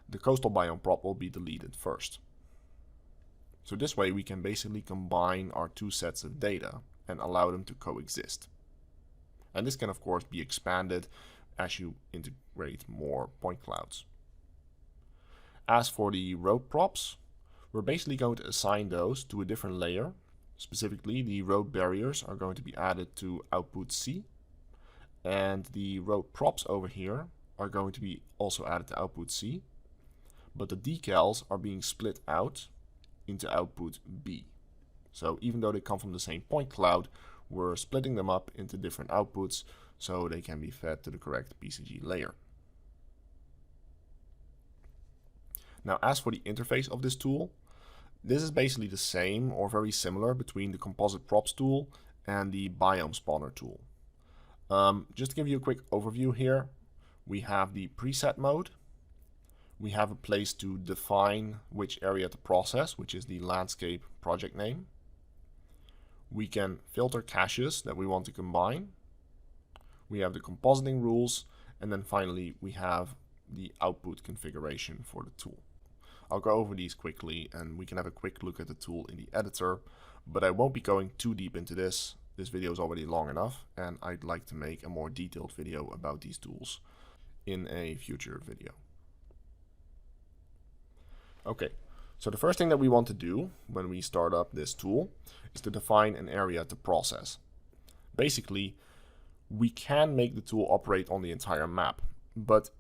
the coastal biome prop will be deleted first. So this way we can basically combine our two sets of data and allow them to coexist. And this can of course be expanded as you integrate more point clouds. As for the road props, we're basically going to assign those to a different layer. Specifically, the road barriers are going to be added to output C, and the road props over here are going to be also added to output C, but the decals are being split out into output B. So even though they come from the same point cloud, we're splitting them up into different outputs so they can be fed to the correct PCG layer. Now, as for the interface of this tool, this is basically the same or very similar between the composite props tool and the biome spawner tool. Just to give you a quick overview here, we have the preset mode. We have a place to define which area to process, which is the landscape project name. We can filter caches that we want to combine. We have the compositing rules, and then finally we have the output configuration for the tool. I'll go over these quickly and we can have a quick look at the tool in the editor, but I won't be going too deep into this. This video is already long enough and I'd like to make a more detailed video about these tools in a future video. Okay, so the first thing that we want to do when we start up this tool is to define an area to process. Basically, we can make the tool operate on the entire map, but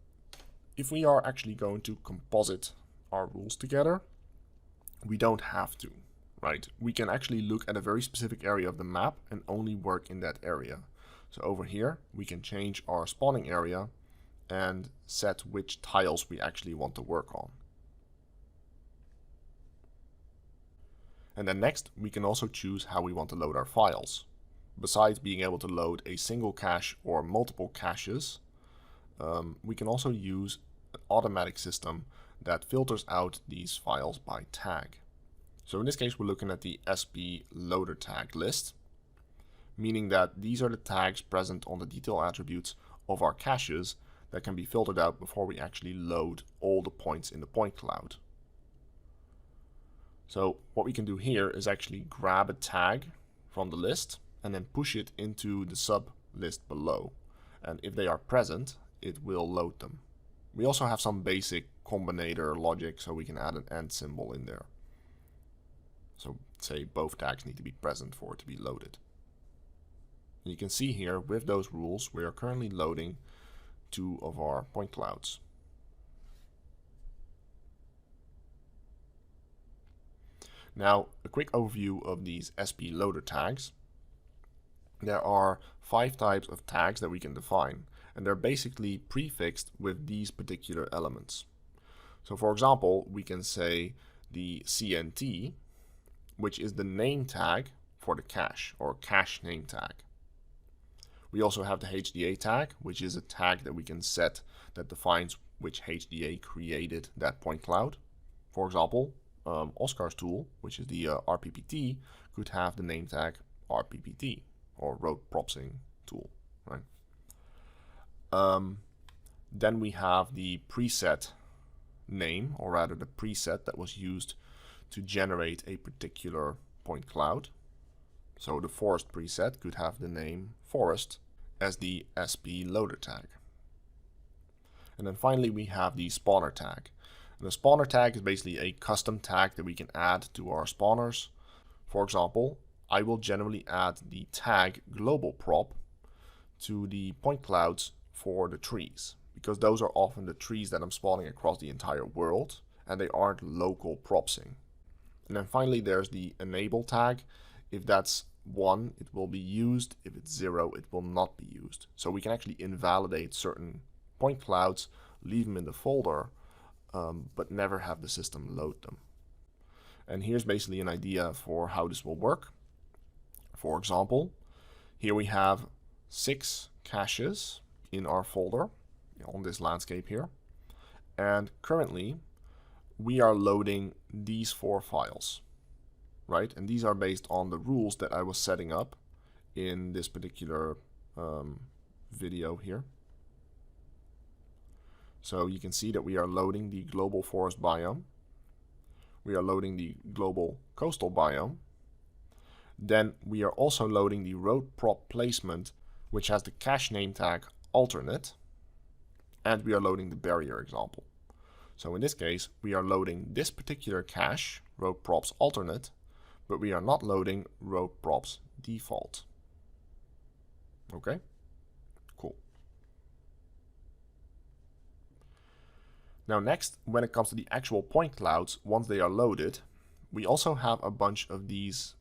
if we are actually going to composite our rules together, we don't have to, right? We can actually look at a very specific area of the map and only work in that area. So over here, we can change our spawning area and set which tiles we actually want to work on. And then next, we can also choose how we want to load our files. Besides being able to load a single cache or multiple caches, we can also use an automatic system that filters out these files by tag. So in this case, we're looking at the SP loader tag list, meaning that these are the tags present on the detail attributes of our caches that can be filtered out before we actually load all the points in the point cloud. So what we can do here is actually grab a tag from the list and then push it into the sub list below. And if they are present, it will load them. We also have some basic combinator logic, so we can add an AND symbol in there. So say both tags need to be present for it to be loaded. And you can see here with those rules, we are currently loading 2 of our point clouds. Now, a quick overview of these SP loader tags. There are 5 types of tags that we can define, and they're basically prefixed with these particular elements. So for example, we can say the CNT, which is the name tag for the cache, or cache name tag. We also have the HDA tag, which is a tag that we can set that defines which HDA created that point cloud. For example, Oscar's tool, which is the RPPT, could have the name tag RPPT, or road propsing tool, right? Then we have the preset name, or rather the preset that was used to generate a particular point cloud. So the forest preset could have the name forest, as the SP loader tag. And then finally we have the spawner tag. And the spawner tag is basically a custom tag that we can add to our spawners. For example, I will generally add the tag global prop to the point clouds for the trees, because those are often the trees that I'm spawning across the entire world and they aren't local propsing. And then finally there's the enable tag. If that's 1, it will be used. If it's 0, it will not be used. So we can actually invalidate certain point clouds, leave them in the folder, but never have the system load them. And here's basically an idea for how this will work. For example, here we have 6 caches in our folder on this landscape here. And currently we are loading these 4 files, right? And these are based on the rules that I was setting up in this particular video here. So you can see that we are loading the global forest biome. We are loading the global coastal biome. Then we are also loading the road prop placement, which has the cache name tag alternate. And we are loading the barrier example. So in this case, we are loading this particular cache, road props alternate, but we are not loading road props default. Okay, cool. Now next, when it comes to the actual point clouds, once they are loaded, we also have a bunch of these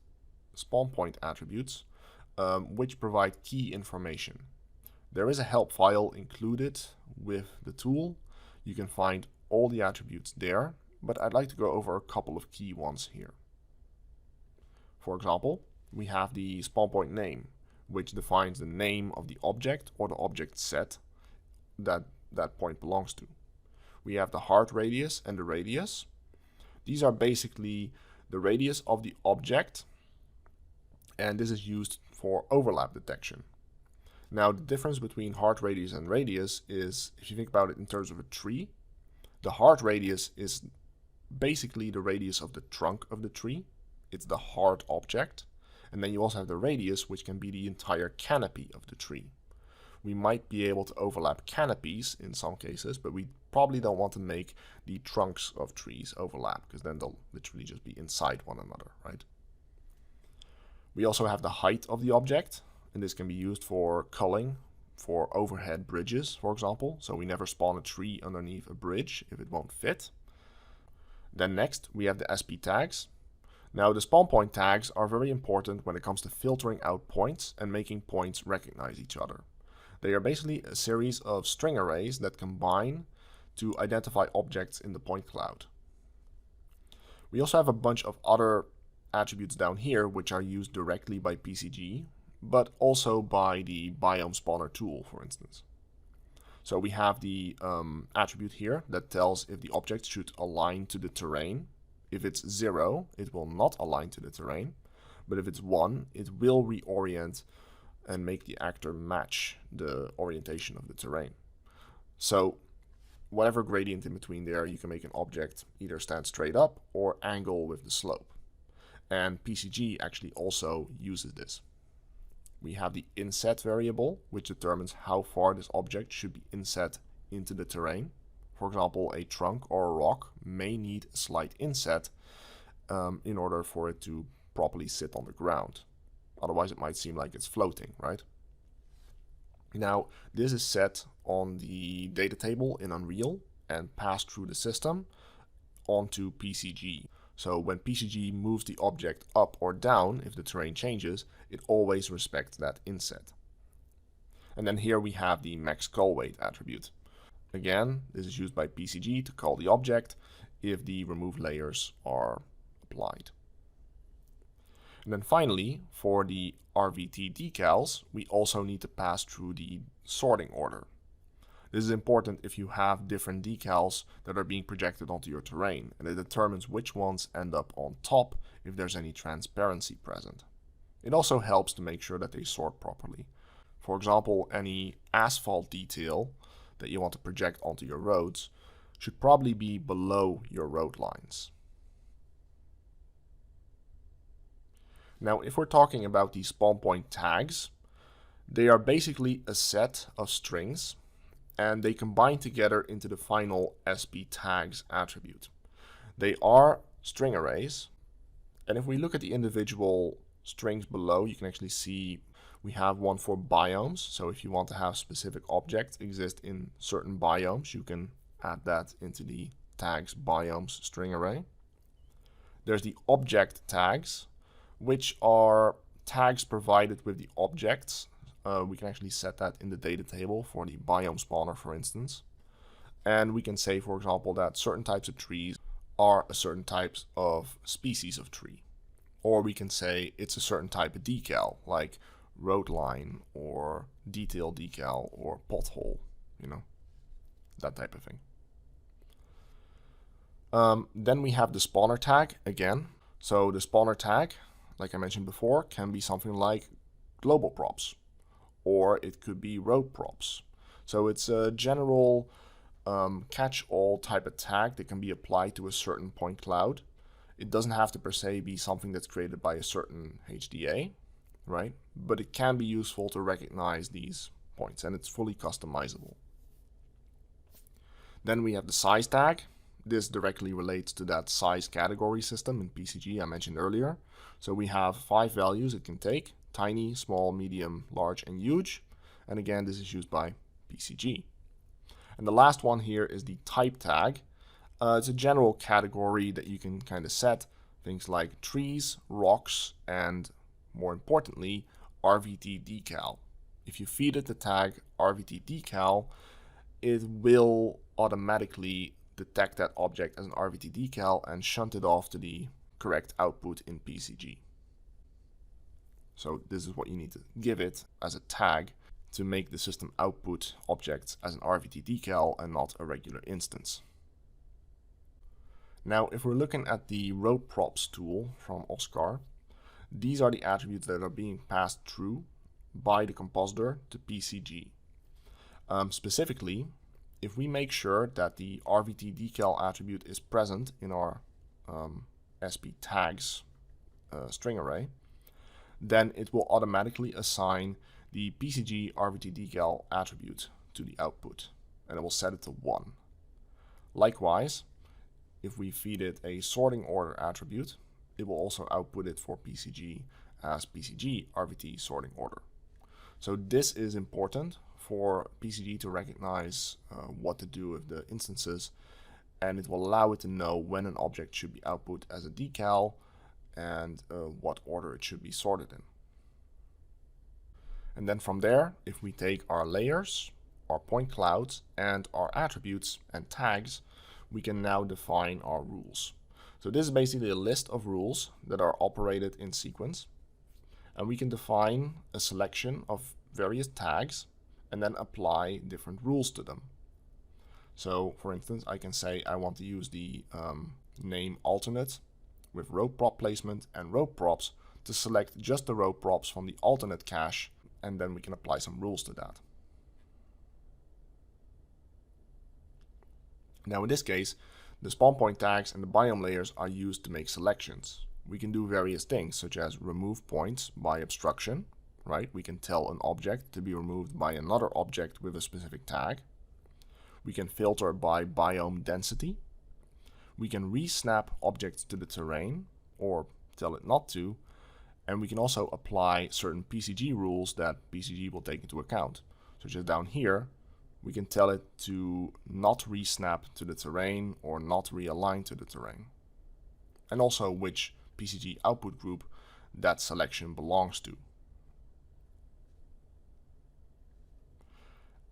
spawn point attributes, which provide key information. There is a help file included with the tool. You can find all the attributes there, but I'd like to go over a couple of key ones here. For example, we have the spawn point name, which defines the name of the object or the object set that that point belongs to. We have the hard radius and the radius. These are basically the radius of the object, and this is used for overlap detection. Now the difference between hard radius and radius is, if you think about it in terms of a tree, the hard radius is basically the radius of the trunk of the tree. It's the hard object. And then you also have the radius, which can be the entire canopy of the tree. We might be able to overlap canopies in some cases, but we probably don't want to make the trunks of trees overlap, because then they'll literally just be inside one another, right? We also have the height of the object, and this can be used for culling, for overhead bridges, for example. So we never spawn a tree underneath a bridge if it won't fit. Then next, we have the SP tags. Now the spawn point tags are very important when it comes to filtering out points and making points recognize each other. They are basically a series of string arrays that combine to identify objects in the point cloud. We also have a bunch of other attributes down here which are used directly by PCG, but also by the biome spawner tool, for instance. So we have the attribute here that tells if the object should align to the terrain. If it's 0, it will not align to the terrain, but if it's 1, it will reorient and make the actor match the orientation of the terrain. So whatever gradient in between there, you can make an object either stand straight up or angle with the slope. And PCG actually also uses this. We have the inset variable, which determines how far this object should be inset into the terrain. For example, a trunk or a rock may need a slight inset in order for it to properly sit on the ground. Otherwise it might seem like it's floating, right? Now, this is set on the data table in Unreal and passed through the system onto PCG. So when PCG moves the object up or down, if the terrain changes, it always respects that inset. And then here we have the max cull weight attribute. Again, this is used by PCG to cull the object if the removed layers are applied. And then finally, for the RVT decals, we also need to pass through the sorting order. This is important if you have different decals that are being projected onto your terrain, and it determines which ones end up on top if there's any transparency present. It also helps to make sure that they sort properly. For example, any asphalt detail that you want to project onto your roads should probably be below your road lines. Now, if we're talking about the spawn point tags, They are basically a set of strings, and they combine together into the final SP tags attribute. They are string arrays, and if we look at the individual strings below, you can actually see we have one for biomes. So if you want to have specific objects exist in certain biomes, you can add that into the tags biomes string array. There's the object tags, which are tags provided with the objects. We can actually set that in the data table for the biome spawner, for instance. And we can say, for example, that certain types of trees are a certain types of species of tree. Or we can say it's a certain type of decal, like road line or detail decal or pothole, that type of thing. Then we have the spawner tag again. So the spawner tag, like I mentioned before, can be something like global props, or it could be road props. So it's a general catch-all type of tag that can be applied to a certain point cloud. It doesn't have to per se be something that's created by a certain HDA, right? But it can be useful to recognize these points, and it's fully customizable. Then we have the size tag. This directly relates to that size category system in PCG I mentioned earlier. So we have 5 values it can take: tiny, small, medium, large, and huge. And again, this is used by PCG. And the last one here is the type tag. It's a general category that you can kind of set things like trees, rocks, and more importantly, RVT decal. If you feed it the tag RVT decal, it will automatically detect that object as an RVT decal and shunt it off to the correct output in PCG. So this is what you need to give it as a tag to make the system output objects as an RVT decal and not a regular instance. Now, if we're looking at the road props tool from Oscar, these are the attributes that are being passed through by the compositor to PCG. Specifically, if we make sure that the RVT decal attribute is present in our SP tags string array, then it will automatically assign the PCG RVT decal attribute to the output, and it will set it to 1. Likewise, if we feed it a sorting order attribute, it will also output it for PCG as PCG RVT sorting order. So this is important for PCG to recognize what to do with the instances, and it will allow it to know when an object should be output as a decal and what order it should be sorted in. And then from there, if we take our layers, our point clouds, and our attributes and tags, we can now define our rules. So this is basically a list of rules that are operated in sequence, and we can define a selection of various tags and then apply different rules to them. So for instance, I can say I want to use the name alternate with road prop placement and road props to select just the road props from the alternate cache, and then we can apply some rules to that. Now in this case, the spawn point tags and the biome layers are used to make selections. We can do various things, such as remove points by obstruction, right? We can tell an object to be removed by another object with a specific tag. We can filter by biome density. We can re-snap objects to the terrain, or tell it not to. And we can also apply certain PCG rules that PCG will take into account, such as down here. We can tell it to not re-snap to the terrain or not realign to the terrain. And also which PCG output group that selection belongs to.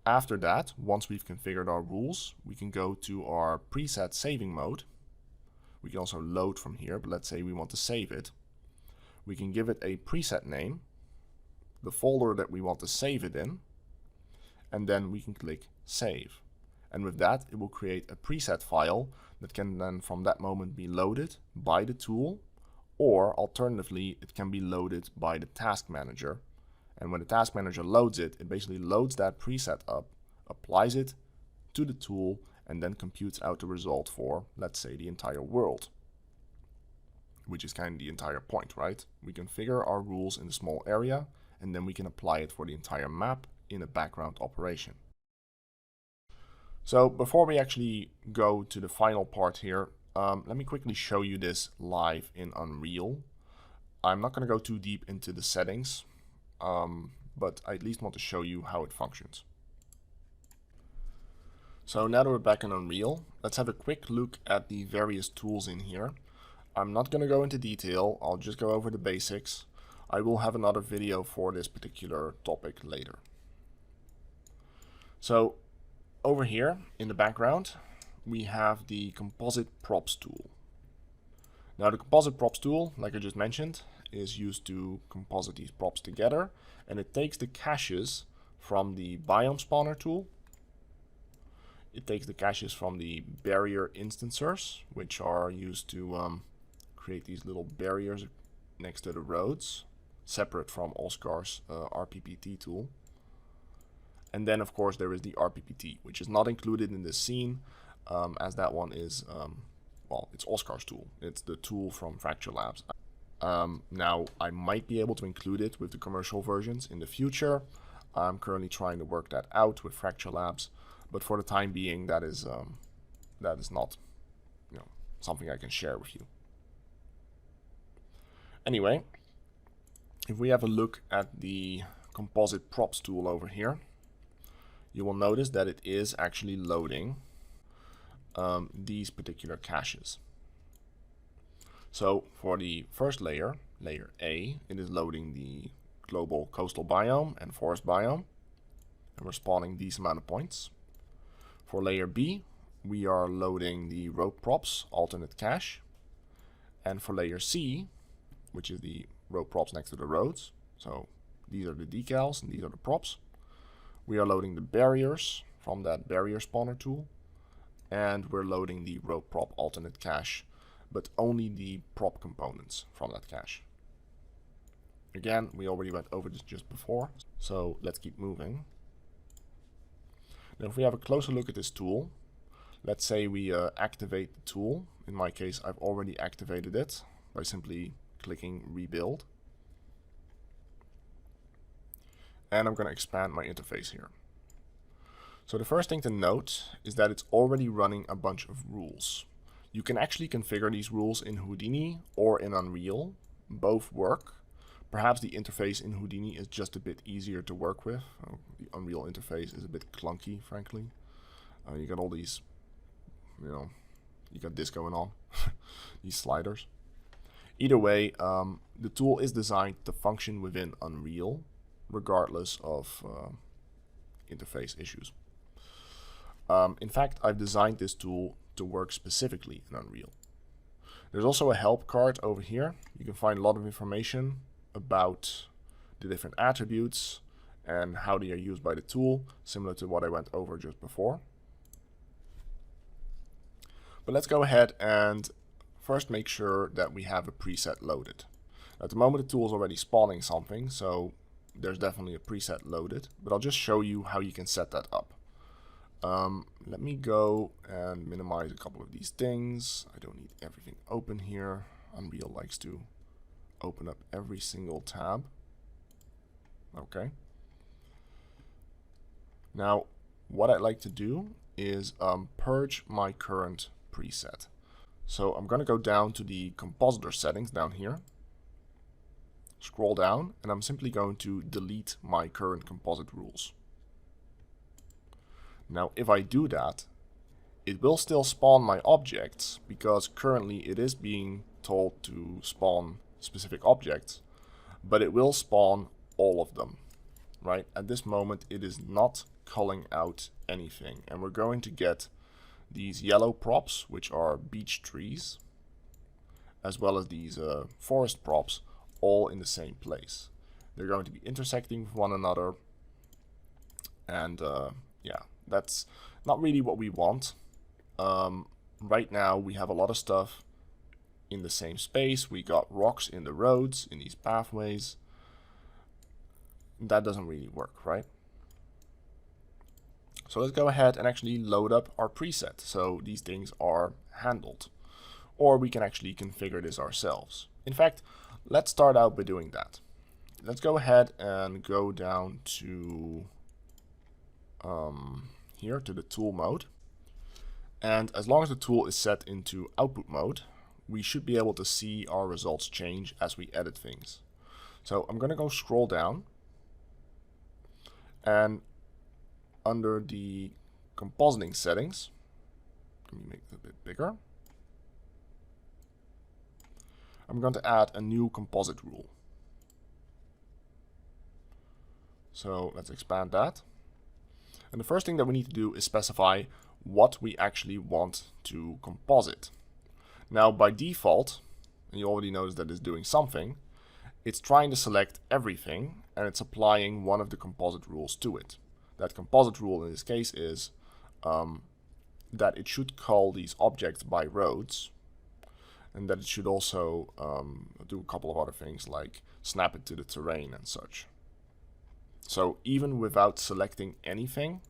After that, once we've configured our rules, we can go to our preset saving mode. We can also load from here, but let's say we want to save it. We can give it a preset name, the folder that we want to save it in, and then we can click save. And with that, it will create a preset file that can then from that moment be loaded by the tool, or alternatively, it can be loaded by the task manager. And when the task manager loads it, it basically loads that preset up, applies it to the tool, and then computes out the result for, let's say, the entire world, which is kind of the entire point, right? We configure our rules in a small area, and then we can apply it for the entire map in a background operation. So before we actually go to the final part here, let me quickly show you this live in Unreal. I'm not going to go too deep into the settings, but I at least want to show you how it functions. So now that we're back in Unreal, let's have a quick look at the various tools in here. I'm not going to go into detail, I'll just go over the basics. I will have another video for this particular topic later. So over here in the background, we have the Composite Props tool. Now the Composite Props tool, like I just mentioned, is used to composite these props together, and it takes the caches from the biome spawner tool. It takes the caches from the barrier instancers, which are used to create these little barriers next to the roads, separate from Oscar's RPPT tool. And then of course there is the RPPT, which is not included in this scene, as that one is, well, it's Oscar's tool. It's the tool from Fracture Labs. Now I might be able to include it with the commercial versions in the future. I'm currently trying to work that out with Fracture Labs, but for the time being, that is not, something I can share with you. Anyway, if we have a look at the Composite Props tool over here, you will notice that it is actually loading these particular caches. So for the first layer, layer A, it is loading the global coastal biome and forest biome, and we're spawning these amount of points. For layer B, we are loading the road props alternate cache, and for layer C, which is the road props next to the roads, so these are the decals and these are the props, we are loading the barriers from that barrier spawner tool, and we're loading the road prop alternate cache, but only the prop components from that cache. Again, we already went over this just before, so let's keep moving. Now if we have a closer look at this tool, let's say we activate the tool. In my case, I've already activated it by simply clicking rebuild. And I'm going to expand my interface here. So the first thing to note is that it's already running a bunch of rules. You can actually configure these rules in Houdini or in Unreal. Both work. Perhaps the interface in Houdini is just a bit easier to work with. The Unreal interface is a bit clunky, frankly. You got all these, you got this going on, these sliders. Either way, the tool is designed to function within Unreal, regardless of interface issues. In fact, I've designed this tool to work specifically in Unreal. There's also a help card over here. You can find a lot of information about the different attributes and how they are used by the tool, similar to what I went over just before. But let's go ahead and first make sure that we have a preset loaded. At the moment the tool is already spawning something, so there's definitely a preset loaded, but I'll just show you how you can set that up. Let me go and minimize a couple of these things. I don't need everything open here. Unreal likes to open up every single tab. Okay. Now, what I'd like to do is purge my current preset. So I'm going to go down to the compositor settings down here, scroll down, and I'm simply going to delete my current composite rules. Now, if I do that, it will still spawn my objects because currently it is being told to spawn specific objects, but it will spawn all of them, right? At this moment, it is not culling out anything, and we're going to get these yellow props, which are beech trees, as well as these forest props, all in the same place. They're going to be intersecting with one another, and yeah, that's not really what we want. Right now we have a lot of stuff in the same space. We got rocks in the roads, in these pathways. That doesn't really work, right? So let's go ahead and actually load up our preset so these things are handled. Or we can actually configure this ourselves. In fact, let's start out by doing that. let's go ahead and go down to here to the tool mode. And as long as the tool is set into output mode, we should be able to see our results change as we edit things. So I'm going to go scroll down, and under the compositing settings, let me make it a bit bigger. I'm going to add a new composite rule. So let's expand that. And the first thing that we need to do is specify what we actually want to composite. Now by default, and you already noticed that it's doing something, it's trying to select everything and it's applying one of the composite rules to it. That composite rule in this case is that it should call these objects by roads, and that it should also do a couple of other things like snap it to the terrain and such. So even without selecting anything,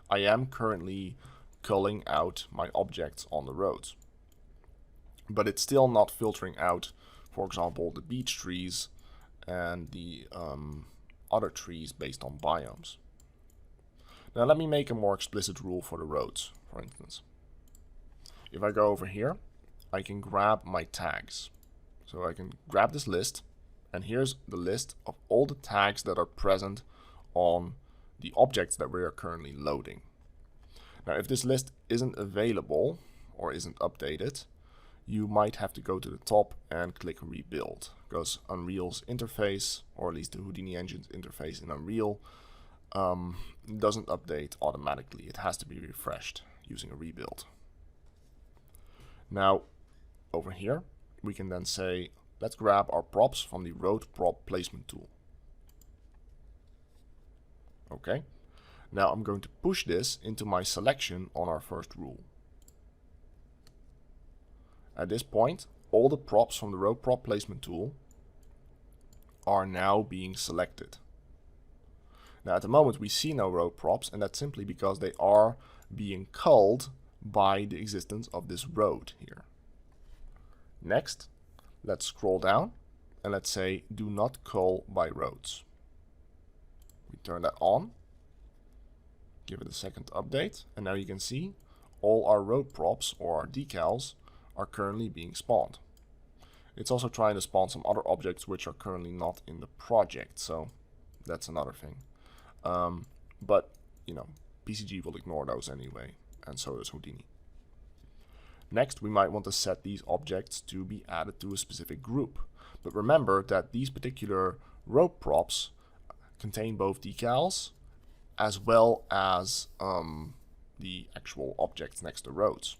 I am currently culling out my objects on the roads. But it's still not filtering out, for example, the beech trees and the other trees based on biomes. Now let me make a more explicit rule for the roads, for instance. If I go over here, I can grab my tags. So I can grab this list, and here's the list of all the tags that are present on the objects that we are currently loading. Now if this list isn't available or isn't updated, you might have to go to the top and click rebuild, because Unreal's interface, or at least the Houdini engine's interface in Unreal, doesn't update automatically. It has to be refreshed using a rebuild. Now over here we can then say, let's grab our props from the road prop placement tool. Okay, now I'm going to push this into my selection on our first rule. At this point, all the props from the road prop placement tool are now being selected. Now at the moment we see no road props, and that's simply because they are being culled by the existence of this road here. Next, let's scroll down and let's say do not cull by roads. We turn that on, give it a second update, and now you can see all our road props or our decals are currently being spawned. It's also trying to spawn some other objects which are currently not in the project, so that's another thing. But you know, PCG will ignore those anyway, and so does Houdini. Next, we might want to set these objects to be added to a specific group. But remember that these particular road props contain both decals as well as the actual objects next to roads.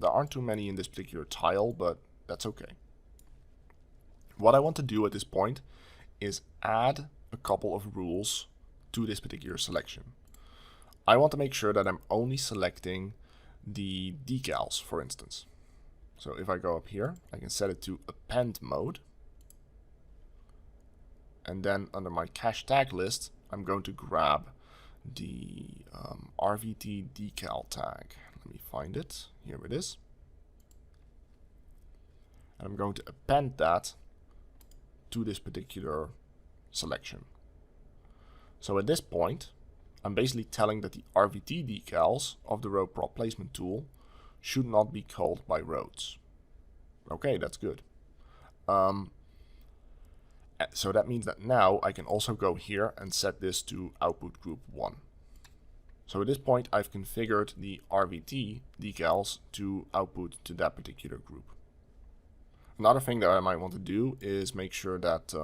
There aren't too many in this particular tile, but that's okay. What I want to do at this point is add a couple of rules to this particular selection. I want to make sure that I'm only selecting the decals, for instance. So if I go up here, I can set it to append mode. And then under my cache tag list, I'm going to grab the RVT decal tag. Let me find it. Here it is. And I'm going to append that to this particular selection. So at this point, I'm basically telling that the RVT decals of the road prop placement tool should not be called by roads. Okay, that's good. So that means that now I can also go here and set this to output group 1. So at this point I've configured the RVT decals to output to that particular group. Another thing that I might want to do is make sure that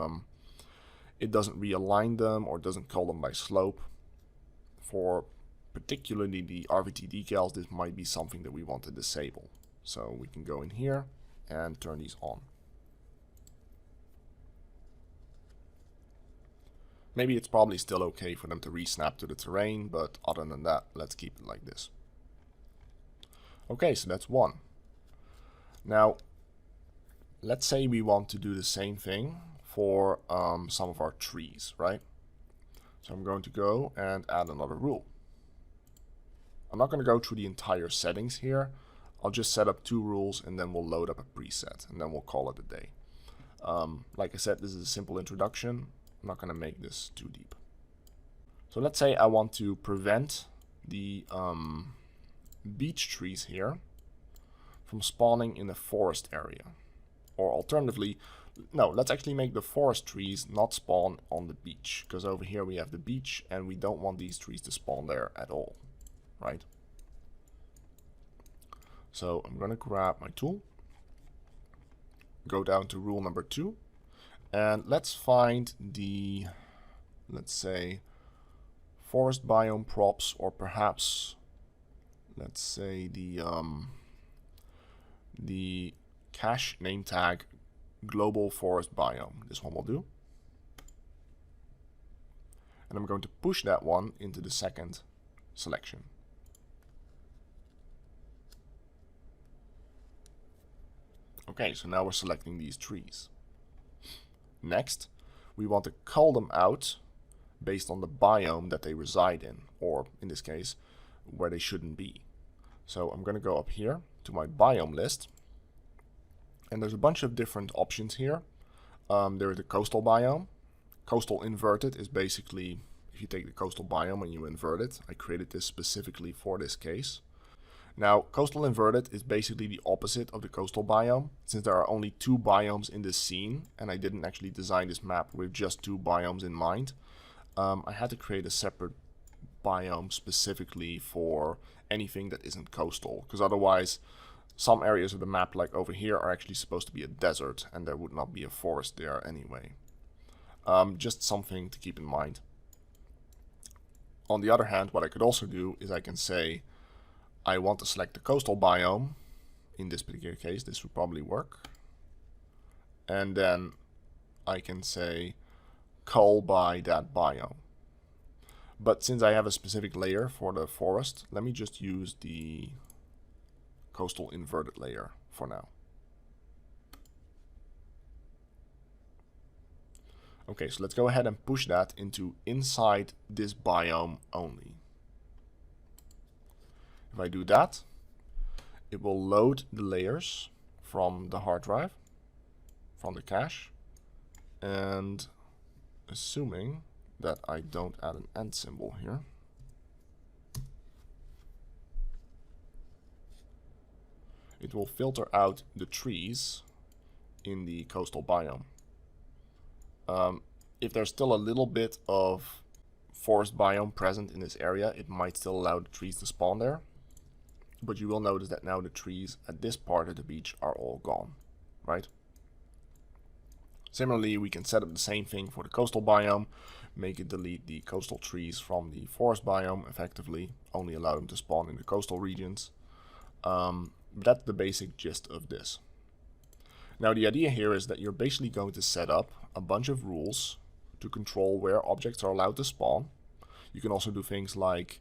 it doesn't realign them or doesn't call them by slope. For particularly the RVT decals, this might be something that we want to disable. So we can go in here and turn these on. Maybe it's probably still okay for them to re-snap to the terrain, but other than that, let's keep it like this. Okay, so that's one. Now, let's say we want to do the same thing for some of our trees, right? So I'm going to go and add another rule. I'm not going to go through the entire settings here. I'll just set up 2 rules and then we'll load up a preset and then we'll call it a day. Like I said, this is a simple introduction. I'm not going to make this too deep. So let's say I want to prevent the beech trees here from spawning in the forest area. Or alternatively, no, let's actually make the forest trees not spawn on the beach, because over here we have the beach and we don't want these trees to spawn there at all, right? So I'm going to grab my tool, go down to rule number 2, and let's find the, let's say, forest biome props, or perhaps, let's say, the cache name tag global forest biome. This one will do. And I'm going to push that one into the second selection. Okay, so now we're selecting these trees. Next, we want to cull them out based on the biome that they reside in, or in this case, where they shouldn't be. So I'm going to go up here to my biome list, and there's a bunch of different options here. There is the coastal biome. Coastal inverted is basically, if you take the coastal biome and you invert it. I created this specifically for this case. Now, coastal inverted is basically the opposite of the coastal biome, since there are only 2 biomes in this scene, and I didn't actually design this map with just 2 biomes in mind. I had to create a separate biome specifically for anything that isn't coastal, because otherwise some areas of the map, like over here, are actually supposed to be a desert, and there would not be a forest there anyway. Just something to keep in mind. On the other hand, what I could also do is I can say I want to select the coastal biome. In this particular case, this would probably work. And then I can say cull by that biome. But since I have a specific layer for the forest, let me just use the coastal inverted layer for now. Okay, so let's go ahead and push that into inside this biome only. If I do that, it will load the layers from the hard drive, from the cache, and assuming that I don't add an end symbol here, it will filter out the trees in the coastal biome. If there's still a little bit of forest biome present in this area, it might still allow the trees to spawn there. But you will notice that now the trees at this part of the beach are all gone, right? Similarly, we can set up the same thing for the coastal biome, make it delete the coastal trees from the forest biome effectively, only allow them to spawn in the coastal regions. That's the basic gist of this. Now the idea here is that you're basically going to set up a bunch of rules to control where objects are allowed to spawn. You can also do things like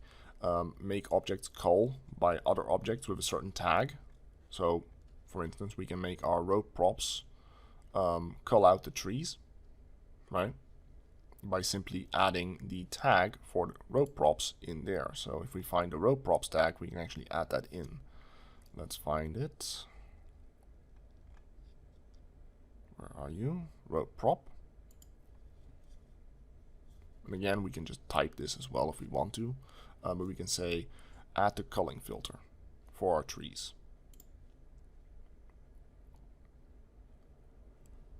make objects cull by other objects with a certain tag. So, for instance, we can make our rope props cull out the trees, right? By simply adding the tag for the rope props in there. So if we find the rope props tag, we can actually add that in. Let's find it. Where are you? Rope prop. And again, we can just type this as well if we want to. But we can say add the culling filter for our trees.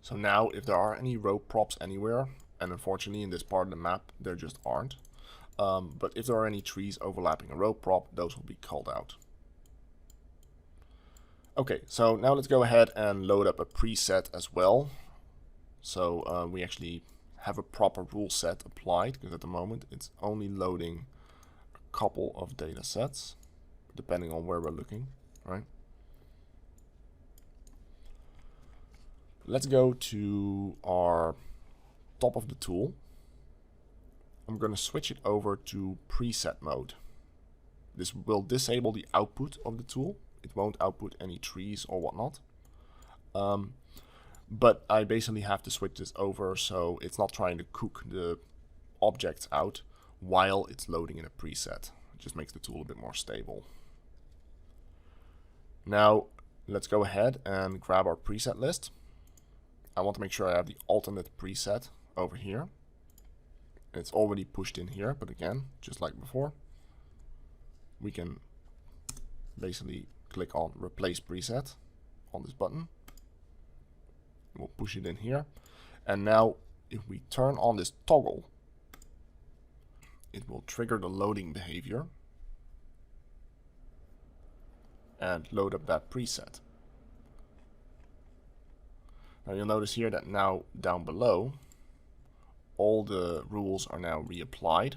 So now if there are any rope props anywhere, and unfortunately in this part of the map there just aren't, but if there are any trees overlapping a rope prop, those will be culled out. Okay, so now let's go ahead and load up a preset as well. So we actually have a proper rule set applied, because at the moment it's only loading a couple of data sets, depending on where we're looking, right? Let's go to our top of the tool. I'm going to switch it over to preset mode. This will disable the output of the tool. It won't output any trees or whatnot. But I basically have to switch this over so it's not trying to cook the objects out while it's loading in a preset. It just makes the tool a bit more stable. Now let's go ahead and grab our preset list. I want to make sure I have the alternate preset over here. It's already pushed in here, but again, just like before, we can basically click on replace preset on this button. We'll push it in here. And now if we turn on this toggle, it will trigger the loading behavior and load up that preset. Now you'll notice here that now down below, all the rules are now reapplied.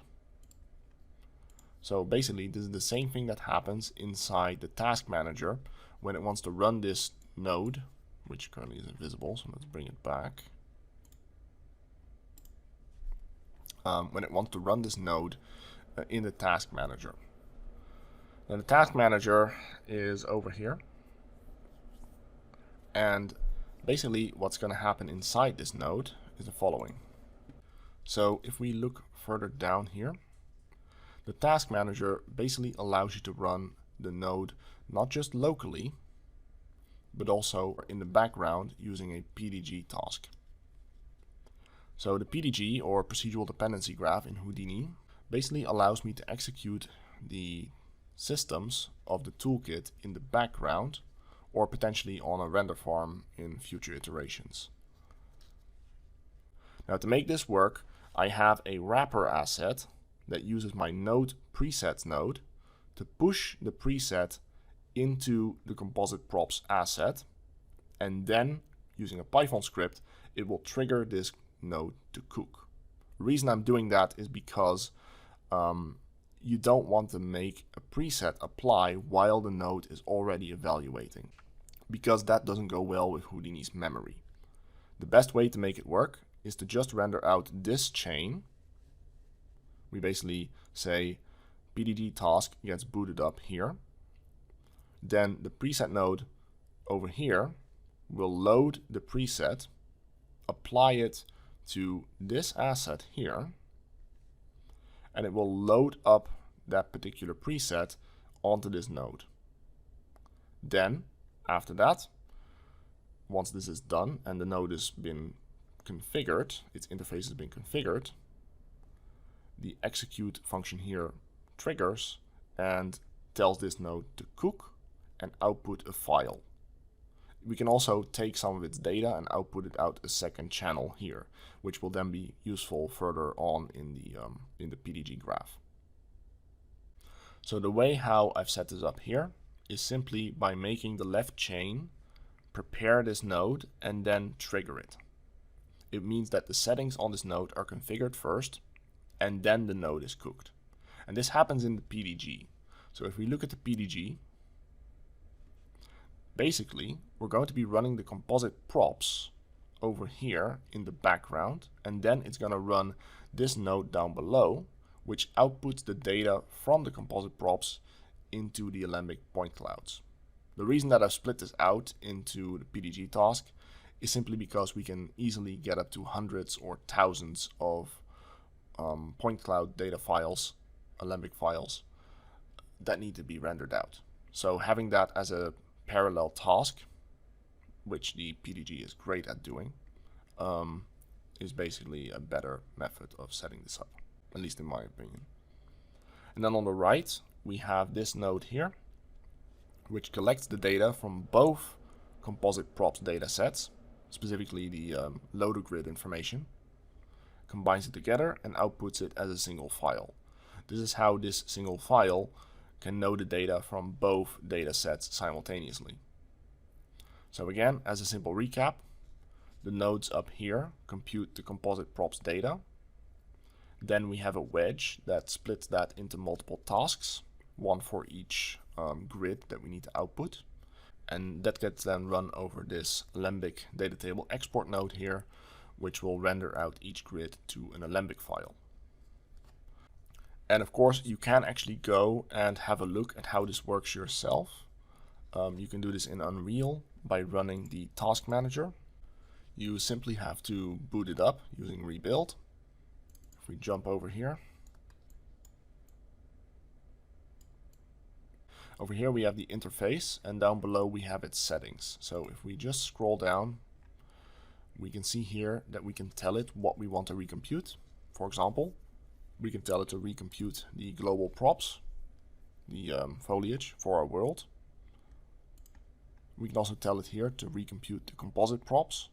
So basically this is the same thing that happens inside the task manager when it wants to run this node, which currently is invisible, so let's bring it back. When it wants to run this node in the task manager. Now the task manager is over here, and basically what's going to happen inside this node is the following. So if we look further down here, the task manager basically allows you to run the node not just locally, but also in the background using a PDG task. So the PDG, or procedural dependency graph in Houdini, basically allows me to execute the systems of the toolkit in the background, or potentially on a render farm in future iterations. Now to make this work, I have a wrapper asset that uses my node presets node to push the preset into the composite props asset, and then using a Python script, it will trigger this node to cook. The reason I'm doing that is because you don't want to make a preset apply while the node is already evaluating, because that doesn't go well with Houdini's memory. The best way to make it work is to just render out this chain. We basically say PDG task gets booted up here. Then the preset node over here will load the preset, apply it to this asset here, and it will load up that particular preset onto this node. Then, after that, once this is done and the node has been configured, its interface has been configured, the execute function here triggers and tells this node to cook and output a file. We can also take some of its data and output it out a second channel here, which will then be useful further on in the PDG graph. So the way how I've set this up here is simply by making the left chain prepare this node and then trigger it. It means that the settings on this node are configured first, and then the node is cooked. And this happens in the PDG. So if we look at the PDG, basically we're going to be running the composite props over here in the background, and then it's going to run this node down below, which outputs the data from the composite props into the Alembic point clouds. The reason that I've split this out into the PDG task is simply because we can easily get up to hundreds or thousands of point cloud data files, Alembic files, that need to be rendered out. So having that as a parallel task, which the PDG is great at doing, is basically a better method of setting this up, at least in my opinion. And then on the right, we have this node here, which collects the data from both composite props data sets, specifically the loader grid information, combines it together and outputs it as a single file. This is how this single file can know the data from both data sets simultaneously. So again, as a simple recap, the nodes up here compute the composite props data. Then we have a wedge that splits that into multiple tasks, one for each grid that we need to output. And that gets then run over this Alembic data table export node here, which will render out each grid to an Alembic file. And of course, you can actually go and have a look at how this works yourself. You can do this in Unreal by running the task manager. You simply have to boot it up using rebuild. If we jump over here, we have the interface, and down below we have its settings. So if we just scroll down, we can see here that we can tell it what we want to recompute. For example, We can tell it to recompute the global props, the foliage for our world. We can also tell it here to recompute the composite props,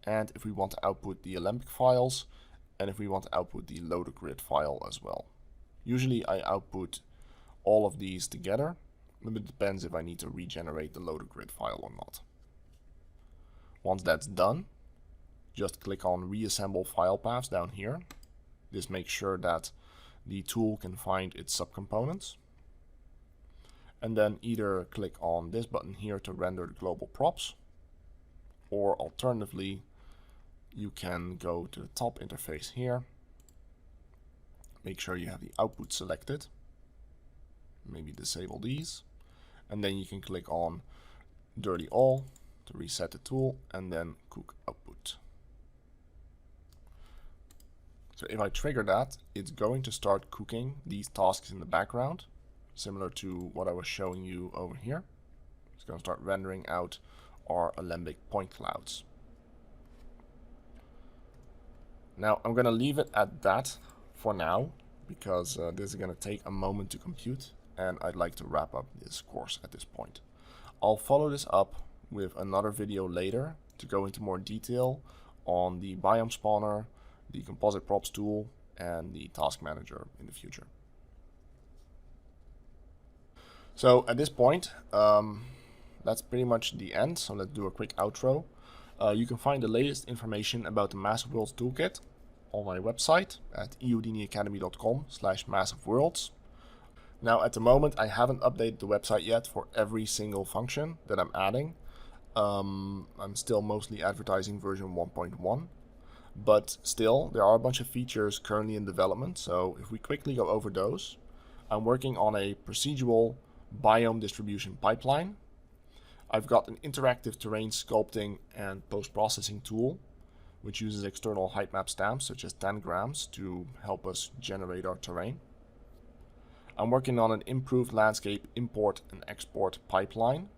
and if we want to output the Alembic files, and if we want to output the loader grid file as well. Usually I output all of these together, but it depends if I need to regenerate the loader grid file or not. Once that's done, just click on Reassemble File Paths down here. This makes sure that the tool can find its subcomponents. And then either click on this button here to render the global props, or alternatively, you can go to the top interface here, make sure you have the output selected, maybe disable these, and then you can click on Dirty All to reset the tool, and then cook output. So if I trigger that, it's going to start cooking these tasks in the background, similar to what I was showing you over here. It's going to start rendering out our Alembic point clouds. Now I'm going to leave it at that for now, because this is going to take a moment to compute, and I'd like to wrap up this course at this point. I'll follow this up with another video later to go into more detail on the biome spawner, the composite props tool, and the task manager in the future. So at this point, that's pretty much the end. So let's do a quick outro. You can find the latest information about the Massive Worlds Toolkit on my website at houdiniacademy.com/massiveworlds. Now at the moment I haven't updated the website yet for every single function that I'm adding. I'm still mostly advertising version 1.1, but still there are a bunch of features currently in development. So if we quickly go over those, I'm working on a procedural biome distribution pipeline. I've got an interactive terrain sculpting and post-processing tool, which uses external height map stamps such as tangrams to help us generate our terrain. I'm working on an improved landscape import and export pipeline.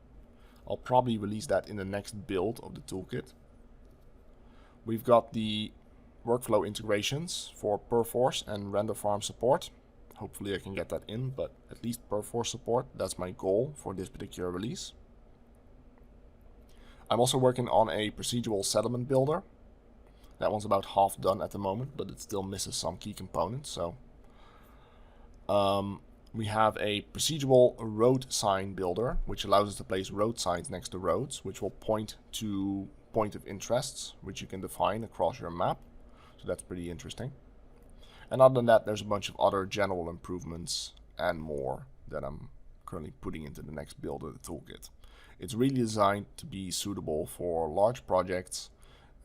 I'll probably release that in the next build of the toolkit. We've got the workflow integrations for Perforce and render farm support. Hopefully I can get that in, but at least Perforce support, that's my goal for this particular release. I'm also working on a procedural settlement builder. That one's about half done at the moment, but it still misses some key components. So we have a procedural road sign builder, which allows us to place road signs next to roads, which will point to point of interests, which you can define across your map. So that's pretty interesting. And other than that, there's a bunch of other general improvements and more that I'm currently putting into the next build of the toolkit. It's really designed to be suitable for large projects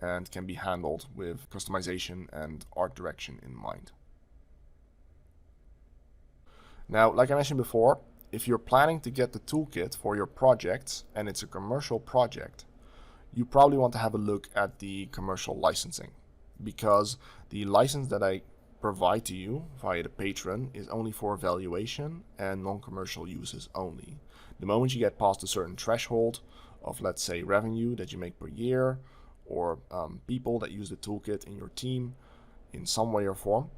and can be handled with customization and art direction in mind. Now, like I mentioned before, if you're planning to get the toolkit for your projects and it's a commercial project, you probably want to have a look at the commercial licensing, because the license that I provide to you via the patron is only for evaluation and non-commercial uses only. The moment you get past a certain threshold of, let's say, revenue that you make per year, or people that use the toolkit in your team in some way or form,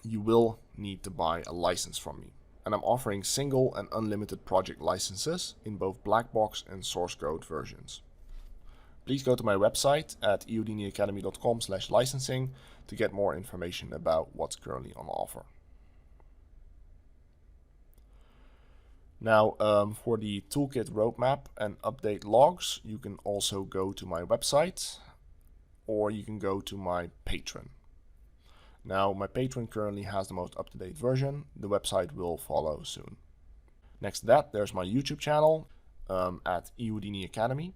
you will need to buy a license from me. And I'm offering single and unlimited project licenses in both black box and source code versions. Please go to my website at houdiniacademy.com/licensing to get more information about what's currently on offer. Now, for the toolkit roadmap and update logs, you can also go to my website, or you can go to my Patreon. Now, my Patreon currently has the most up-to-date version. The website will follow soon. Next to that, there's my YouTube channel at Houdini Academy.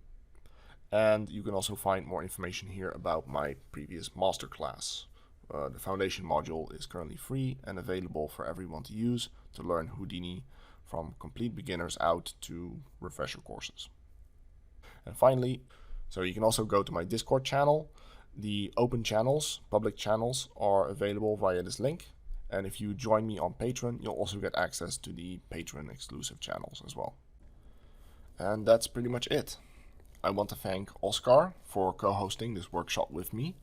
And you can also find more information here about my previous masterclass. The foundation module is currently free and available for everyone to use to learn Houdini from complete beginners out to refresher courses. And finally, so you can also go to my Discord channel. The open channels, public channels, are available via this link. And if you join me on Patreon, you'll also get access to the Patreon exclusive channels as well. And that's pretty much it. I want to thank Oscar for co-hosting this workshop with me.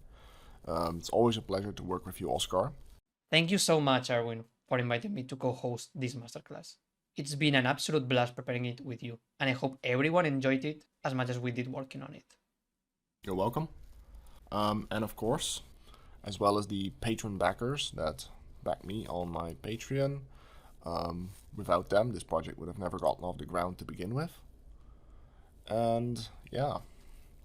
It's always a pleasure to work with you, Oscar. Thank you so much, Erwin, for inviting me to co-host this masterclass. It's been an absolute blast preparing it with you, and I hope everyone enjoyed it as much as we did working on it. You're welcome. And of course, as well as the patron backers that back me on my Patreon. Without them, this project would have never gotten off the ground to begin with. And yeah,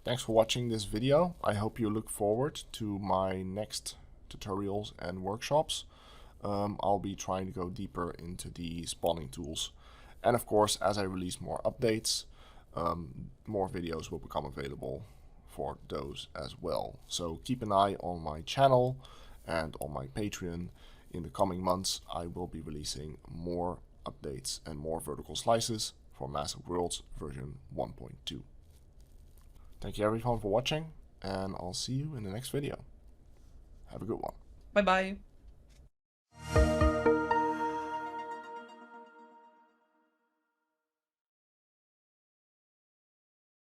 thanks for watching this video. I hope you look forward to my next tutorials and workshops. I'll be trying to go deeper into the spawning tools. And of course, as I release more updates, more videos will become available for those as well. So keep an eye on my channel and on my Patreon. In the coming months, I will be releasing more updates and more vertical slices for Massive Worlds version 1.2. Thank you everyone for watching, and I'll see you in the next video. Have a good one. Bye bye.